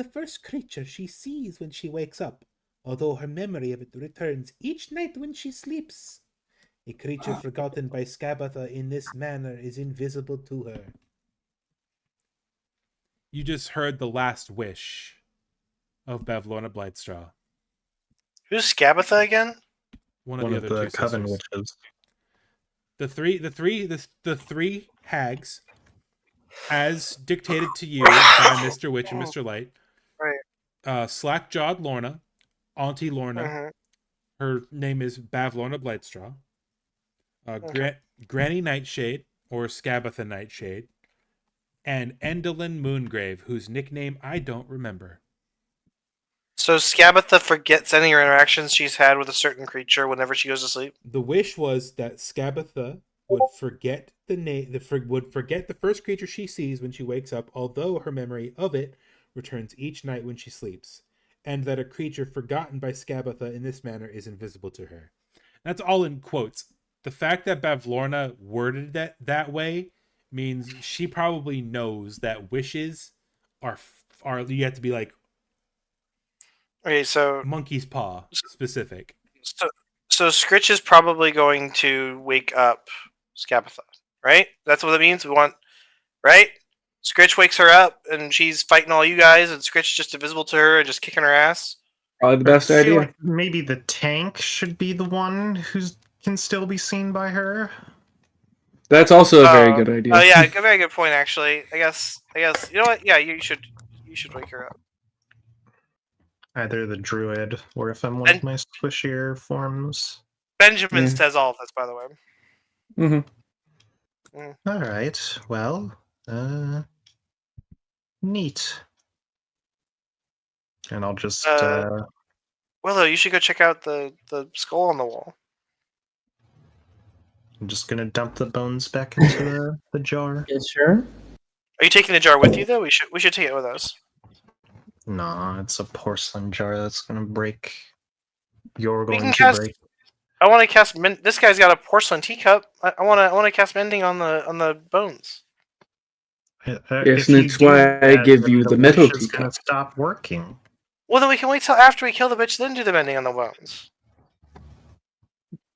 first creature she sees when she wakes up, although her memory of it returns each night when she sleeps. A creature forgotten by Scabatha in this manner is invisible to her. You just heard the last wish of Bavlorna Blightstraw. Who's Scabatha again? One One of of the other the two coven sisters. witches. The three hags, as dictated to you by Mr. Witch and Mr. Light. Right. Slack-jawed Lorna, Auntie Lorna. Mhm. Her name is Bavlorna Blightstraw. Okay. Granny Nightshade, or Scabatha Nightshade, and Endolin Moongrave, whose nickname I don't remember. So Scabatha forgets any interactions she's had with a certain creature whenever she goes to sleep. The wish was that Scabatha would forget the first creature she sees when she wakes up, although her memory of it returns each night when she sleeps, and that a creature forgotten by Scabatha in this manner is invisible to her. That's all in quotes. The fact that Bavlorna worded that way means she probably knows that wishes are you have to be like Okay, so monkey's paw specific. so Scritch is probably going to wake up Scabatha, right? That's what it means. We want, right? Scritch wakes her up, and she's fighting all you guys, and Scritch is just invisible to her and just kicking her ass. Probably the best I feel idea. like maybe the tank should be the one who can still be seen by her. That's also a very good idea. Oh yeah, a very good point actually. I guess you know what? Yeah, you should wake her up. Either the druid or if I'm one of my squishier forms. Benjamin Yeah. says all of this, by the way. Mm-hmm. All right. Well, neat. And I'll just Willow, you should go check out the skull on the wall. I'm just gonna dump the bones back into the jar. Yeah, sure. Are you taking the jar with you though? We should take it with us. Nah, it's a porcelain jar that's gonna break. You're We going can to cast- break. I want to cast. This guy's got a porcelain teacup. I want to cast mending on the bones. Yes, If and you that's do why I that, give then you the the metal wish is gonna teacup. stop working. Well, then we can wait till after we kill the bitch, then do the mending on the bones.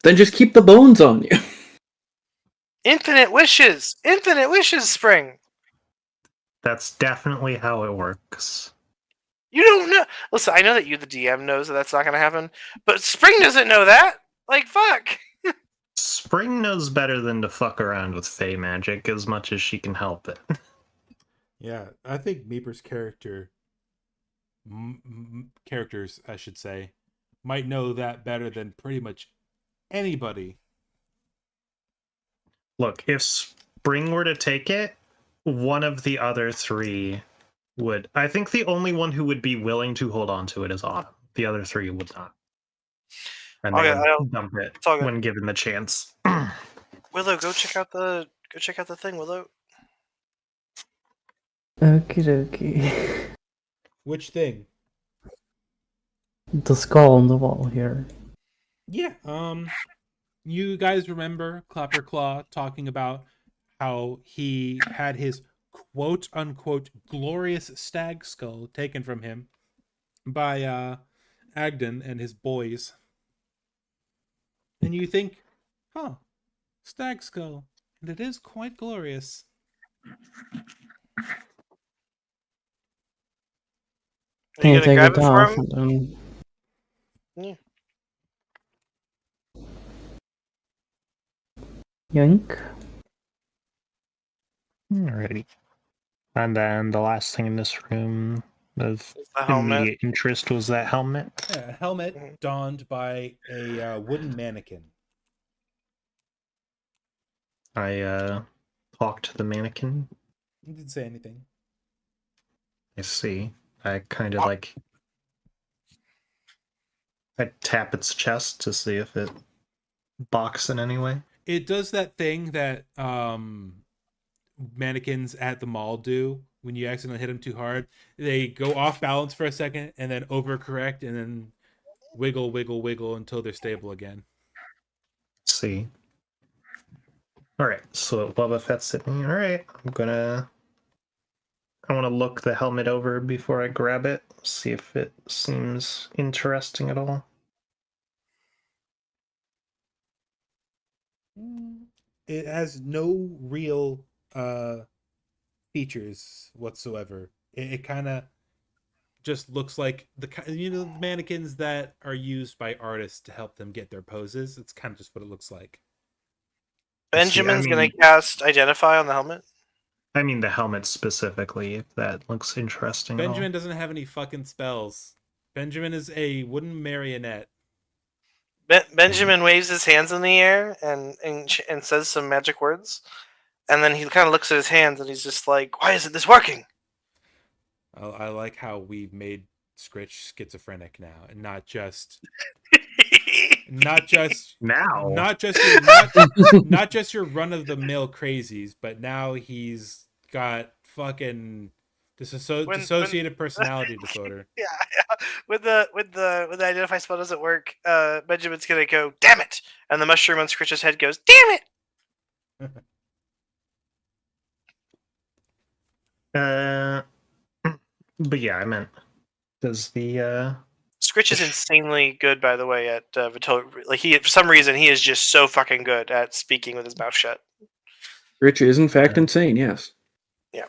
Then just keep the bones on you. Infinite wishes, Spring. That's definitely how it works. You don't know. Listen, I know that you, the DM, knows that that's not going to happen, but Spring doesn't know that. Like, fuck. Spring knows better than to fuck around with Fey magic as much as she can help it. Yeah, I think Meeper's characters, I should say, might know that better than pretty much anybody. Look, if Spring were to take it, one of the other three would. I think the only one who would be willing to hold on to it is Autumn. The other three would not. And they would dump it when given the chance. Willow, go check out the thing, Willow. Okie dokie. Which thing? The skull on the wall here. Yeah. You guys remember Clapperclaw talking about how he had his quote unquote glorious stag skull taken from him by Agden and his boys. And you think, huh, stag skull, and it is quite glorious. Are you Can gonna take grab it it for off him? and Yeah. yoink. Alrighty. And then the last thing in this room of The helmet. immediate interest was that helmet. Yeah, a helmet donned by a wooden mannequin. I talked to the mannequin. He didn't say anything. I see. I kind of like. I tap its chest to see if it balks in any way. It does that thing that mannequins at the mall do when you accidentally hit them too hard. They go off balance for a second and then overcorrect and then wiggle, wiggle, wiggle until they're stable again. Let's see. Alright, so Boba Fett's at me. Alright, I want to look the helmet over before I grab it, see if it seems interesting at all. It has no real features whatsoever. It kind of just looks like the mannequins that are used by artists to help them get their poses. It's kind of just what it looks like. Benjamin's gonna cast Identify on the helmet. I mean the helmet specifically, if that looks interesting. Benjamin doesn't have any fucking spells. Benjamin is a wooden marionette. Benjamin waves his hands in the air and says some magic words, and then he kind of looks at his hands and he's just like, "Why isn't this working?" I like how we've made Scritch schizophrenic now, and not just now, not just your run of the mill crazies, but now he's got fucking dissociative personality disorder. Yeah. When the Identify spell doesn't work, Benjamin's gonna go, "Damn it!" and the mushroom on Scritch's head goes, "Damn it!" But yeah, I meant does the Scritch is insanely good, by the way, at like for some reason he is just so fucking good at speaking with his mouth shut. Rich is in fact insane, yes. Yeah.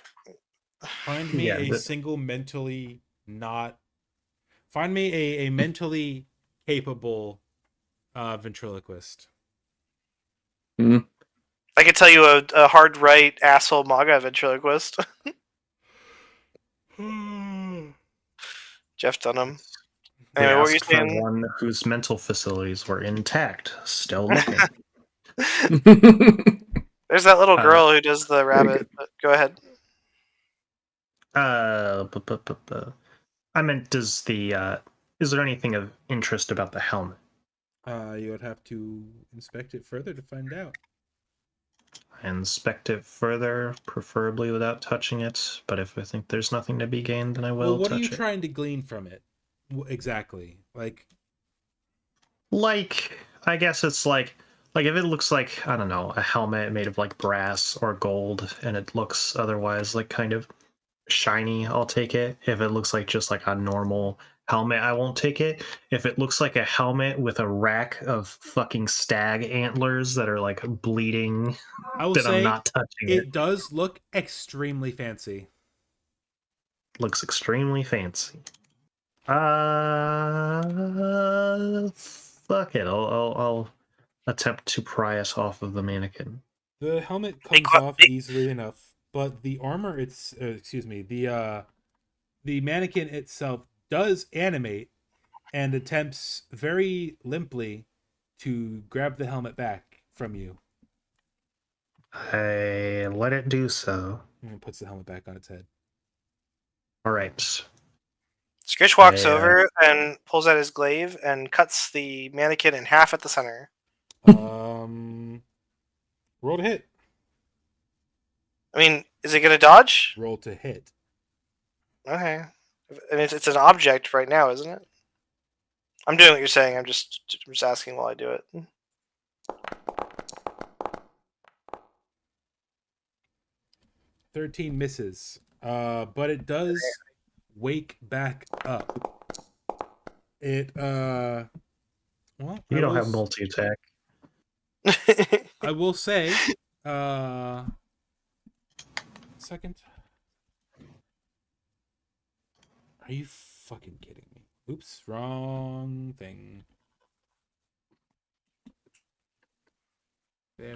Find me a mentally capable ventriloquist. Mm. I could tell you a hard right asshole MAGA ventriloquist. Jeff Dunham. Anyway, what were you saying? One whose mental facilities were intact, still looking. There's that little girl who does the rabbit. Go ahead. I meant, is there anything of interest about the helmet? You would have to inspect it further to find out. I inspect it further, preferably without touching it. But if I think there's nothing to be gained, then I will. What touch are you it. trying to glean from it? Exactly. Like, I guess it's like if it looks like, I don't know, a helmet made of like brass or gold, and it looks otherwise like kind of shiny, I'll take it. If it looks like just like a normal helmet, I won't take it. If it looks like a helmet with a rack of fucking stag antlers that are like bleeding, I will then say I'm not touching it. It does look extremely fancy. Looks extremely fancy. Fuck it. I'll attempt to pry us off of the mannequin. The helmet comes off easily enough, but the armor, the mannequin itself does animate and attempts very limply to grab the helmet back from you. I let it do so. And puts the helmet back on its head. All right. Scritch walks over and pulls out his glaive and cuts the mannequin in half at the center. Roll to hit. I mean, is it going to dodge? Roll to hit. Okay. I mean, it's an object right now, isn't it? I'm doing what you're saying. I'm just asking while I do it. 13 misses. But it does wake back up. It well, You don't have multi-attack. I will say second. Are you fucking kidding me? Oops, wrong thing.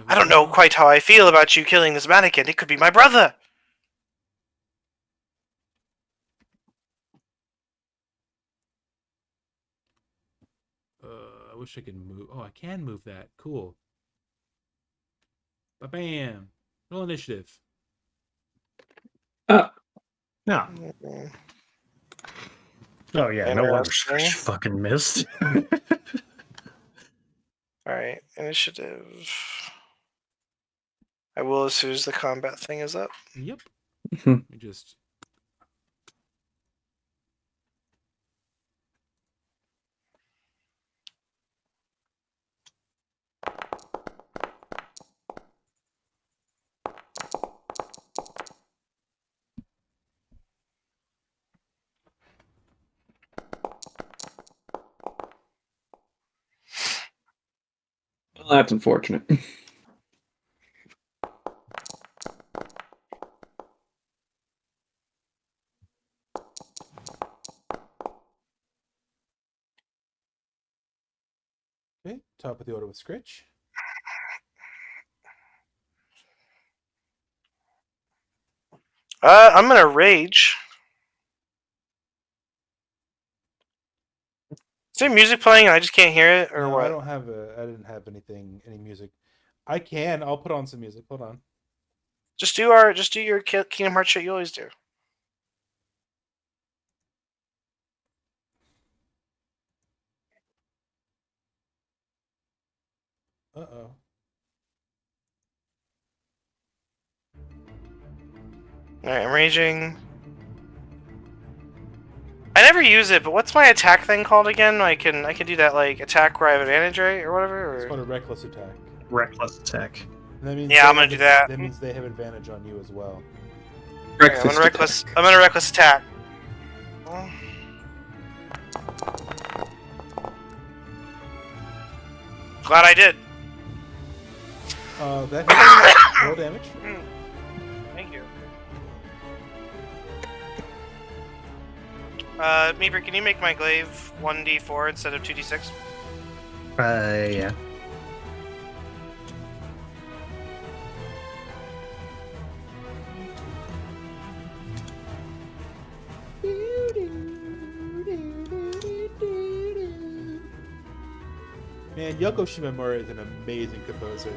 I don't know quite how I feel about you killing this mannequin. It could be my brother. I wish I could move. Oh, I can move that. Cool. Ba-bam. Roll initiative. No. Mm-hmm. Oh yeah, no wonder Interesting. Scritch fucking missed. Alright, initiative. I will as soon as the combat thing is up. Yep. Just. Well, that's unfortunate. Okay, top of the order with Scritch. I'm gonna rage. Is there music playing and I just can't hear it, or No, what? I don't have I didn't have any music. I can. I'll put on some music. Hold on. Just do your Kingdom Hearts shit you always do. Uh-oh. Alright, I'm raging. I never use it, but what's my attack thing called again? I can do that like attack where I have advantage, right, or whatever. It's Or... called a reckless attack. Reckless attack. And that means Yeah, they I'm gonna have do ad- that. That means they have advantage on you as well. Okay, I'm gonna reckless attack. Glad I did. That roll damage. Thank you. Meeper, can you make my glaive 1d4 instead of 2d6? Yeah. Man, Yoko Shimomura is an amazing composer.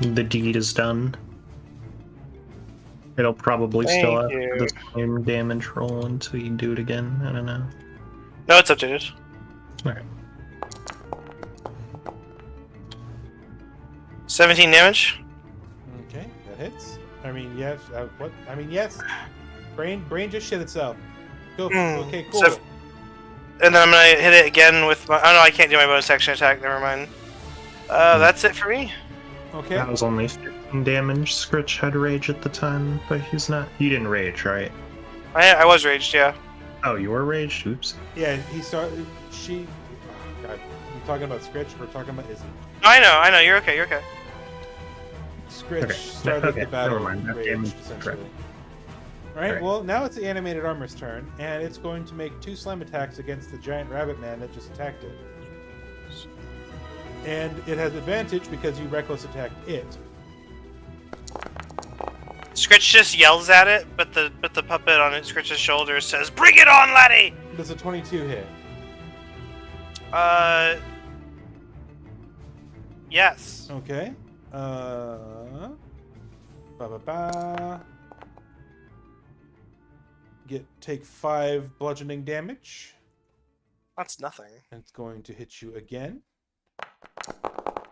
The deed is done. It'll probably Thank still have you. the same damage roll until you do it again. I don't know. No, it's updated. Alright. 17 damage. Okay, that hits. I mean, yes. What? I mean, yes. Brain just shit itself. Go. Okay, cool. So- And then I'm gonna hit it again with my. Oh no, I can't do my bonus action attack. Never mind. That's it for me. Okay. That was only 15 damage. Scritch had rage at the time, but he's not. You didn't rage, right? I was raged, yeah. Oh, you were raged? Oops. Yeah, he started. talking about Scritch or talking about Izzy? I know. You're okay. Scritch Okay. started Okay, the battle never mind. That raged, damage- essentially. correct. Alright, Alright. well, now it's the animated armor's turn, and it's going to make 2 slam attacks against the giant rabbit man that just attacked it. And it has advantage because you reckless attacked it. Scritch just yells at it, but the puppet on Scritch's shoulder says, "Bring it on, laddie!" Does a 22 hit? Yes. Okay. Take 5 bludgeoning damage. That's nothing. And it's going to hit you again.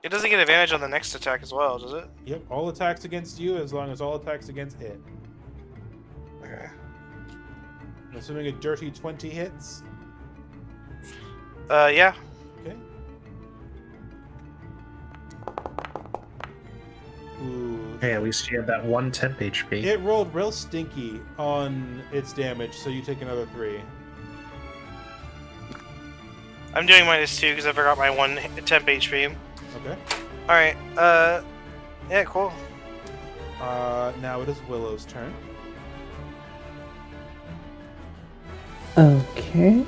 It doesn't get advantage on the next attack as well, does it? Yep, all attacks against you as long as all attacks against it. Okay. I'm assuming a dirty 20 hits. Yeah. Okay. Ooh. Hey, at least you had that 1 temp HP. It rolled real stinky on its damage, so you take another 3. I'm doing -2 because I forgot my 1 temp HP. Okay. Alright, yeah, cool. Now it is Willow's turn. Okay.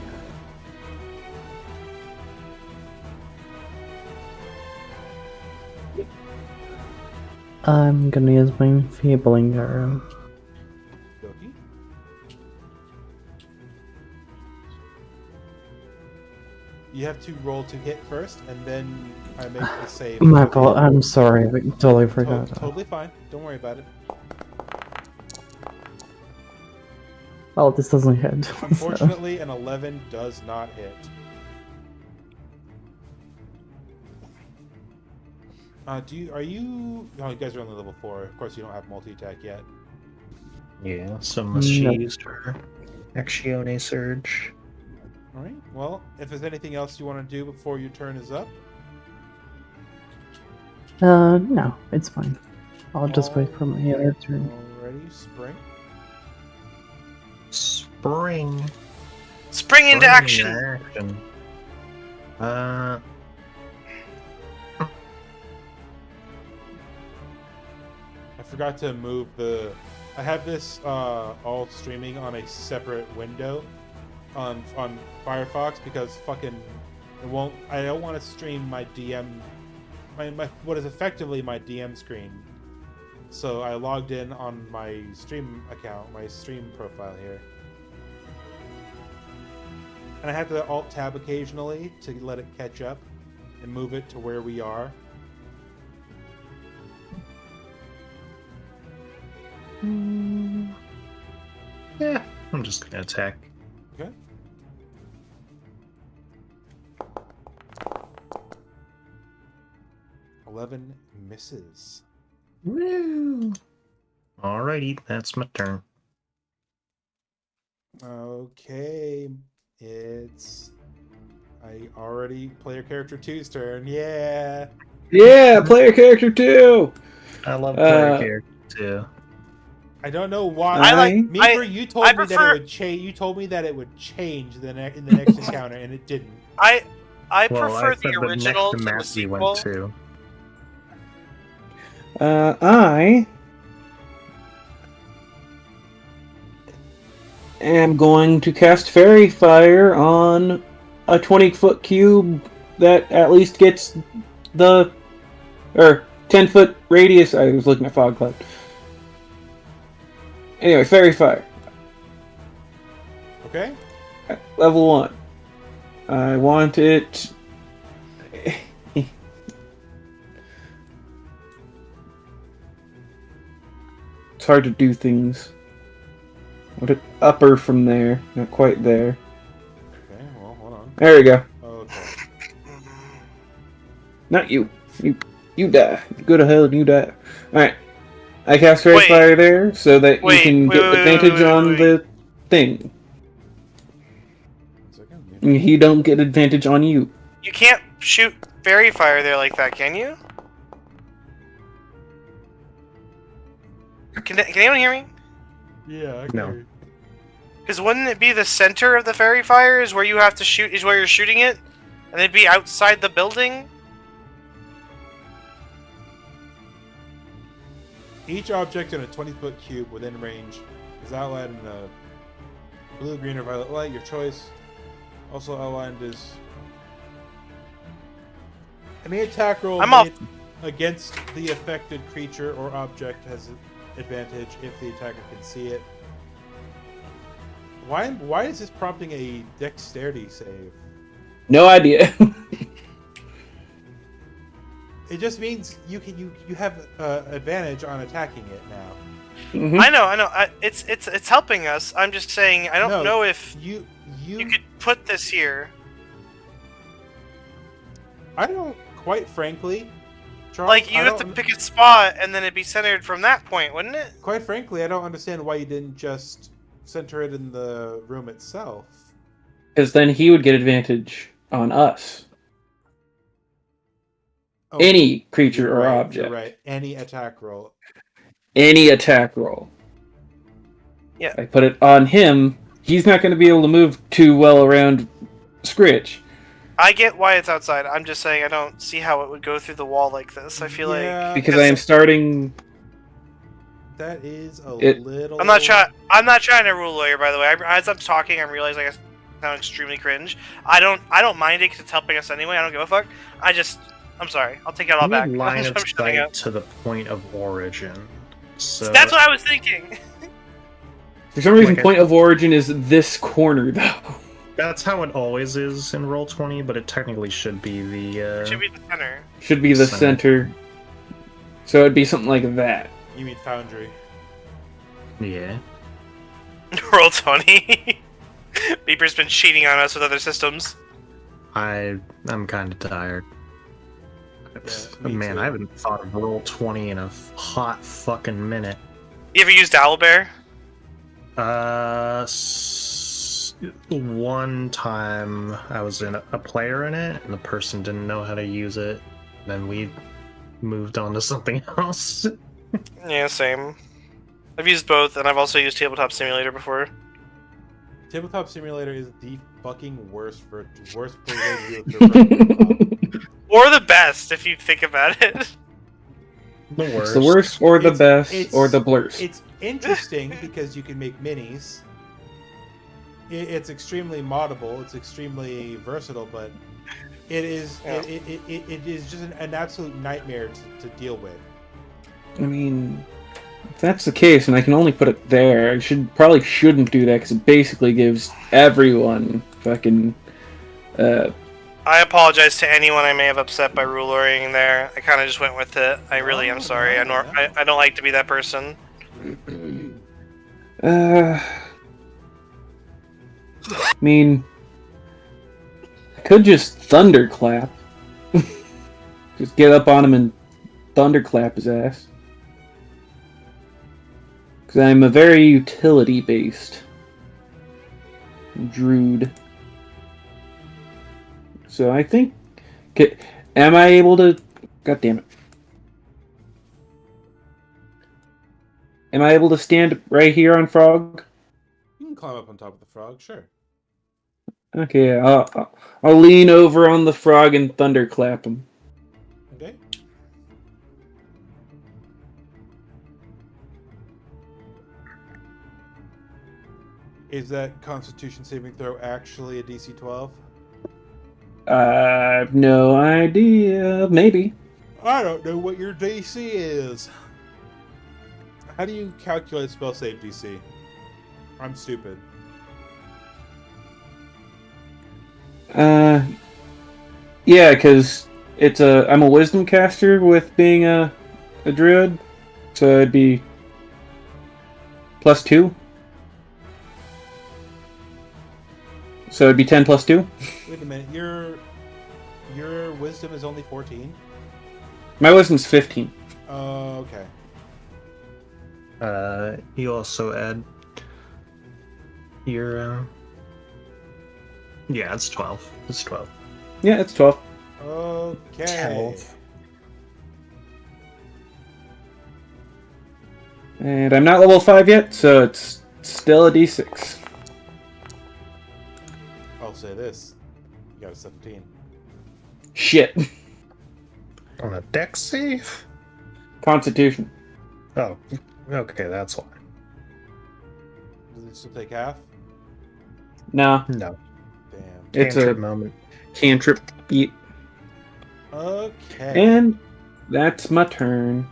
I'm gonna use my enfeebling arrow. Yogi. You have to roll to hit first, and then I make the save. I'm sorry, I totally forgot. Totally fine. Don't worry about it. Well, this doesn't hit. so- Unfortunately, an 11 does not hit. Are you... Oh, you guys are only level 4. Of course, you don't have multi-attack yet. Yeah, so must she No. used her Actione Surge. Alright, well, if there's anything else you want to do before your turn is up, No, it's fine. I'll just wait for my other turn. already, Spring. Spring. Spring into action! action. I forgot to move the... I have this all streaming on a separate window on Firefox because fucking it won't... I don't want to stream my DM... My what is effectively my DM screen. So I logged in on my stream account, my stream profile here. And I have to alt-tab occasionally to let it catch up and move it to where we are. Yeah, I'm just gonna attack. Okay. $11 misses. Woo! Alrighty, that's my turn. Okay, it's player character 2's turn. Yeah. Yeah, player character 2! I love player Uh, character too. I don't know why. I You told me that prefer- it would change. You told me that it would change in the next encounter, and it didn't. I Well, prefer I said the original next to the map we sequel. went to. I am going to cast Fairy Fire on a 20-foot cube that at least gets the... or 10-foot radius. I was looking at Fog Cloud. Anyway, Fairy Fire. Okay. Level 1. I want it... It's hard to do things. I want it upper from there. Not quite there. Okay. Well, hold on. There we go. Okay. Not you. You die. You go to hell and you die. Alright. I cast Fairy Wait. Fire there so that Wait, you can wait, get wait, advantage wait, on wait. the thing. He don't get advantage on you. You can't shoot fairy fire there like that, can you? Can anyone hear me? Yeah. I No. agree. Because wouldn't it be the center of the fairy fire is where you have to shoot, is where you're shooting it, And they'd be outside the building? Each object in a 20-foot cube within range is outlined in a blue, green, or violet light, your choice. Also outlined is any attack roll made against the affected creature or object has an advantage if the attacker can see it. Why is this prompting a dexterity save? No idea. It just means you have advantage on attacking it now. Mhm. I know. It's helping us. I'm just saying. I don't know if you could put this here. I don't, quite frankly, Charles, Like you have to pick a spot, and then it'd be centered from that point, wouldn't it? Quite frankly, I don't understand why you didn't just center it in the room itself. Because then he would get advantage on us. Oh, Any creature you're or right, object. You're right. Any attack roll. Any attack roll. Yeah. I put it on him. He's not going to be able to move too well around Scritch. I get why it's outside. I'm just saying I don't see how it would go through the wall like this. I feel Yeah, like Because I am starting... that is a It- little. I'm not trying to rule lawyer, by the way. As I'm talking, I'm realizing I sound extremely cringe. I don't mind it because it's helping us anyway. I don't give a fuck. I'm sorry. I'll take it all You back. need line I'm of shutting sight up. to the point of origin. So That's what I was thinking. For some reason, Like I- point of origin is this corner, though. that's how it always is in Roll20, but it technically should be the. It should be the center. Should be the Center. center. So it'd be something like that. You mean Foundry? Yeah. Roll 20. Beeper's been cheating on us with other systems. I'm kind of tired. me Man, too. I haven't thought of Roll20 in a hot fucking minute. You ever used Owlbear? One time I was a player in it, and the person didn't know how to use it. Then we moved on to something else. Yeah, same. I've used both, and I've also used Tabletop Simulator before. Tabletop Simulator is the fucking worst way to do it. Or the best, if you think about it. The It's worst. the worst, or the best, it's- or the blurst. It's interesting because you can make minis. It's extremely moddable. It's extremely versatile, but it is Yeah. it is just an absolute nightmare to deal with. I mean, if that's the case, and I can only put it there, I probably shouldn't do that because it basically gives everyone fucking. I apologize to anyone I may have upset by ruling there. I kind of just went with it. I really am sorry. I don't like to be that person. I mean, I could just thunderclap. Just get up on him and thunderclap his ass. Because I'm a very utility-based druid. So I think... Am I able to... God damn it. Am I able to stand right here on Frog? You can climb up on top of the frog, sure. Okay, I'll lean over on the frog and thunderclap him. Okay. Is that Constitution saving throw actually a DC 12? I've no idea. Maybe. I don't know what your DC is. How do you calculate spell save DC? I'm stupid. Yeah, because I'm a wisdom caster with being a druid, so it'd be +2. So it'd be 10 plus 2. Wait a minute, your wisdom is only 14? My wisdom's 15. Oh, okay. You also add your. Yeah, it's 12. It's 12. Yeah, it's 12. Okay. 12. And I'm not level 5 yet, so it's still a d6. I'll say this. You got a 17. Shit. On a deck save? Constitution. Oh, okay, that's why. Does it still take half? Nah, No. Damn. it's Cantrip a moment. cantrip. Okay. And that's my turn.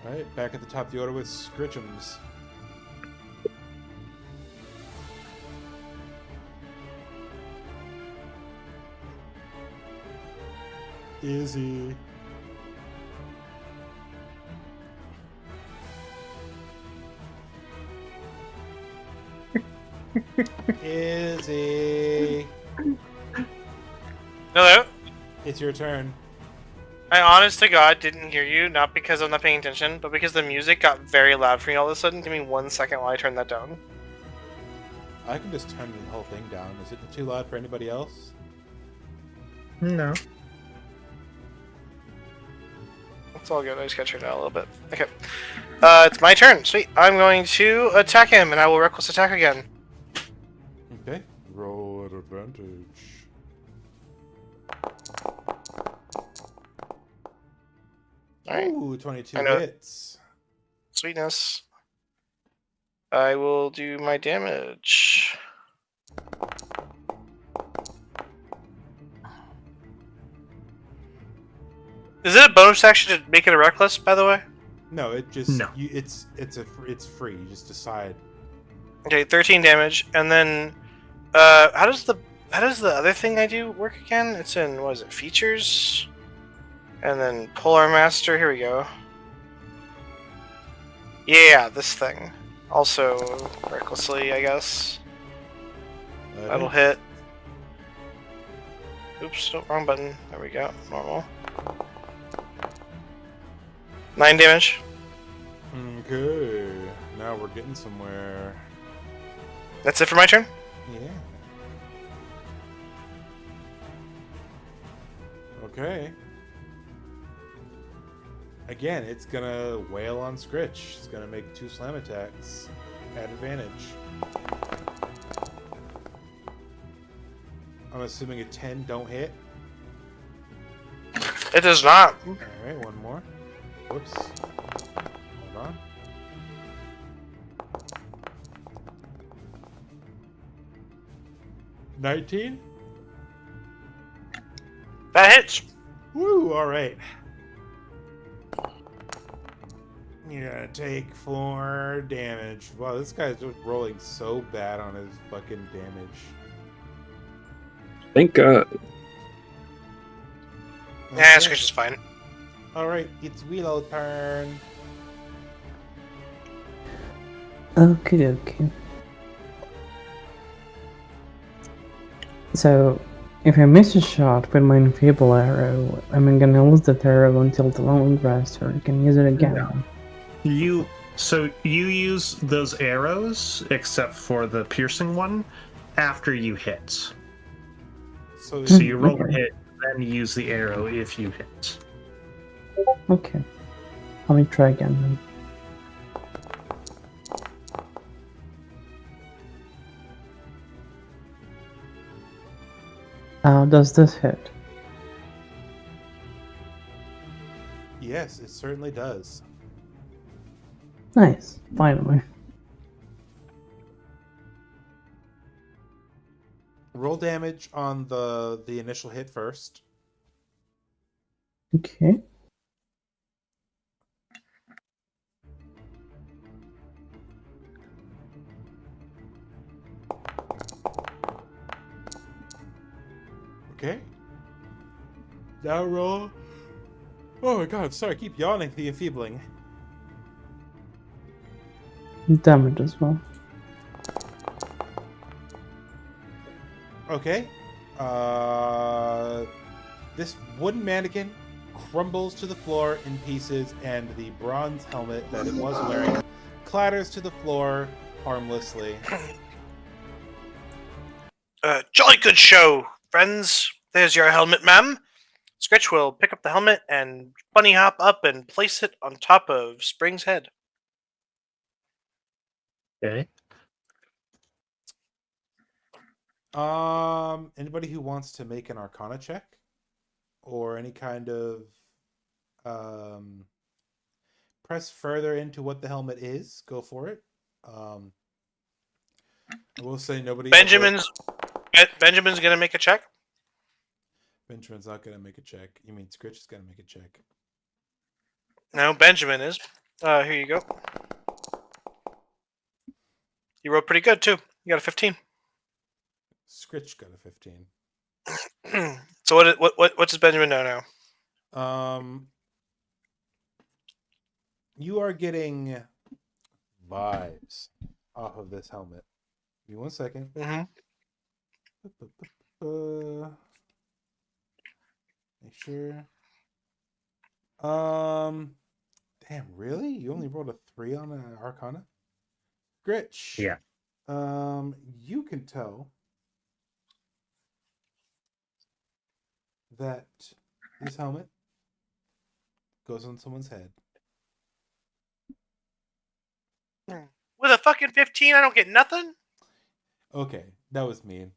All right, back at the top of the order with Scritchums. Izzy. Izzy. Hello? It's your turn. I honest to God didn't hear you, not because I'm not paying attention, but because the music got very loud for me all of a sudden. Give me 1 second while I turn that down. I can just turn the whole thing down. Is it too loud for anybody else? No. It's all good. I just got turned down a little bit. Okay. It's my turn. Sweet. I'm going to attack him, and I will reckless attack again. Okay. Roll at advantage. Alright. Ooh, 22 I know. hits. Sweetness. I will do my damage. Is it a bonus action to make it a reckless, by the way? No, it just No. it's free. You just decide. Okay, 13 damage, and then how does the other thing I do work again? It's in, what is it, features? And then Polar Master, here we go. Yeah, this thing. Also recklessly, I guess. That'll hit. Oops, no, wrong button. There we go. Normal. 9 damage. Okay. Now we're getting somewhere. That's it for my turn? Yeah. Okay. Again, it's gonna wail on Scritch. It's gonna make 2 slam attacks at advantage. I'm assuming a 10 don't hit. It does not. Alright, one more. Whoops. Hold on. $19? That hits. Woo, alright. You're gonna take 4 damage. Wow, this guy's just rolling so bad on his fucking damage. Thank God. Yeah, Scritch is fine. Alright, it's Willow turn. Okie dokie. So, if I miss a shot with my enfeeble arrow, I'm gonna lose that arrow until the long rest, or I can use it again. No. You use those arrows, except for the piercing one, after you hit. So, So you roll a Okay. hit, then use the arrow if you hit. Okay. Let me try again then. How does this hit? yes, it certainly does. Nice. Finally. Roll damage on the initial hit first. Okay. Okay. Now roll. Oh my god, sorry, I keep yawning, the enfeebling. Damage as well. Okay. This wooden mannequin crumbles to the floor in pieces, and the bronze helmet that it was wearing clatters to the floor harmlessly. Jolly good show, friends. There's your helmet, ma'am. Scritch will pick up the helmet and bunny hop up and place it on top of Spring's head. Okay. Anybody who wants to make an Arcana check? or any kind of press further into what the helmet is, go for it. I will say nobody. Benjamin's gonna make a check. Benjamin's not gonna make a check. You mean Scritch is gonna make a check? No, Benjamin is. Here you go. You rolled pretty good too. You got a 15. Scritch got a 15. So what does Benjamin know now? You are getting vibes off of this helmet. Give me 1 second. Mm-hmm. Make sure. Damn, really? You only rolled a 3 on an Arcana? Gritch. Yeah. You can tell that this helmet goes on someone's head. With a fucking 15, I don't get nothing. Okay, that was mean.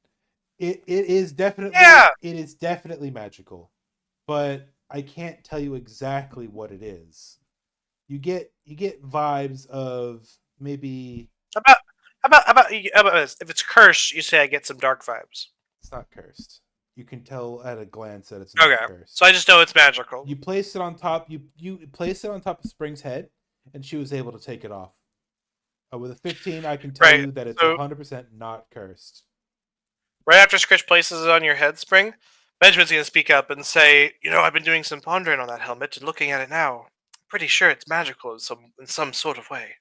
It is definitely it is definitely magical, but I can't tell you exactly what it is. You get vibes of maybe How about this? If it's cursed, you say I get some dark vibes. it's not cursed. You can tell at a glance that it's not Okay, cursed. so I just know it's magical. You place it on top. You place it on top of Spring's head, and she was able to take it off. With a 15, I can tell you that it's 100% not cursed. Right after Scritch places it on your head, Spring, Benjamin's going to speak up and say, I've been doing some pondering on that helmet and looking at it now. I'm pretty sure it's magical in some sort of way.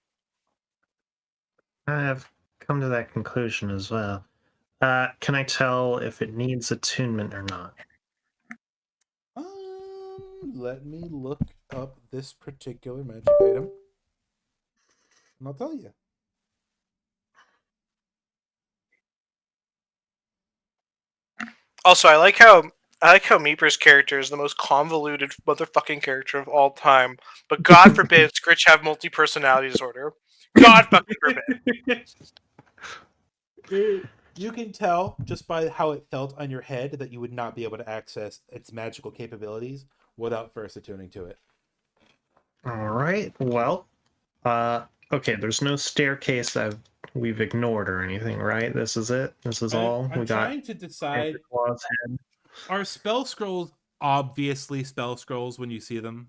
I have come to that conclusion as well. Can I tell if it needs attunement or not? Let me look up this particular magic item, and I'll tell you. Also, I like how Meeper's character is the most convoluted motherfucking character of all time. But God forbid Scritch have multi-personality disorder. God fucking forbid. You can tell just by how it felt on your head that you would not be able to access its magical capabilities without first attuning to it. All right. Well, okay. There's no staircase that we've ignored or anything, right? This is it. This is all I'm we got. trying to decide. Claw's head. Are spell scrolls obviously spell scrolls when you see them?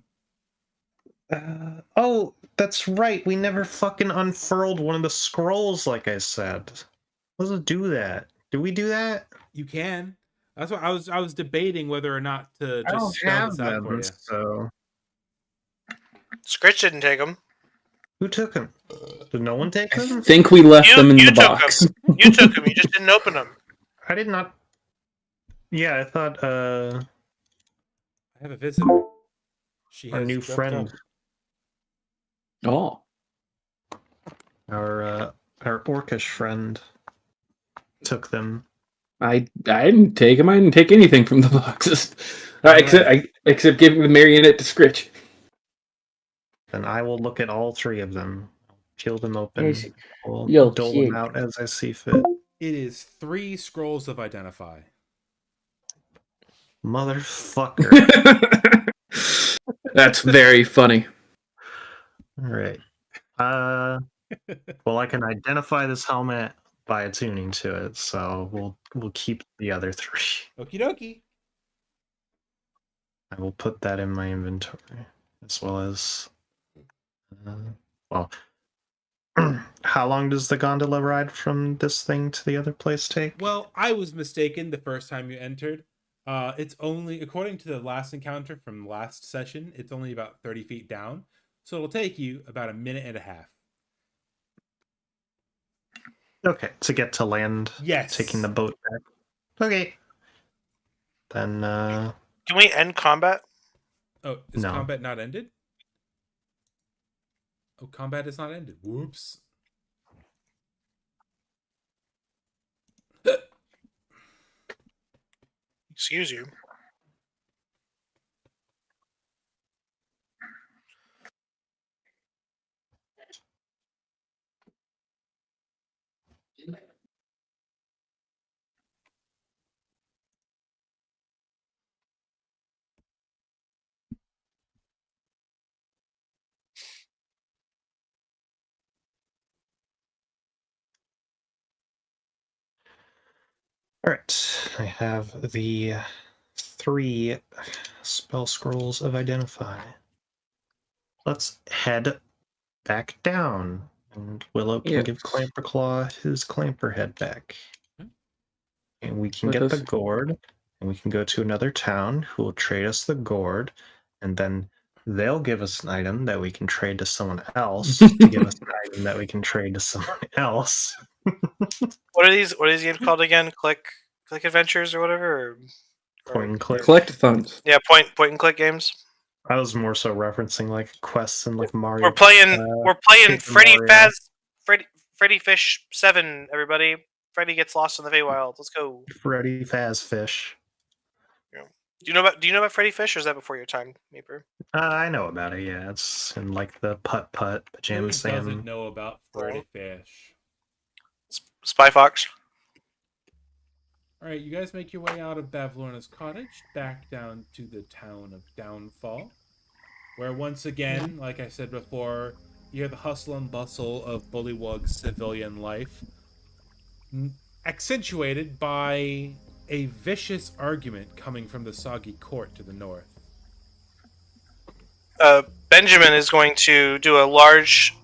Oh, that's right. We never fucking unfurled one of the scrolls, like I said. Let's do that. Do we do that? You can. That's what I was debating whether or not to I don't just spell have this out for them, you. so Scritch didn't take them. who took them? Did no one take I them? think we left them in the took box. them. You took them. You just didn't open them. I did not. Yeah, I thought I have a visitor. She our has new jumped friend, up. Oh. our orcish friend, took them. I didn't take them. I didn't take anything from the boxes. Alright. Except giving the marionette to Scritch. Then I will look at all three of them, peel them open, Yes. we'll Yo, dole kid. them out as I see fit. It is 3 scrolls of identify. Motherfucker. That's very funny. All right. Well, I can identify this helmet by attuning to it, so we'll keep the other 3. Okie dokie. I will put that in my inventory, as well as. Well, how long does the gondola ride from this thing to the other place take? Well, I was mistaken the first time you entered. It's only, according to the last encounter from last session, it's only about 30 feet down. So it'll take you about a minute and a half. Okay, to get to land. Yes. Taking the boat back. Okay. Then, Can we end combat? Oh, is No. combat not ended? Oh, combat is not ended. Whoops. Excuse you. Alright, I have the 3 spell scrolls of Identify. Let's head back down, and Willow can Yes. give Clamperclaw his Clamper head back. And we can Let get the us- gourd, and we can go to another town who will trade us the gourd, and then they'll give us an item that we can trade to someone else to give us an item that we can trade to someone else. What are these games called again? Click Adventures or whatever? Point and click. Collectathons. Yeah, point and click games. I was more so referencing like quests and like Mario. We're playing Paper Freddy Mario. Freddy Fish 7, everybody. Freddy gets lost in the Feywild. Let's go. Freddy Fazfish. Do you know about Freddy Fish, or is that before your time, Meeper? I know about it. Yeah, it's in like the putt Who pajama doesn't Sam. know about Freddy Fish? Spy Fox. All right, you guys make your way out of Bavlorna's cottage, back down to the town of Downfall, where once again, like I said before, you hear the hustle and bustle of Bullywug's civilian life, accentuated by a vicious argument coming from the Soggy Court to the north. Benjamin is going to do a large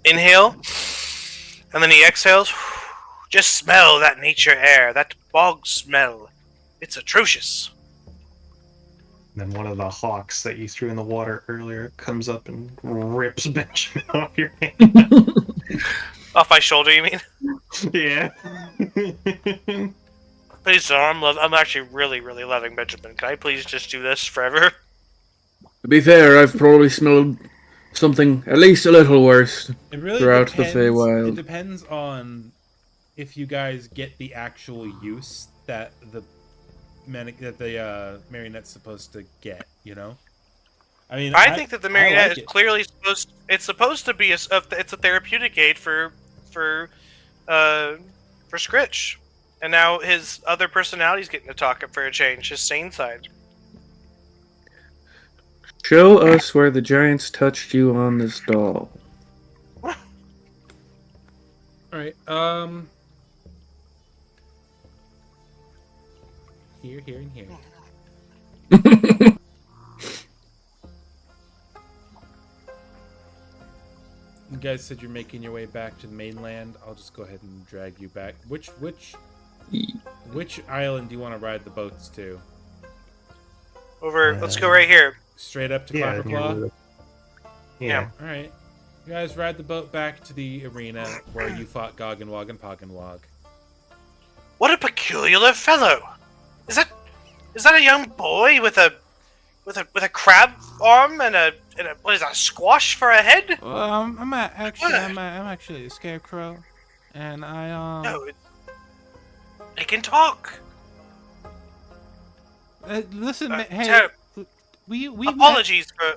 inhale, and then he exhales. Just smell that nature air, that bog smell. It's atrocious. Then one of the hawks that you threw in the water earlier comes up and rips Benjamin off your hand. Off my shoulder, you mean? Yeah. Please, sir, I'm actually really, really loving Benjamin. Can I please just do this forever? To be fair, I've probably smelled something at least a little worse It really throughout the depends. Feywild. It depends on if you guys get the actual use that the marionette's supposed to get. You know, I mean, I think that the marionette like is it. clearly supposed. It's supposed to be it's a therapeutic aid for Scritch, and now his other personality's getting to talk up for a change. His sane side. Show us where the giants touched you on this doll. All right. Here, and here. You guys said you're making your way back to the mainland. I'll just go ahead and drag you back. Which island do you want to ride the boats to? Over. Let's go right here. Straight up to Yeah, Clapperclaw? Yeah. All right. You guys ride the boat back to the arena where you fought Gog and Wog and Pog and Wog. What a peculiar fellow! Is that a young boy with a crab arm and a what is that, a squash for a head? I'm actually a scarecrow, and No, it can talk. listen, hey, Ter- we've apologies for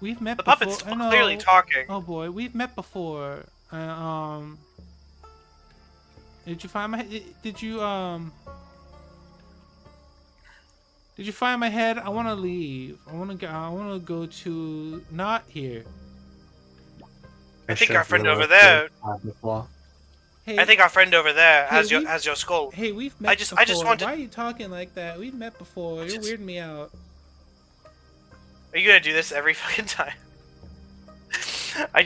we've met the before. puppet's I know. clearly talking. Oh boy, we've met before. Did you find my? Did you find my head? I want to leave. I want to go to not here. I think our friend over there. Hey, I think our friend over there Hey, has we've- your skull. Hey, we've met just before. wanted- Why are you talking like that? We've met before. You're Just- weirding me out. Are you gonna do this every fucking time? I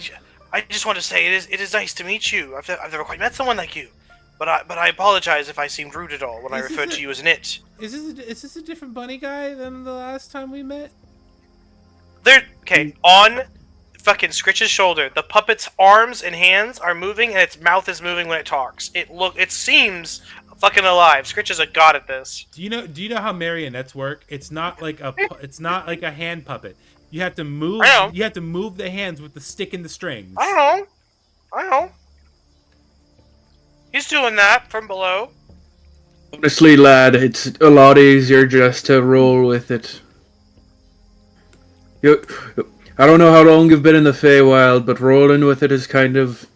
just want to say it is nice to meet you. I've never quite met someone like you, but I apologize if I seemed rude at all when I Is this referred a- to you as an it. Is this a different bunny guy than the last time we met? Okay, on fucking Scritch's shoulder, the puppet's arms and hands are moving, and its mouth is moving when it talks. It seems fucking alive. Scritch is a god at this. Do you know how marionettes work? It's not like a hand puppet. You have to move. I know. You have to move the hands with the stick and the strings. I know. He's doing that from below. Honestly, lad, it's a lot easier just to roll with it. I don't know how long you've been in the Feywild, but rolling with it is kind of...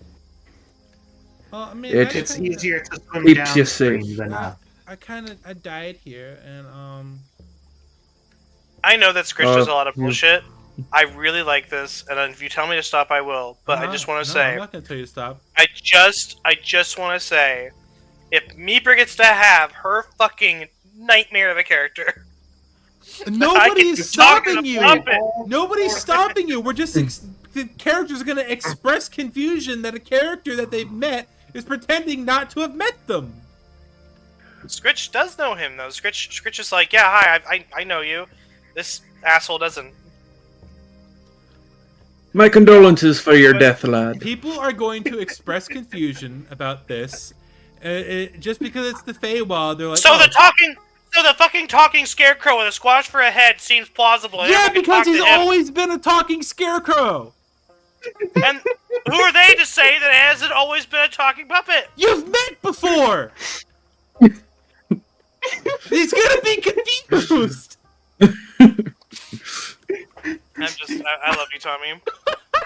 I mean, It's easier to swim Keeps you downstream safe. than up. I died here, and I know that Scritch does a lot of yeah. bullshit. I really like this, and if you tell me to stop, I will. But I just want to I'm say, not gonna tell you to stop. I just want to say if Meeper gets to have her fucking nightmare of a character. Nobody's stopping you. Puppet. Nobody's stopping you. We're just the characters are gonna express confusion that a character that they've met is pretending not to have met them. Scritch does know him though. Scritch is like, yeah, hi, I know you. This asshole doesn't. My condolences for your death, lad. People are going to express confusion about this, just because it's the Feywild. They're like, So oh. the fucking talking scarecrow with a squash for a head seems plausible. Yeah, Everyone can because talk to he's him. always been a talking scarecrow. And who are they to say that it hasn't always been a talking puppet? You've met before. He's gonna be confused. I love you, Tommy.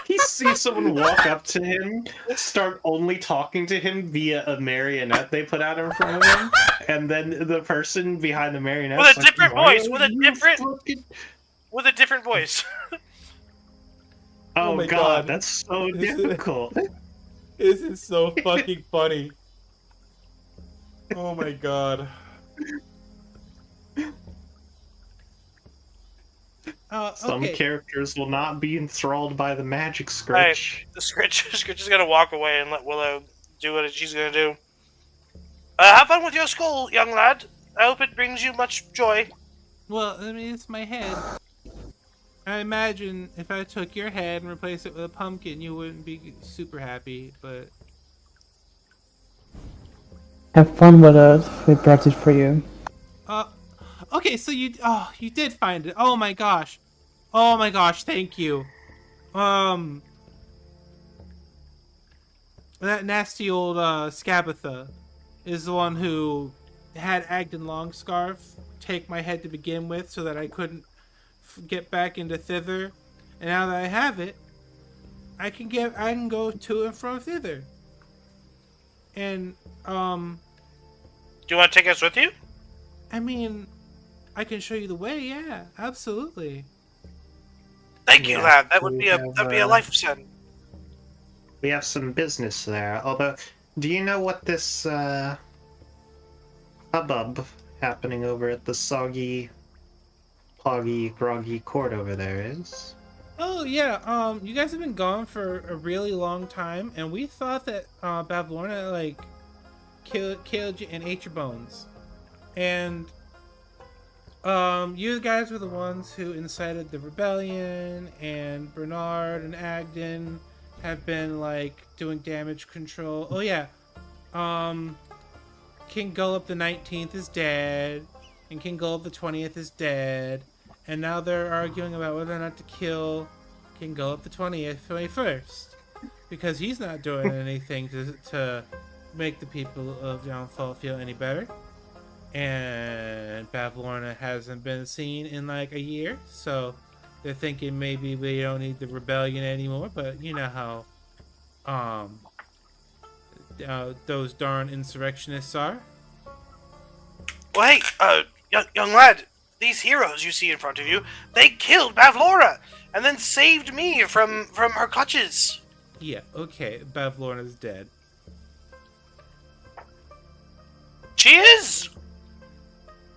He sees someone walk up to him, start only talking to him via a marionette they put out in front of him, and then the person behind the marionette With a different voice, with a different voice. Oh my god, God. that's so difficult. This is so fucking funny. Oh my god. Some Okay. characters will not be enthralled by the magic, Scritch. The Scritch is gonna walk away and let Willow do what she's gonna do. Have fun with your school, young lad. I hope it brings you much joy. Well, I mean, it's my head. I imagine if I took your head and replaced it with a pumpkin, you wouldn't be super happy, but... Have fun with us. We brought it for you. Okay, so you did find it. Oh my gosh. Oh my gosh, thank you. That nasty old, Scabatha is the one who had Agden Longscarf take my head to begin with so that I couldn't get back into thither. And now that I have it, I can go to and from thither. And, Do you want to take us with you? I mean, I can show you the way, yeah, absolutely. Thank you, Yeah, lad. That would we be a have, life send. We have some business there. Although, do you know what this hubbub happening over at the soggy, poggy, groggy court over there is? Oh yeah, you guys have been gone for a really long time, and we thought that Bavlorna like killed you and ate your bones, and you guys were the ones who incited the rebellion, and Bernard and Agden have been like doing damage control. Oh yeah, King Gullop the 19th is dead, and King Gullop the 20th is dead. And now they're arguing about whether or not to kill King Gullop the 21st. Because he's not doing anything to make the people of Downfall feel any better. And Bavlorna hasn't been seen in like a year. So they're thinking maybe we don't need the rebellion anymore. But you know how those darn insurrectionists are. Well, hey, young lad, these heroes you see in front of you, they killed Bavlora and then saved me from her clutches. Yeah, okay, Bavlorna's dead. She is?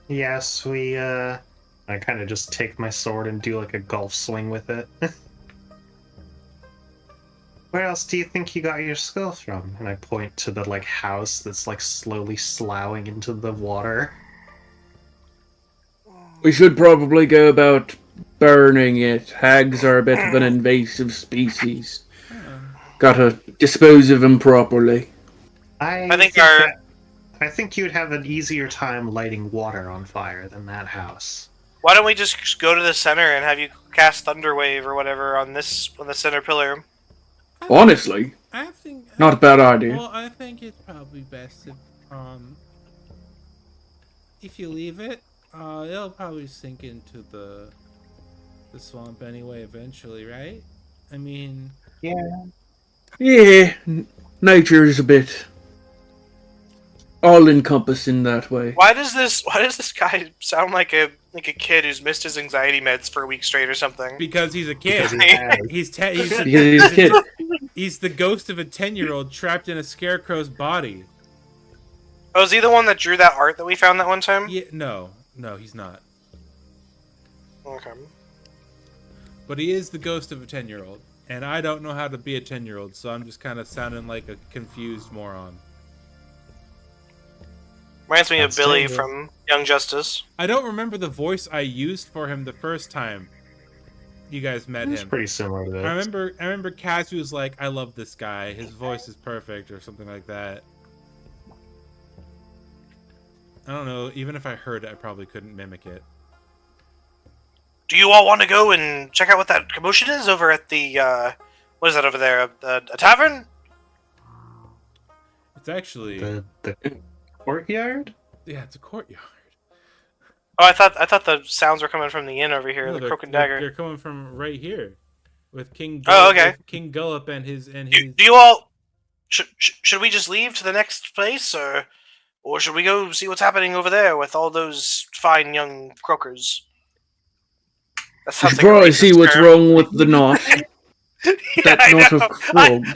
Yes, we, I kind of just take my sword and do like a golf swing with it. Where else do you think you got your skull from? And I point to the, like, house that's, like, slowly sloughing into the water. We should probably go about burning it. Hags are a bit of an invasive species. Gotta dispose of them properly. I think you'd have an easier time lighting water on fire than that house. Why don't we just go to the center and have you cast Thunderwave or whatever on the center pillar? Honestly, I think not a bad idea. Well, I think it's probably best if you leave it. It'll probably sink into the swamp anyway eventually, right? I mean, Yeah, nature is a bit all-encompassing that way. Why does this guy sound like a kid who's missed his anxiety meds for a week straight or something? because he's a kid. He's Because he's a kid. He's the ghost of a 10-year-old trapped in a scarecrow's body. Oh, is he the one that drew that art that we found that one time? Yeah, no, he's not. Okay. But he is the ghost of a 10-year-old, and I don't know how to be a 10-year-old, so I'm just kind of sounding like a confused moron. Reminds me of That's Billy dangerous. from Young Justice. I don't remember the voice I used for him the first time you guys met It's him. pretty similar to this. I remember Kazu was like, "I love this guy. His voice is perfect," or something like that. I don't know. Even if I heard it, I probably couldn't mimic it. Do you all want to go and check out what that commotion is over at the, what is that over there? A tavern? It's actually, The courtyard? yeah, it's a courtyard. Oh, I thought the sounds were coming from the inn over here, No, the they're- Croak and they're- Dagger. They're coming from right here, with King. Oh, okay. With King Gullop and his. Do you all... Should we just leave to the next place, or should we go see what's happening over there with all those fine young croakers? That You sounds should like a probably racist see what's term. wrong with the knot. Yeah, That I knot of know. frogs.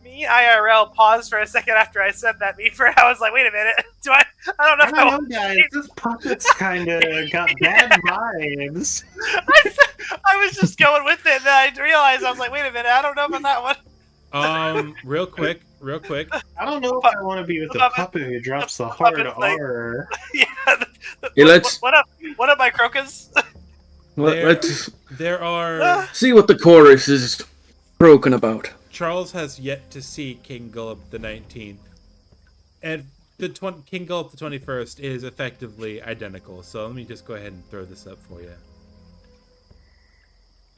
Me IRL paused for a second after I said that. I was like, wait a minute. I don't know if I I want don't know, guys. This puppet's kind of got bad vibes. I was just going with it, and then I realized I was like, wait a minute, I don't know about that one. Real quick. I don't know if I want to be with the puppet who drops the hard puppet's like- R. Yeah. Hey, let's- What up, my crocus? Let's There are. see what the chorus is broken about. Charles has yet to see King Gullop the 19th, and King Gullop the 21st is effectively identical. So let me just go ahead and throw this up for you.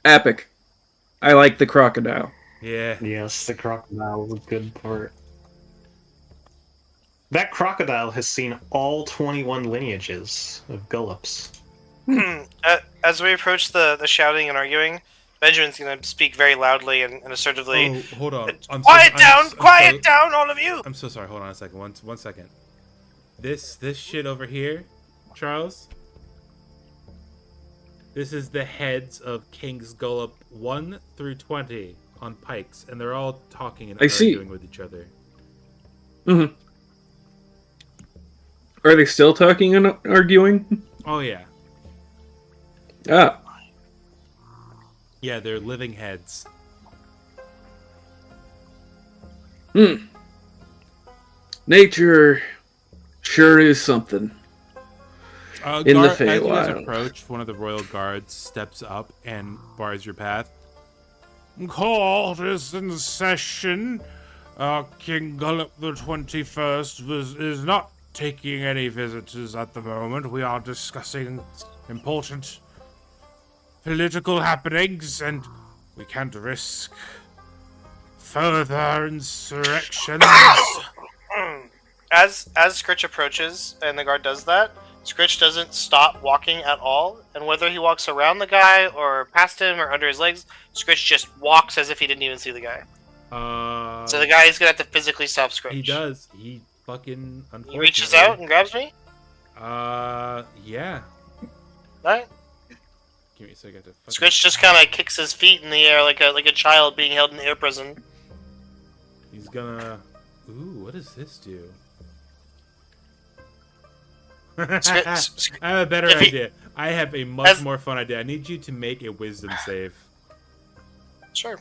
Epic. I like the crocodile. Yeah. Yes, the crocodile was a good part. That crocodile has seen all 21 lineages of Gullops. As we approach the shouting and arguing, Benjamin's going to speak very loudly and assertively. Oh, hold on. Quiet down, all of you! I'm so sorry. Hold on a second. One second. This shit over here, Charles. This is the heads of Kings Gullop 1 through 20 on pikes, and they're all talking and I see. arguing with each other. Mm-hmm. Are they still talking and arguing? Oh yeah, Ah, yeah, they're living heads. Nature sure is something. In the As you guys Feywild. approach, one of the royal guards steps up and bars your path. Court is in session. King Gullop the 21st is not taking any visitors at the moment. We are discussing important political happenings, and we can't risk further insurrections. As Scritch approaches and the guard does that, Scritch doesn't stop walking at all, and whether he walks around the guy or past him or under his legs, Scritch just walks as if he didn't even see the guy. So the guy is gonna have to physically stop Scritch. He does. He fucking. He reaches out and grabs me. Yeah. Alright. Give me a second to. Fucking... Scritch just kind of kicks his feet in the air like a child being held in air prison. He's gonna. Ooh, what does this do? I have a better If he- idea. I have a much more fun idea. I need you to make a wisdom save. Sure.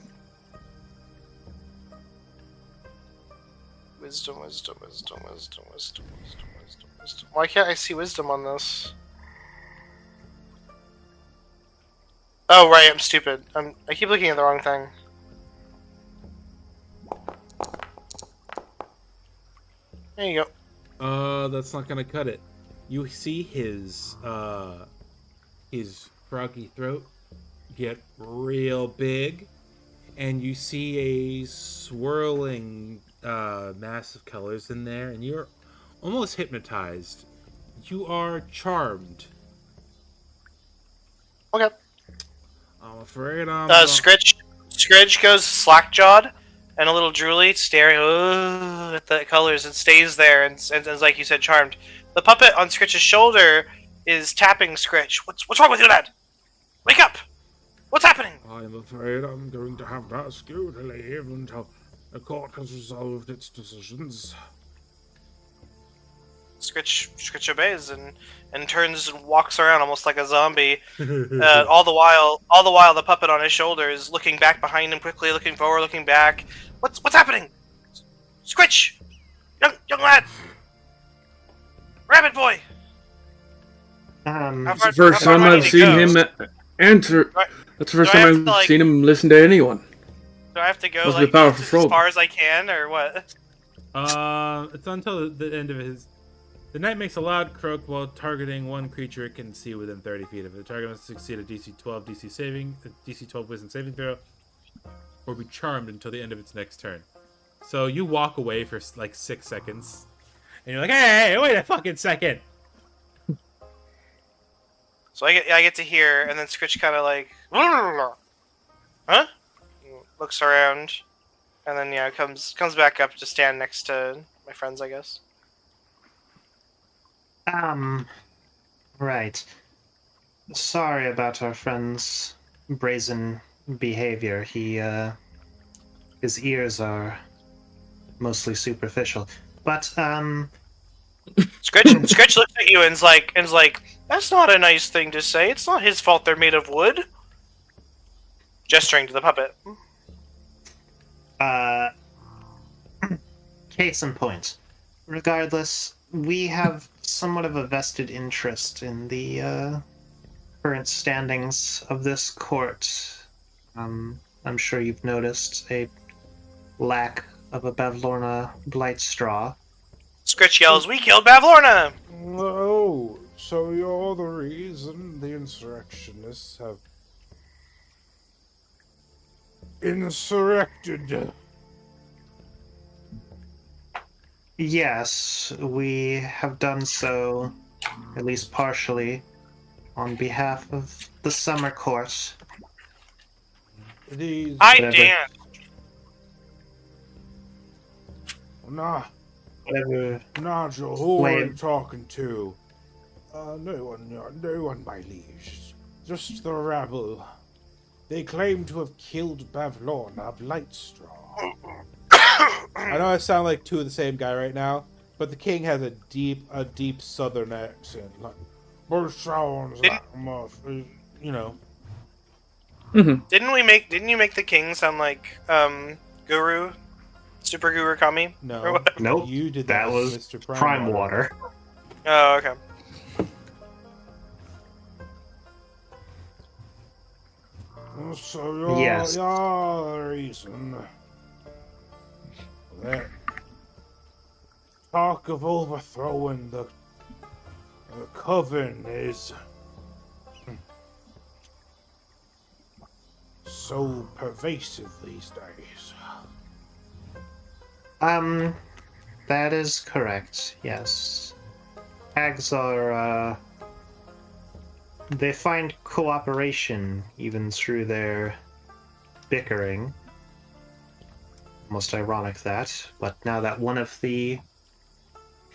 Wisdom. Why can't I see wisdom on this? Oh, right, I'm stupid. I keep looking at the wrong thing. There you go. That's not gonna cut it. You see his froggy throat get real big, and you see a swirling mass of colors in there, and you're almost hypnotized. You are charmed. Okay. I'm afraid I'm. Scritch goes slack-jawed and a little drooly, staring at the colors, and stays there, and like you said, charmed. The puppet on Scritch's shoulder is tapping Scritch. What's wrong with you, lad? Wake up! What's happening? I'm afraid I'm going to have to ask you to leave until the court has resolved its decisions. Scritch obeys and turns and walks around almost like a zombie. All the while, the puppet on his shoulder is looking back behind him quickly, looking forward, looking back. What's happening? Scritch, young lad, rabbit boy. Um, It's the first time I've seen him answer. That's the first time I've seen him listen to anyone. Do I have to go Must be like powerful as frog. far as I can, or what? It's until the end of his. The knight makes a loud croak while targeting one creature it can see within 30 feet of it. The target must succeed a DC 12 wisdom saving throw, or be charmed until the end of its next turn. So you walk away for like 6 seconds, and you're like, "Hey, wait a fucking second!" So I get to hear, and then Scritch kind of like, huh? Looks around, and then comes back up to stand next to my friends, I guess. Right. Sorry about our friend's brazen behavior. His ears are mostly superficial. But, Scritch looks at you and's like, that's not a nice thing to say. It's not his fault they're made of wood. Gesturing to the puppet. case in point. Regardless, we have somewhat of a vested interest in the current standings of this court. I'm sure you've noticed a lack of a Bavlorna Blightstraw. Scritch yells, "We killed Bavlorna!" Oh, so you're the reason the insurrectionists have insurrected. Yes, we have done so, at least partially, on behalf of the Summer Court. These... I Whatever. dance. Nah, Whatever. Nigel, who are you Blame. talking to? No one, my liege. Just the rabble. They claim to have killed Bavlorna Blightstraw. I know I sound like two of the same guy right now, but the king has a deep southern accent. Like, "But sounds like much," you know. Didn't you make the king sound like Guru? Super Guru Kami? Or No, what? Nope. you did That that, was Mr. Prime Water. Oh, okay. So you're, Yes. you're the reason that talk of overthrowing the coven is so pervasive these days. That is correct, yes. Hags are, they find cooperation even through their bickering. Most ironic that, but now that one of the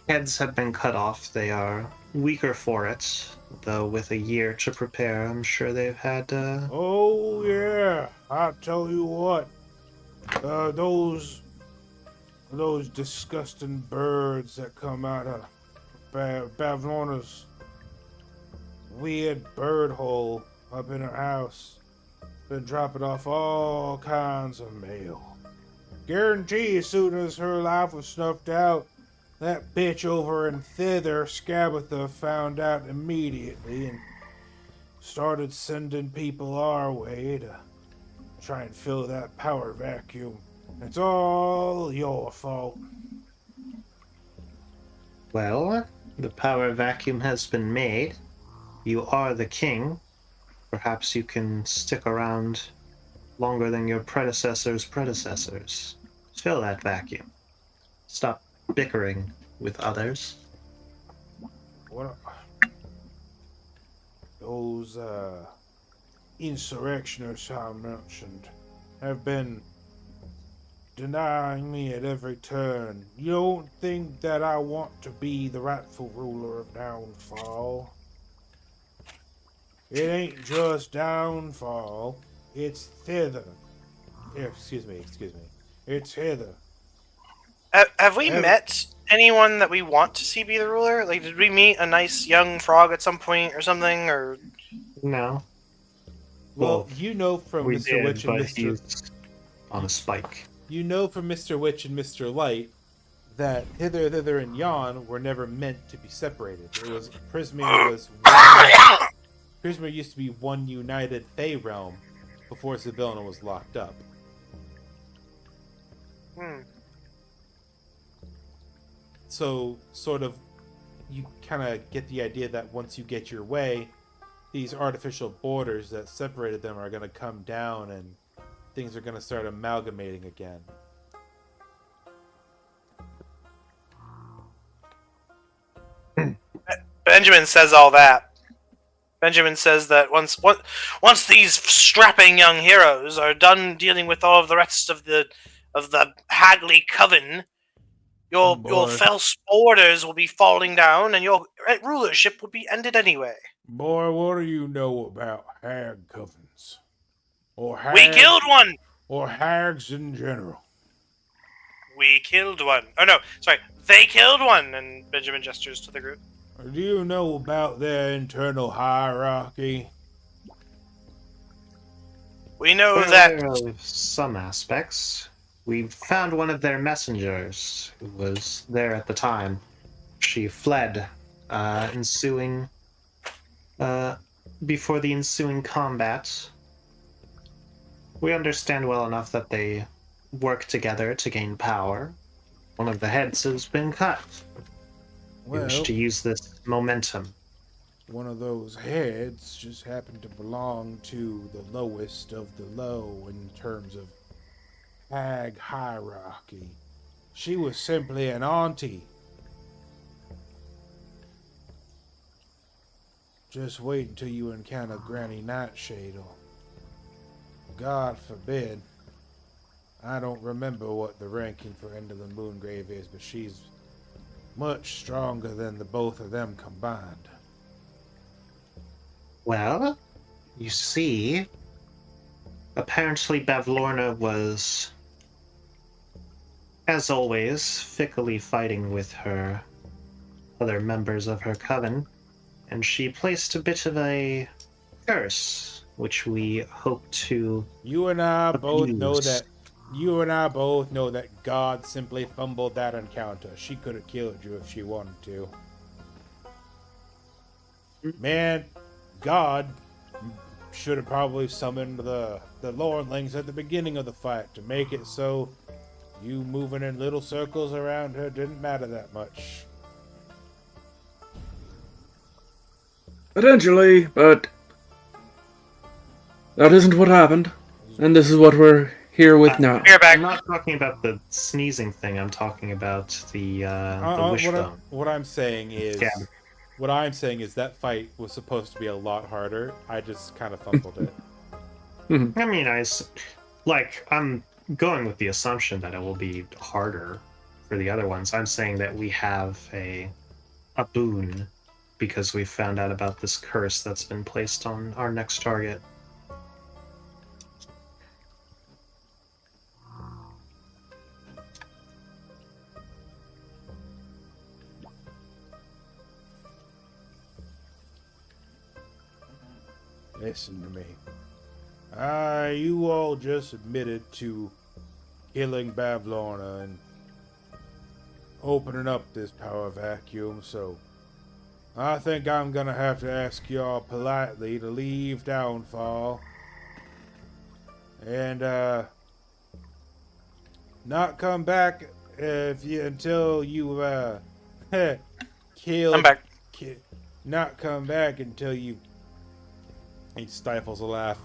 heads have been cut off, they are weaker for it. Though with a year to prepare, I'm sure they've had, Oh yeah, I tell you what, those disgusting birds that come out of Bavlorna's weird bird hole up in her house been dropping off all kinds of mail. Guarantee as soon as her life was snuffed out, that bitch over in Thither, Scabatha, found out immediately and started sending people our way to try and fill that power vacuum. It's all your fault. well, the power vacuum has been made. You are the king. Perhaps you can stick around longer than your predecessors' predecessors. Fill that vacuum. Stop bickering with others. What? Those insurrectionists I mentioned have been denying me at every turn. You don't think that I want to be the rightful ruler of Downfall? It ain't just Downfall, it's Thither. Excuse me. It's Hither. Have we met anyone that we want to see be the ruler? Like, did we meet a nice young frog at some point or something? Or No, Well, Well, you know from we Mr. did, Witch and but Mr. he's on a spike. You know from Mr. Witch and Mr. Light that hither, thither, and yon were never meant to be separated. It was Prismere was one, Prismere used to be one united Fey realm before Sibylna was locked up. Hmm. So, sort of, you kind of get the idea that once you get your way, these artificial borders that separated them are going to come down and things are going to start amalgamating again. Benjamin says all that. Benjamin says that once these strapping young heroes are done dealing with all of the rest of the Hagley coven, your Boy. false borders will be falling down, and your rulership will be ended anyway. Boy, what do you know about hag covens? Or hags, We killed one. or hags in general? We killed one. Oh no, sorry, they killed one. And Benjamin gestures to the group. Or do you know about their internal hierarchy? We know Well, that. there are some aspects. We found one of their messengers who was there at the time. She fled, before the ensuing combat. We understand well enough that they work together to gain power. One of the heads has been cut. We wish Well, to use this momentum. one of those heads just happened to belong to the lowest of the low in terms of hag hierarchy. She was simply an auntie. Just wait until you encounter Granny Nightshade, or God forbid. I don't remember what the ranking for End of the Moongrave is, but she's much stronger than the both of them combined. Well, you see, apparently Bavlorna was, as always, fickly fighting with her other members of her coven, and she placed a bit of a curse, which we hope to You and I both know abuse. that God simply fumbled that encounter. She could have killed you if she wanted to. Man, God should have probably summoned the Lordlings at the beginning of the fight to make it so you moving in little circles around her didn't matter that much. Potentially, but that isn't what happened. And this is what we're here with now. You're back. I'm not talking about the sneezing thing. I'm talking about the What, wishbone. what I'm saying is, Yeah. what I'm saying is that fight was supposed to be a lot harder. I just kind of fumbled it. I mean, I'm going with the assumption that it will be harder for the other ones. I'm saying that we have a boon because we found out about this curse that's been placed on our next target. Listen to me. You all just admitted to killing Bavlorna and opening up this power vacuum, so I think I'm gonna have to ask y'all politely to leave Downfall and not come back until you killed. I'm back. Not come back until you. He stifles a laugh.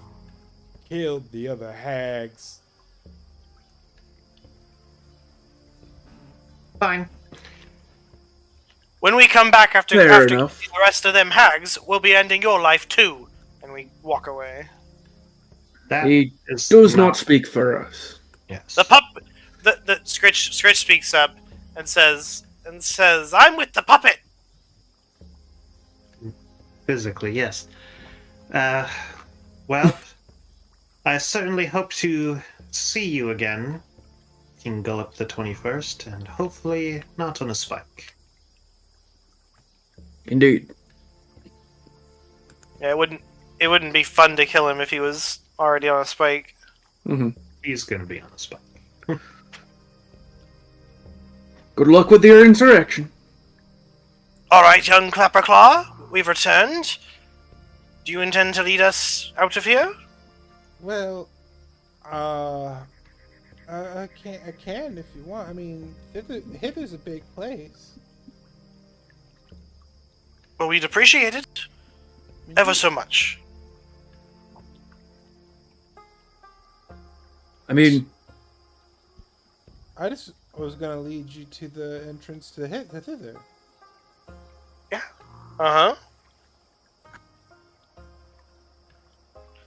Killed the other hags. Fine. When we come back after Fair killing enough. the rest of them hags, we'll be ending your life too. And we walk away. That He is does not speak for us. Yes. The Scritch speaks up and says, "I'm with the puppet." Physically, yes. Well, I certainly hope to see you again King Gullup the 21st, and hopefully not on a spike. Indeed. Yeah, it wouldn't be fun to kill him if he was already on a spike. Hmm. He's gonna be on a spike. Good luck with your insurrection. All right, young Clapperclaw, we've returned. Do you intend to lead us out of here? Well, I can if you want. I mean, hither's a big place. Well, we'd appreciate it ever so much. I mean, I just was gonna lead you to the entrance to hither. Uh huh.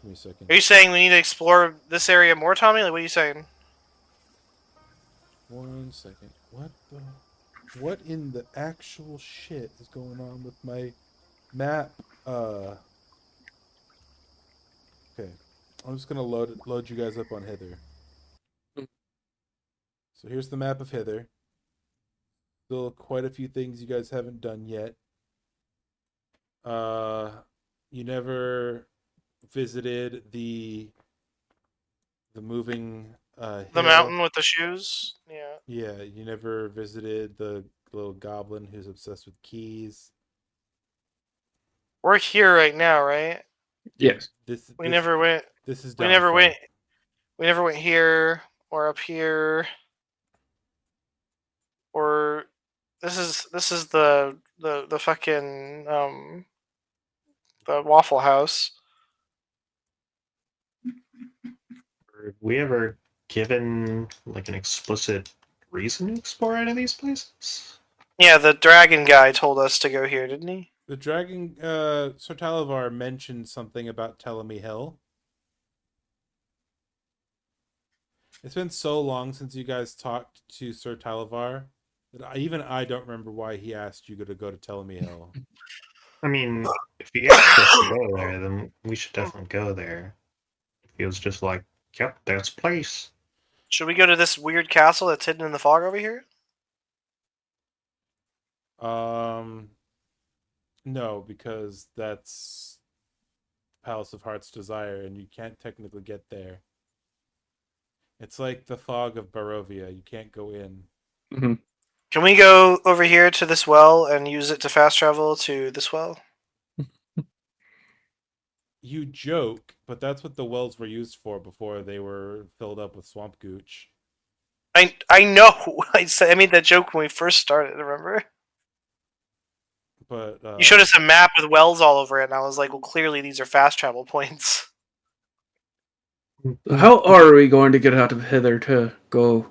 Give me a second. Are you saying we need to explore this area more, Tommy? Like, what are you saying? 1 second. What in the actual shit is going on with my map? Okay. I'm just gonna load you guys up on Hither. So here's the map of Hither. Still quite a few things you guys haven't done yet. You never visited the moving The hill. mountain with the shoes? Yeah. Yeah, you never visited the little goblin who's obsessed with keys. We're here right now, right? yes. We never went. This is We never Downfall. went. We never went here or up here. Or this is the fucking the Waffle House. Have we ever given like an explicit reason to explore any of these places? Yeah, the dragon guy told us to go here, didn't he? The dragon, Sir Talavar mentioned something about Telemy Hill. It's been so long since you guys talked to Sir Talavar that even I don't remember why he asked you to go to Telemy Hill. I mean, if he asked us to go there, then we should definitely go there. If he was just like, yep, that's a place. Should we go to this weird castle that's hidden in the fog over here? No, because that's Palace of Heart's Desire, and you can't technically get there. It's like the fog of Barovia. You can't go in. Mm-hmm. Can we go over here to this well and use it to fast travel to this well? You joke, but that's what the wells were used for before they were filled up with swamp gooch. I know. I made that joke when we first started. Remember? But You showed us a map with wells all over it, and I was like, "Well, clearly these are fast travel points." How are we going to get out of hither to go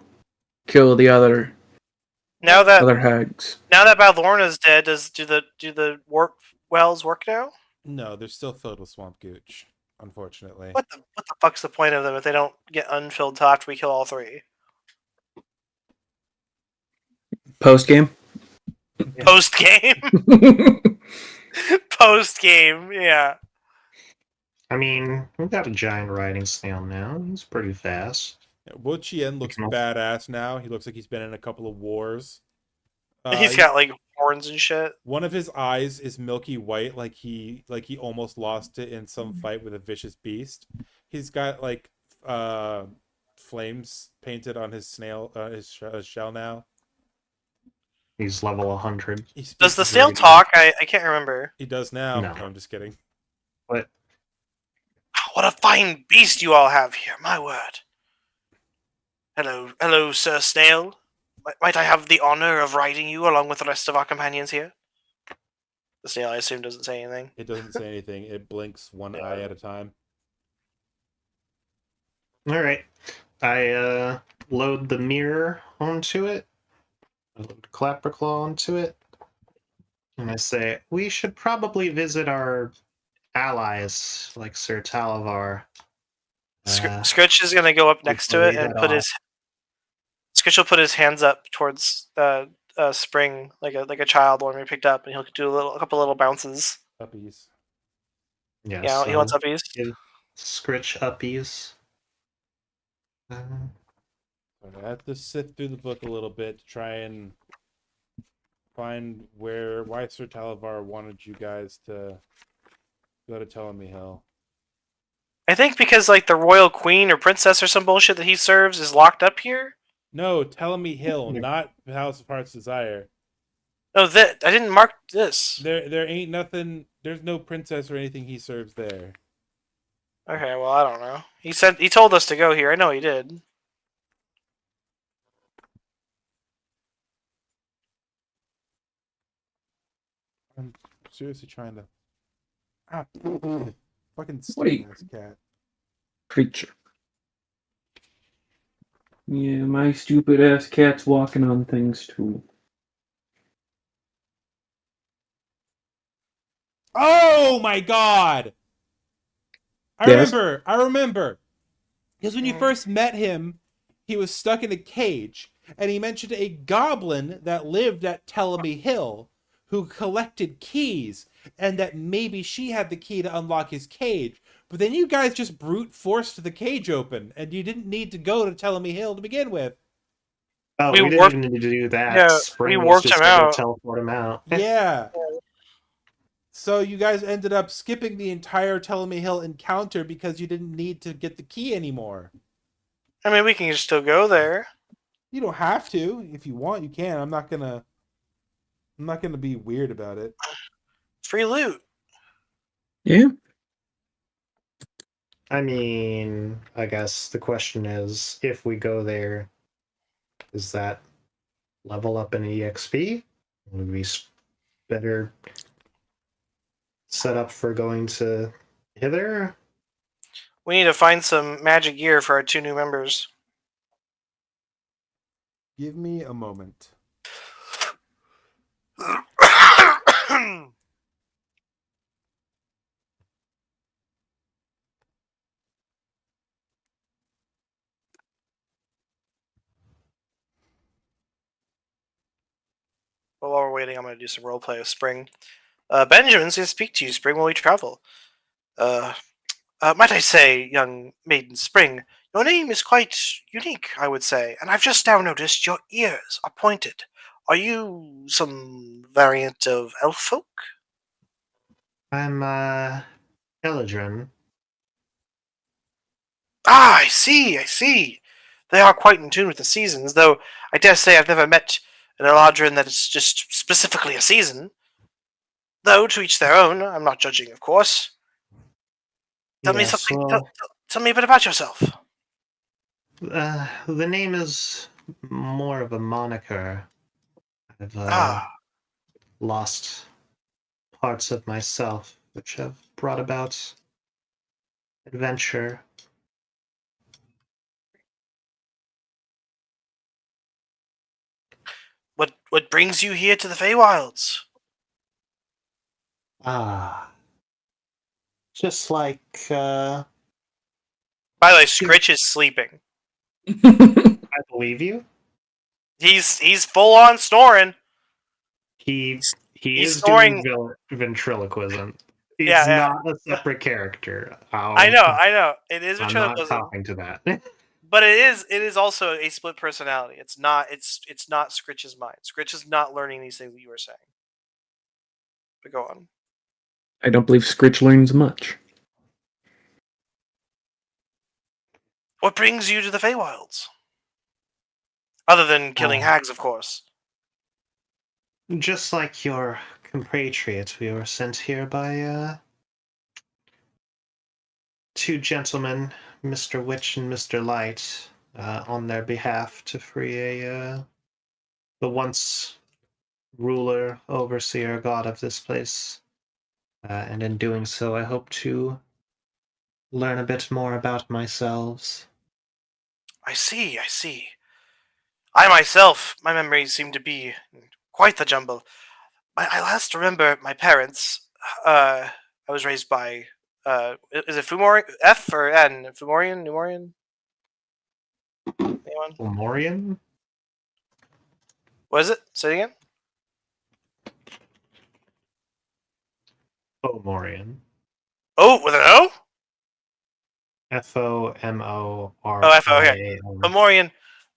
kill the other Now that hags? Balorna's dead, do the wells work now? no, they're still filled with swamp gooch, unfortunately. What the fuck's the point of them if they don't get unfilled till after we kill all three? Post game. Post game. Post game. Yeah. I mean, we've got a giant riding snail now. He's pretty fast. Yeah, Wu Chien looks can also- badass now. He looks like he's been in a couple of wars. He's got like horns and shit. One of his eyes is milky white, like he almost lost it in some fight with a vicious beast. He's got like flames painted on his his shell now. He's level 100. Does the snail talk? I can't remember. He does now. No. No, I'm just kidding. But What a fine beast you all have here, my word. Hello, Sir Snail. Might I have the honor of riding you along with the rest of our companions here? The snail, I assume, doesn't say anything. It doesn't say anything. It blinks one eye at a time. all right, I load the mirror onto it. I load Clapperclaw onto it, and I say we should probably visit our allies like Sir Talavar. Scritch is gonna go up next to it before we and head put off. his. Scritch will put his hands up towards Spring like a child when we picked up, and he'll do a couple little bounces. Puppies. Yeah, Yeah, he so wants uppies. give Scritch uppies. I have to sift through the book a little bit to try and find why Sir Talavar wanted you guys to go to Ptolemy Hill. I think because like the royal queen or princess or some bullshit that he serves is locked up here. No, Ptolemy Hill, not the House of Heart's Desire. No, that I didn't mark this. There ain't nothing. There's no princess or anything he serves there. Okay, well I don't know. He told us to go here. I know he did. I'm seriously trying to. Ah, fucking Wait. stupid ass cat. Creature. Yeah, my stupid ass cat's walking on things too. Oh my god! Yes? I remember. Because when you first met him, he was stuck in a cage, and he mentioned a goblin that lived at Ptolemy Hill who collected keys, and that maybe she had the key to unlock his cage. But then you guys just brute forced the cage open, and you didn't need to go to Ptolemy Hill to begin with. Oh, We we didn't warped- even need to do that. Yeah, Spring we was warped just him gonna out. teleport him out. Yeah. So you guys ended up skipping the entire Ptolemy Hill encounter because you didn't need to get the key anymore. I mean, we can still go there. You don't have to. If you want, you can. I'm not gonna be weird about it. Free loot. Yeah. I mean, I guess the question is, if we go there, is that level up in EXP? Would we better set up for going to hither? We need to find some magic gear for our 2 new members. Give me a moment. Well, while we're waiting, I'm going to do some roleplay with Spring. Benjamin's going to speak to you, Spring, while we travel. Might I say, young maiden Spring, your name is quite unique, I would say, and I've just now noticed your ears are pointed. Are you some variant of elf folk? I'm Eladrin. Ah, I see. They are quite in tune with the seasons, though I dare say I've never met an Eladrin that is just specifically a season. Though, to each their own, I'm not judging, of course. Tell me Yes, something. well, Tell me a bit about yourself. the name is more of a moniker. I've lost parts of myself, which have brought about adventure. What brings you here to the Feywilds? Just like By the way, Scritch is sleeping. I believe you. He's full on snoring. He He's is snoring. doing ventriloquism. It's Yeah. not a separate character. I know. It is I'm not ventriloquism, talking to that. but it is also a split personality. It's not Scritch's mind. Scritch is not learning these things that you were saying. But go on. I don't believe Scritch learns much. What brings you to the Feywilds? Other than killing hags, of course. Just like your compatriot, we were sent here by 2 gentlemen, Mr. Witch and Mr. Light, on their behalf to free the once ruler, overseer, god of this place. And in doing so, I hope to learn a bit more about myself. I see. I myself, my memories seem to be quite the jumble. I last remember my parents. I was raised by. Is it Fumorian? F or N? Fumorian? Numorian? Anyone? Fomorian? What is it? Say it again. Fomorian. Oh, with an O? Fomor. Oh, F-O, okay. Fomorian.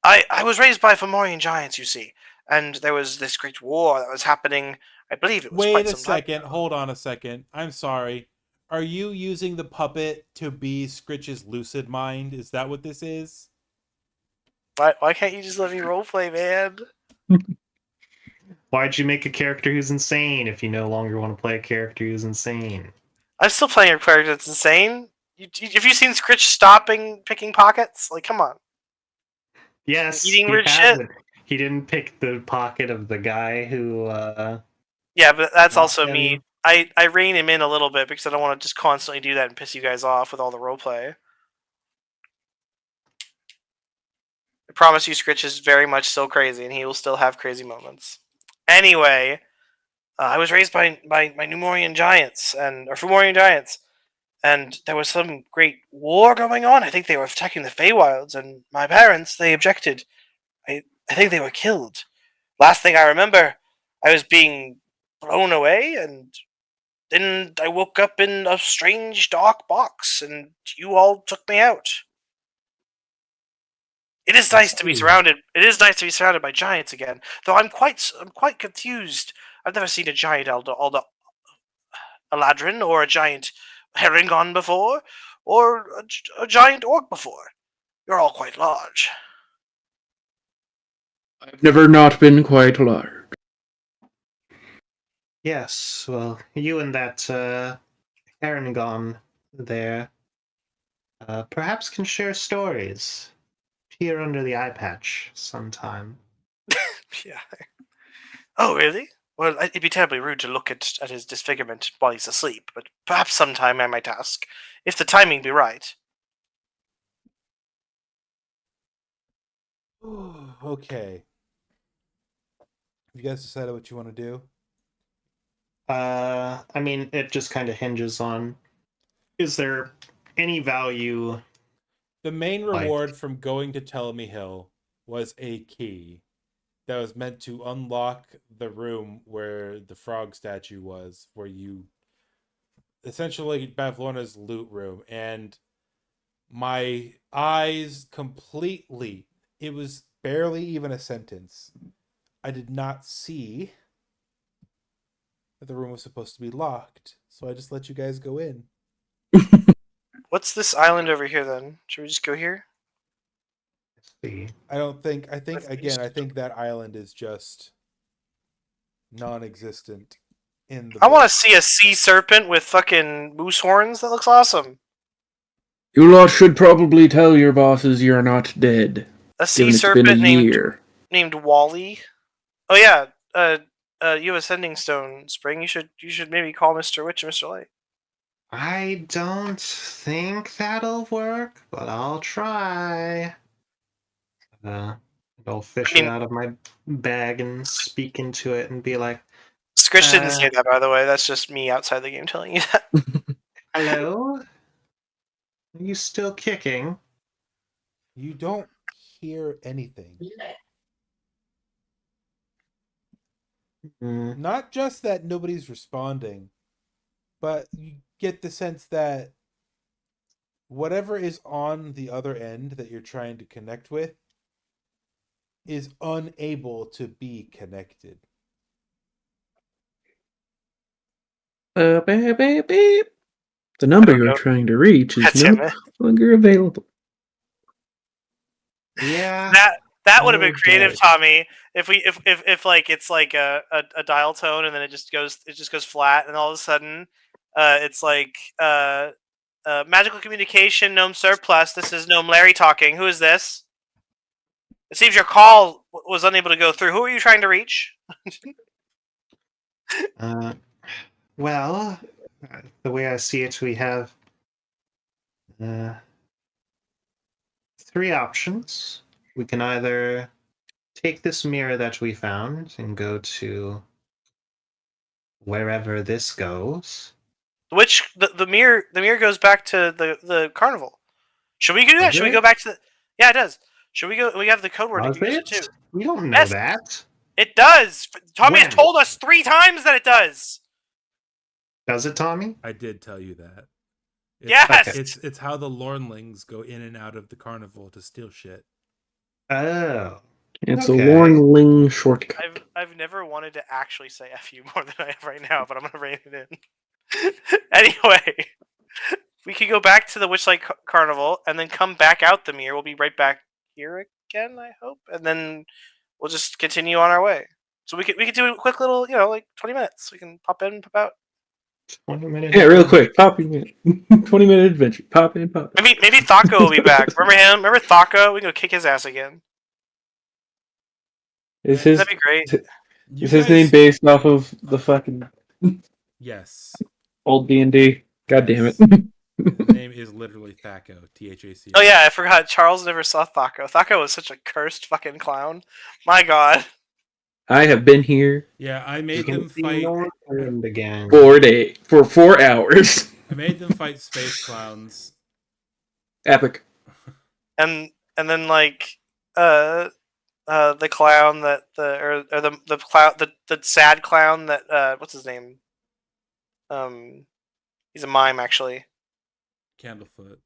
I was raised by Fomorian giants, you see, and there was this great war that was happening. I believe it was Wait quite a some time. second. Hold on a second. I'm sorry. Are you using the puppet to be Scritch's lucid mind? Is that what this is? Why can't you just let me roleplay, man? Why'd you make a character who's insane if you no longer want to play a character who's insane? I'm still playing a character that's insane. Have you seen Scritch stopping picking pockets? Like, come on. Yes, Eating he weird shit. hasn't. He didn't pick the pocket of the guy who Yeah, but that's Not also him. me. I rein him in a little bit because I don't want to just constantly do that and piss you guys off with all the roleplay. I promise you, Scritch is very much still crazy, and he will still have crazy moments. Anyway, I was raised by Numorian giants or Fomorian giants, and there was some great war going on. I think they were attacking the Feywilds, and my parents they objected. I think they were killed. Last thing I remember, I was being blown away, and then I woke up in a strange dark box, and you all took me out. It is nice to be surrounded. It is nice to be surrounded by giants again. Though I'm quite confused. I've never seen a giant Eladrin or a giant Herringon before, or a giant orc before. You're all quite large. I've never not been quite large. Yes, well, you and that Erangон there perhaps can share stories here under the eye patch sometime. Yeah. Oh, really? Well, it'd be terribly rude to look at his disfigurement while he's asleep, but perhaps sometime I might ask, if the timing be right. Okay. You guys decided what you want to do? I mean, it just kind of hinges on, is there any value? The main reward from going to Ptolemy Hill was a key that was meant to unlock the room where the frog statue was, where you essentially Bavlorna's loot room, and my eyes completely, it was barely even a sentence. I did not see that the room was supposed to be locked, so I just let you guys go in. What's this island over here then? Should we just go here? Let's see. I think that island is just non-existent in the I want book. to see a sea serpent with fucking moose horns. That looks awesome. You lot should probably tell your bosses you're not dead. A sea Given it's been a serpent year. named Wally. Oh yeah. You have a sending stone, Spring. You should maybe call Mr. Witch and Mr. Light. I don't think that'll work, but I'll try. I'll fish it out of my bag and speak into it and be like, Scritch didn't say that, by the way. That's just me outside the game telling you that. hello? Are you still kicking? You don't hear anything. Not just that nobody's responding, but you get the sense that whatever is on the other end that you're trying to connect with is unable to be connected. Beep, beep, beep. The number you're trying to reach is no longer available. Yeah. That would have been creative, Tommy. If like it's like a dial tone and then it just goes flat and all of a sudden it's like magical communication gnome surplus. This is gnome Larry talking. Who is this? It seems your call was unable to go through. Who are you trying to reach? Well, the way I see it, we have 3 options. We can either take this mirror that we found and go to wherever this goes. Which the mirror goes back to the carnival. Should we do that? Should we go back to the... Yeah, it does. Should we go? We have the code word to use it too. We don't know that. It does. Tommy has told us 3 times that it does. Does it, Tommy? I did tell you that. Yes! It's how the Lornlings go in and out of the carnival to steal shit. Oh. It's Okay. a Warnling shortcut. I've never wanted to actually say F you more than I have right now, but I'm gonna rein it in. Anyway, we could go back to the Witchlight Carnival and then come back out the mirror. We'll be right back here again, I hope, and then we'll just continue on our way. So we could do a quick little, like 20 minutes. We can pop in, pop out. 20-minute. Yeah, real quick. Pop in. 20-minute adventure. Pop in, pop in. Maybe Thaco will be back. Remember him? Remember Thaco? We can go kick his ass again. Is his That'd be great. You is his guys- name based off of the fucking Yes. old D&D? God damn it. His name is literally Thaco. THAC. Oh yeah, I forgot. Charles never saw Thaco. Thaco was such a cursed fucking clown. My God. I have been here Yeah, I You made can them see fight. Northwind again. for 4 hours. I made them fight space clowns. Epic. And then like the clown that the clown the sad clown that what's his name? He's a mime actually. Candlefoot.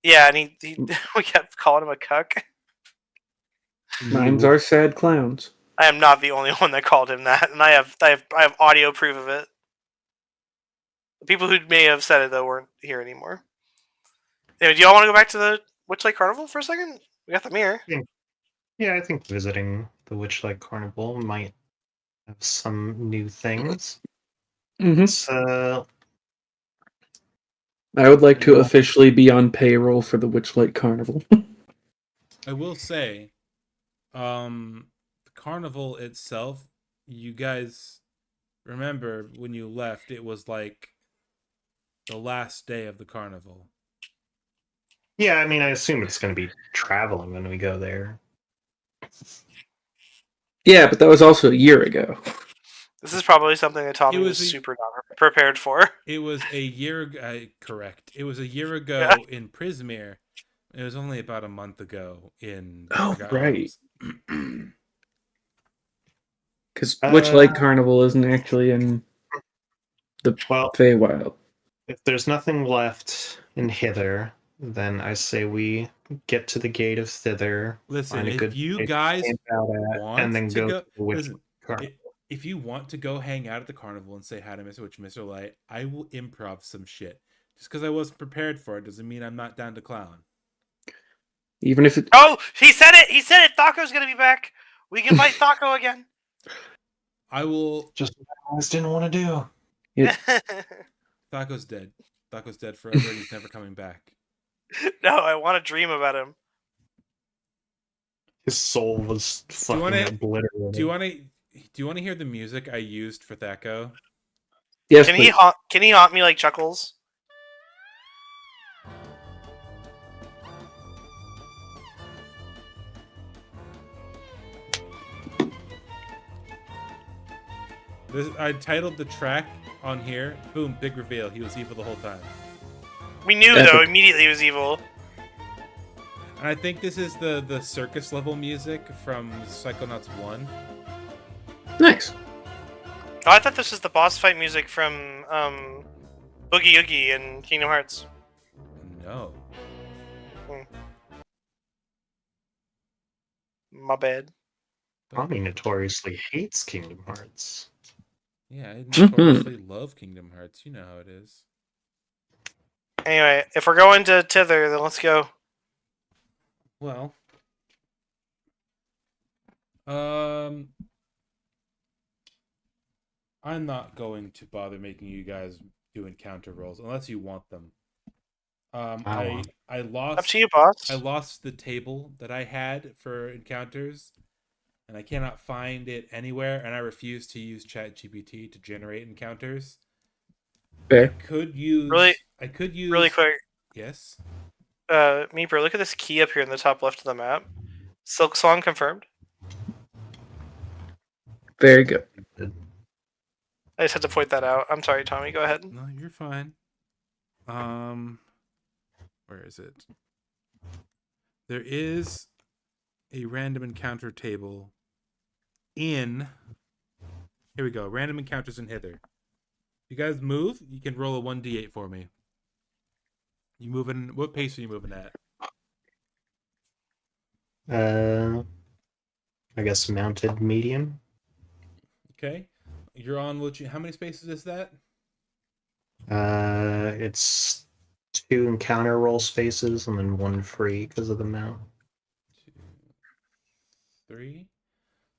Yeah, and he we kept calling him a cuck. Mimes are sad clowns. I am not the only one that called him that, and I have audio proof of it. The people who may have said it though weren't here anymore. Anyway, do y'all want to go back to the Witchlight Carnival for a second? We got the mirror. Yeah, I think visiting the Witchlight Carnival might have some new things. Mm-hmm. So, I would like to officially be on payroll for the Witchlight Carnival. I will say, the carnival itself, you guys remember when you left, it was like the last day of the carnival. yeah, I mean, I assume it's going to be traveling when we go there. Yeah, but that was also a year ago. This is probably something that Tommy It was was super not prepared for. It was a year correct. It was a year ago Yeah. in Prismere. It was only about a month ago in Oh, Forgotten right. Realms. Because Witchlight Uh, Carnival isn't actually in the Well, Feywild. if there's nothing left in Hither, then I say we get to the gate of Thither, Listen, find a if good you place to guys camp out at, want and then to go go, to the Witchlight listen, Carnival. if you want to go hang out at the carnival and say hi to Mr. Witch, Mr. Light, I will improv some shit. Just because I wasn't prepared for it doesn't mean I'm not down to clown. Even if it... Oh, he said it! He said it! Thaco's gonna be back! We can fight Thaco again! I will. Just what I always didn't want to do. Thaco's dead. Thaco's dead forever and he's never coming back. No, I want to dream about him. His soul was you fucking wanna- obliterated. Do you want to hear the music I used for Thaco? Yes, Can please. he haunt me like Chuckles? I titled the track on here. Boom, big reveal. He was evil the whole time. We knew Epic. though immediately he was evil. And I think this is the circus level music from Psychonauts 1. Nice. Oh, I thought this was the boss fight music from Boogie Oogie in Kingdom Hearts. No. My bad. Tommy notoriously hates Kingdom Hearts. Yeah, I notoriously love Kingdom Hearts. You know how it is. Anyway, if we're going to Tither, then let's go. Well, I'm not going to bother making you guys do encounter rolls unless you want them. I lost. Up to you, boss. I lost the table that I had for encounters, and I cannot find it anywhere. And I refuse to use ChatGPT to generate encounters. Fair. I could use Really quick. Yes. Meeper, look at this key up here in the top left of the map. Silk Song confirmed. Very good. I just had to point that out. I'm sorry, Tommy. Go ahead. No, you're fine. Where is it? There is a random encounter table in. Here we go. Random encounters in Hither. You guys move. You can roll a 1d8 for me. You moving? What pace are you moving at? I guess mounted medium. Okay. You're on how many spaces is that? It's 2 encounter roll spaces and then 1 free because of the mount. 2, 3.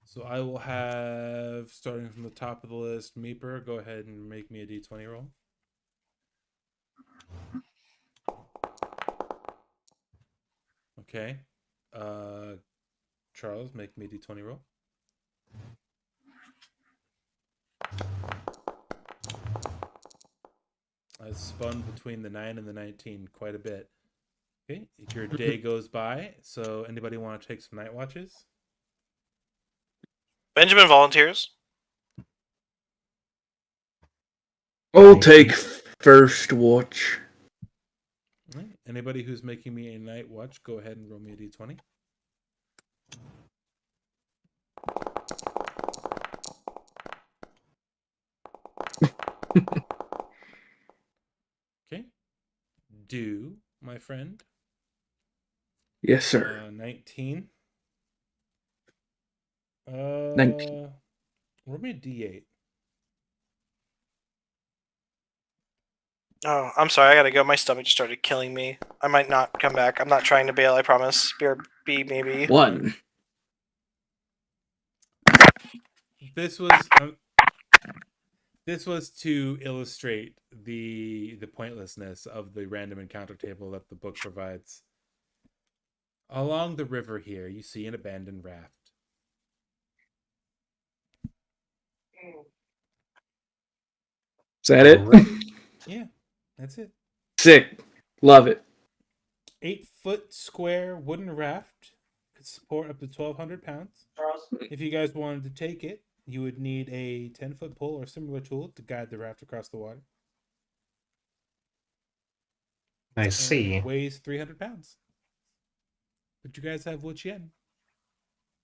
So I will have, starting from the top of the list, Meeper, go ahead and make me a d20 roll. Okay. Charles, make me a d20 roll. I spun between the 9 and the 19 quite a bit. Okay, your day goes by. So anybody want to take some night watches? Benjamin volunteers. I'll take first watch. All right. Anybody who's making me a night watch, go ahead and roll me a d20. Okay. Do, my friend. Yes, sir. 19. 19. Roll me a d8. Oh, I'm sorry. I gotta go. My stomach just started killing me. I might not come back. I'm not trying to bail. I promise. B maybe. 1. This was to illustrate the pointlessness of the random encounter table that the book provides. Along the river here, you see an abandoned raft. Is that it? Yeah, that's it. Sick. Love it. 8-foot square wooden raft could support up to 1,200 pounds. If you guys wanted to take it, you would need a 10-foot pole or similar tool to guide the raft across the water. I see. It weighs 300 pounds. But you guys have Wuqian.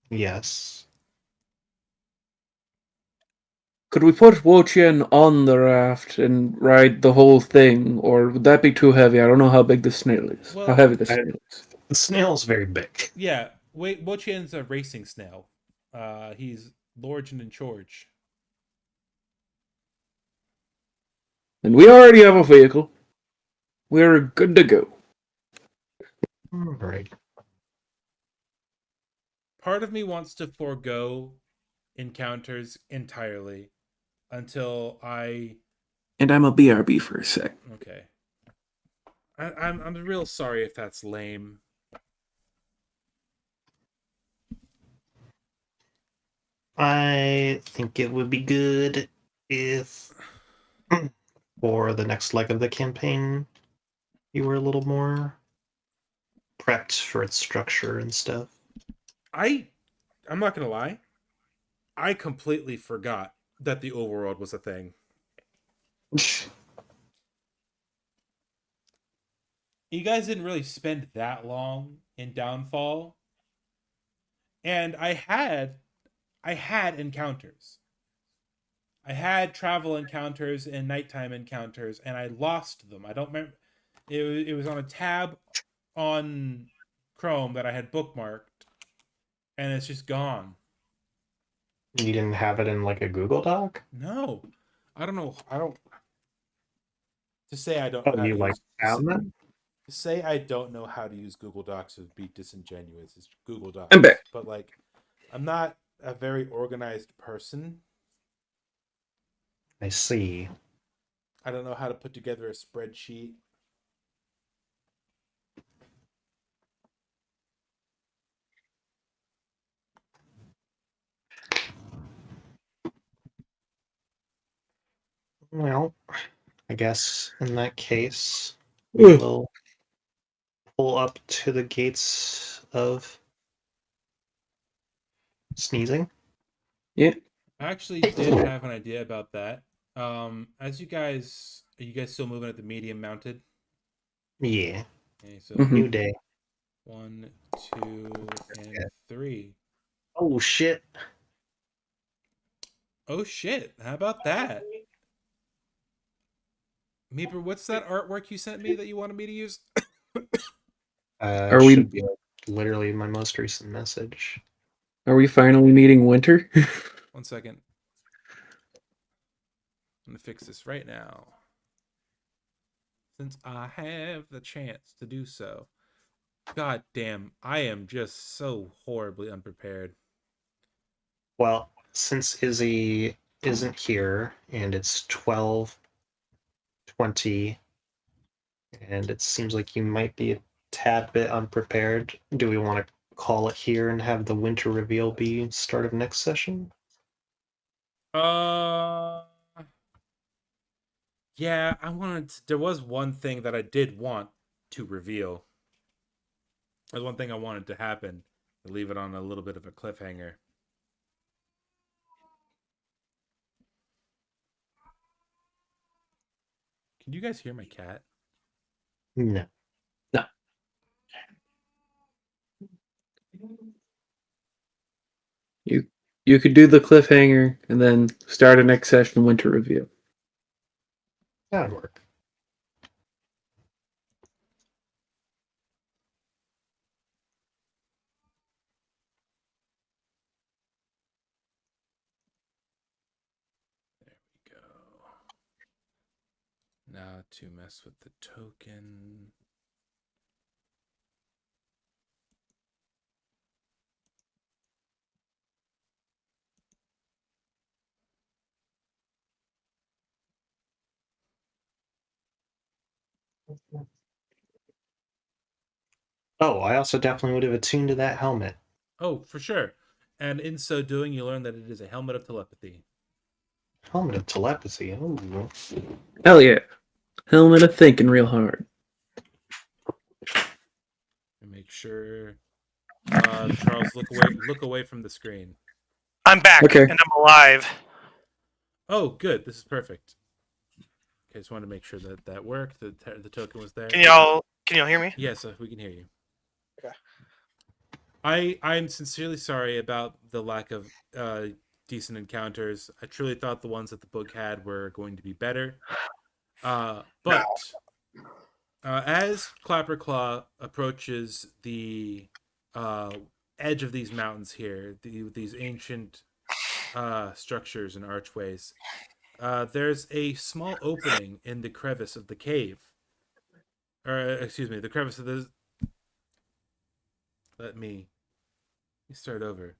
Yes. Could we put Wochen on the raft and ride the whole thing, or would that be too heavy? I don't know how big the snail is. Well, how heavy the snail is. The snail's very big. Yeah, Wuqian's a racing snail. He's large and in charge. And we already have a vehicle. We're good to go. Alright. Part of me wants to forego encounters entirely until I. And I'm a BRB for a sec. Okay. I'm real sorry if that's lame. I think it would be good if, for the next leg of the campaign, you were a little more prepped for its structure and stuff. I'm not gonna lie. I completely forgot that the overworld was a thing. You guys didn't really spend that long in Downfall. And I had encounters. I had travel encounters and nighttime encounters, and I lost them. I don't remember. It was on a tab on Chrome that I had bookmarked, and it's just gone. You didn't have it in like a Google Doc? No, I don't know. I don't. To say I don't. Oh, know how you to like use, found them? to say I don't know how to use Google Docs would be disingenuous. It's Google Docs, I'm back. but like, I'm not a very organized person. I see. I don't know how to put together a spreadsheet. Well, I guess in that case, we will pull up to the gates of sneezing. Yeah. I actually did have an idea about that. As you guys, are you guys still moving at the medium mounted? Yeah. Okay, so Mhm. New day. 1, 2, and 3. Oh shit. Oh shit! How about that? Meeper, what's that artwork you sent me that you wanted me to use? Are we- Should be like literally my most recent message. Are we finally meeting Winter? 1 second. I'm gonna fix this right now. Since I have the chance to do so. God damn, I am just so horribly unprepared. Well, since Izzy isn't here and it's 12:20 and it seems like you might be a tad bit unprepared, do we want to call it here and have the winter reveal be start of next session? Yeah, there was one thing that I did want to reveal. There's one thing I wanted to happen to leave it on a little bit of a cliffhanger. Can you guys hear my cat? No. You could do the cliffhanger and then start a next session winter review. That would work. There we go. Now to mess with the token. Oh, I also definitely would have attuned to that helmet. Oh, for sure. And in so doing, you learn that it is a helmet of telepathy. Helmet of telepathy. Oh. Hell yeah. Helmet of thinking real hard. And make sure Charles, look away from the screen. I'm back Okay. and I'm alive. Oh, good. This is perfect. Okay, just wanted to make sure that that worked. The token was there. Can y'all hear me? Yes, we can hear you. Okay. I'm sincerely sorry about the lack of decent encounters. I truly thought the ones that the book had were going to be better. But as Clapperclaw approaches the edge of these mountains here, these ancient structures and archways, there's a small opening in the crevice of the cave. Or, excuse me, the crevice of the... Let me start over.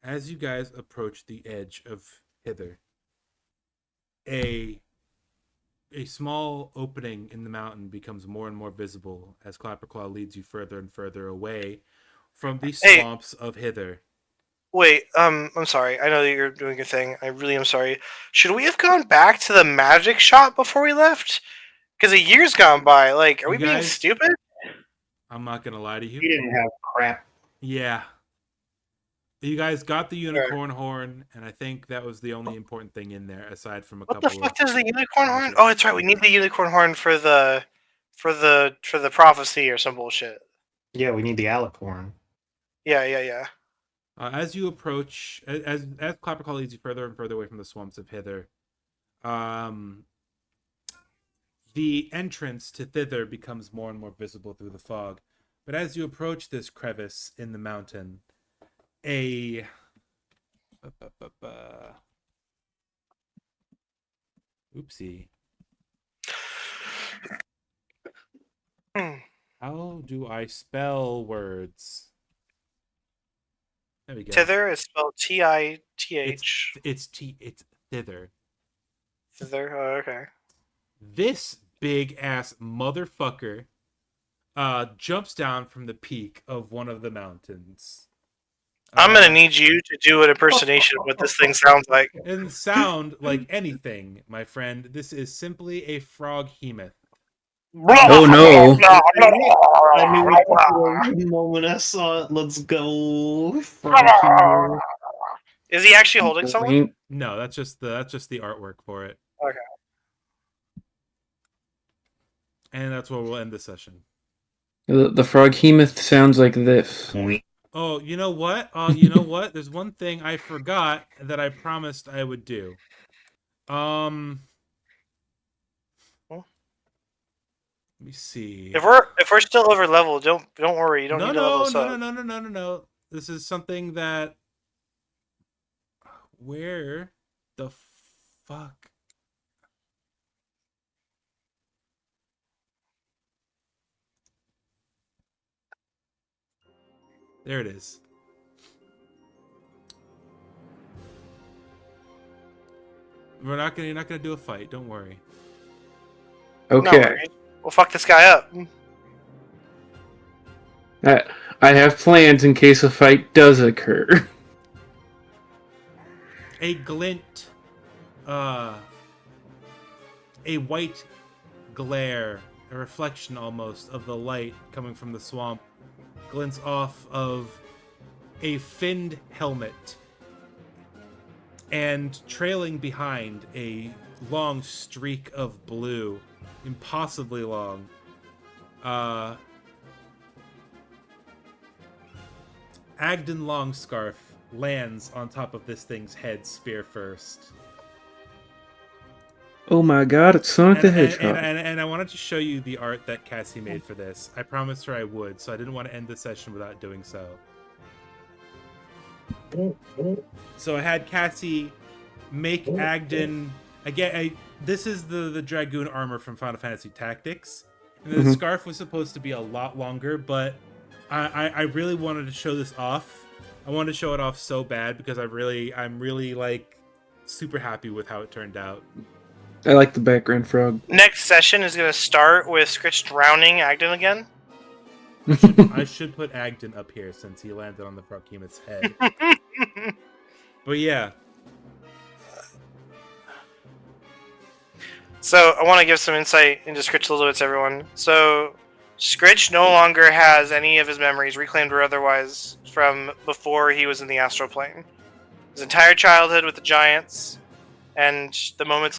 As you guys approach the edge of hither, a small opening in the mountain becomes more and more visible as Clapperclaw leads you further and further away from the swamps of hither. Wait, I'm sorry. I know that you're doing your thing. I really am sorry. Should we have gone back to the magic shop before we left? Because a year's gone by. Like, are we being stupid? I'm not gonna lie to you. You didn't have crap. Yeah. You guys got the unicorn horn, and I think that was the only important thing in there, aside from a couple. What the fuck does the unicorn horn? Oh, that's right. We need the unicorn horn for the prophecy or some bullshit. Yeah, we need the alicorn. Yeah. As you approach, as Clapperclaw leads you further and further away from the swamps of hither, the entrance to thither becomes more and more visible through the fog. But as you approach this crevice in the mountain, a oopsie. How do I spell words? There we go. Tither is spelled Tith. It's thither. Thither. Oh, okay. This big ass motherfucker jumps down from the peak of one of the mountains. I'm gonna need you to do an impersonation of what this thing sounds like. It doesn't sound like anything, my friend. This is simply a froghemoth. Oh no! I knew the moment I saw it. Let's go. Is he actually holding someone? No, that's just the artwork for it. Okay. And that's where we'll end the session. The froghemoth sounds like this. Oh, you know what? You know what? There's one thing I forgot that I promised I would do. Let me see. If we're still over level, don't worry. You don't need to level us up. No. This is something that. Where the fuck? There it is. You're not gonna do a fight. Don't worry. Okay. No worries. We'll fuck this guy up. I have plans in case a fight does occur. A glint, a white glare, a reflection almost of the light coming from the swamp, glints off of a finned helmet, and trailing behind a long streak of blue, impossibly long. Agden Longscarf lands on top of this thing's head spear first. Oh my god, it's Sonic the Hedgehog. And I wanted to show you the art that Cassie made for this. I promised her I would, so I didn't want to end the session without doing so. So I had Cassie make Agden... Again, this is the Dragoon armor from Final Fantasy Tactics. And the scarf was supposed to be a lot longer, but I really wanted to show this off. I wanted to show it off so bad because I'm really like super happy with how it turned out. I like the background frog. Next session is going to start with Scritch drowning Agden again. I should put Agden up here since he landed on the Froghemoth's head. But yeah. So I want to give some insight into Scritch a little bit to everyone. So Scritch no longer has any of his memories, reclaimed or otherwise, from before he was in the astral plane. His entire childhood with the giants and the moments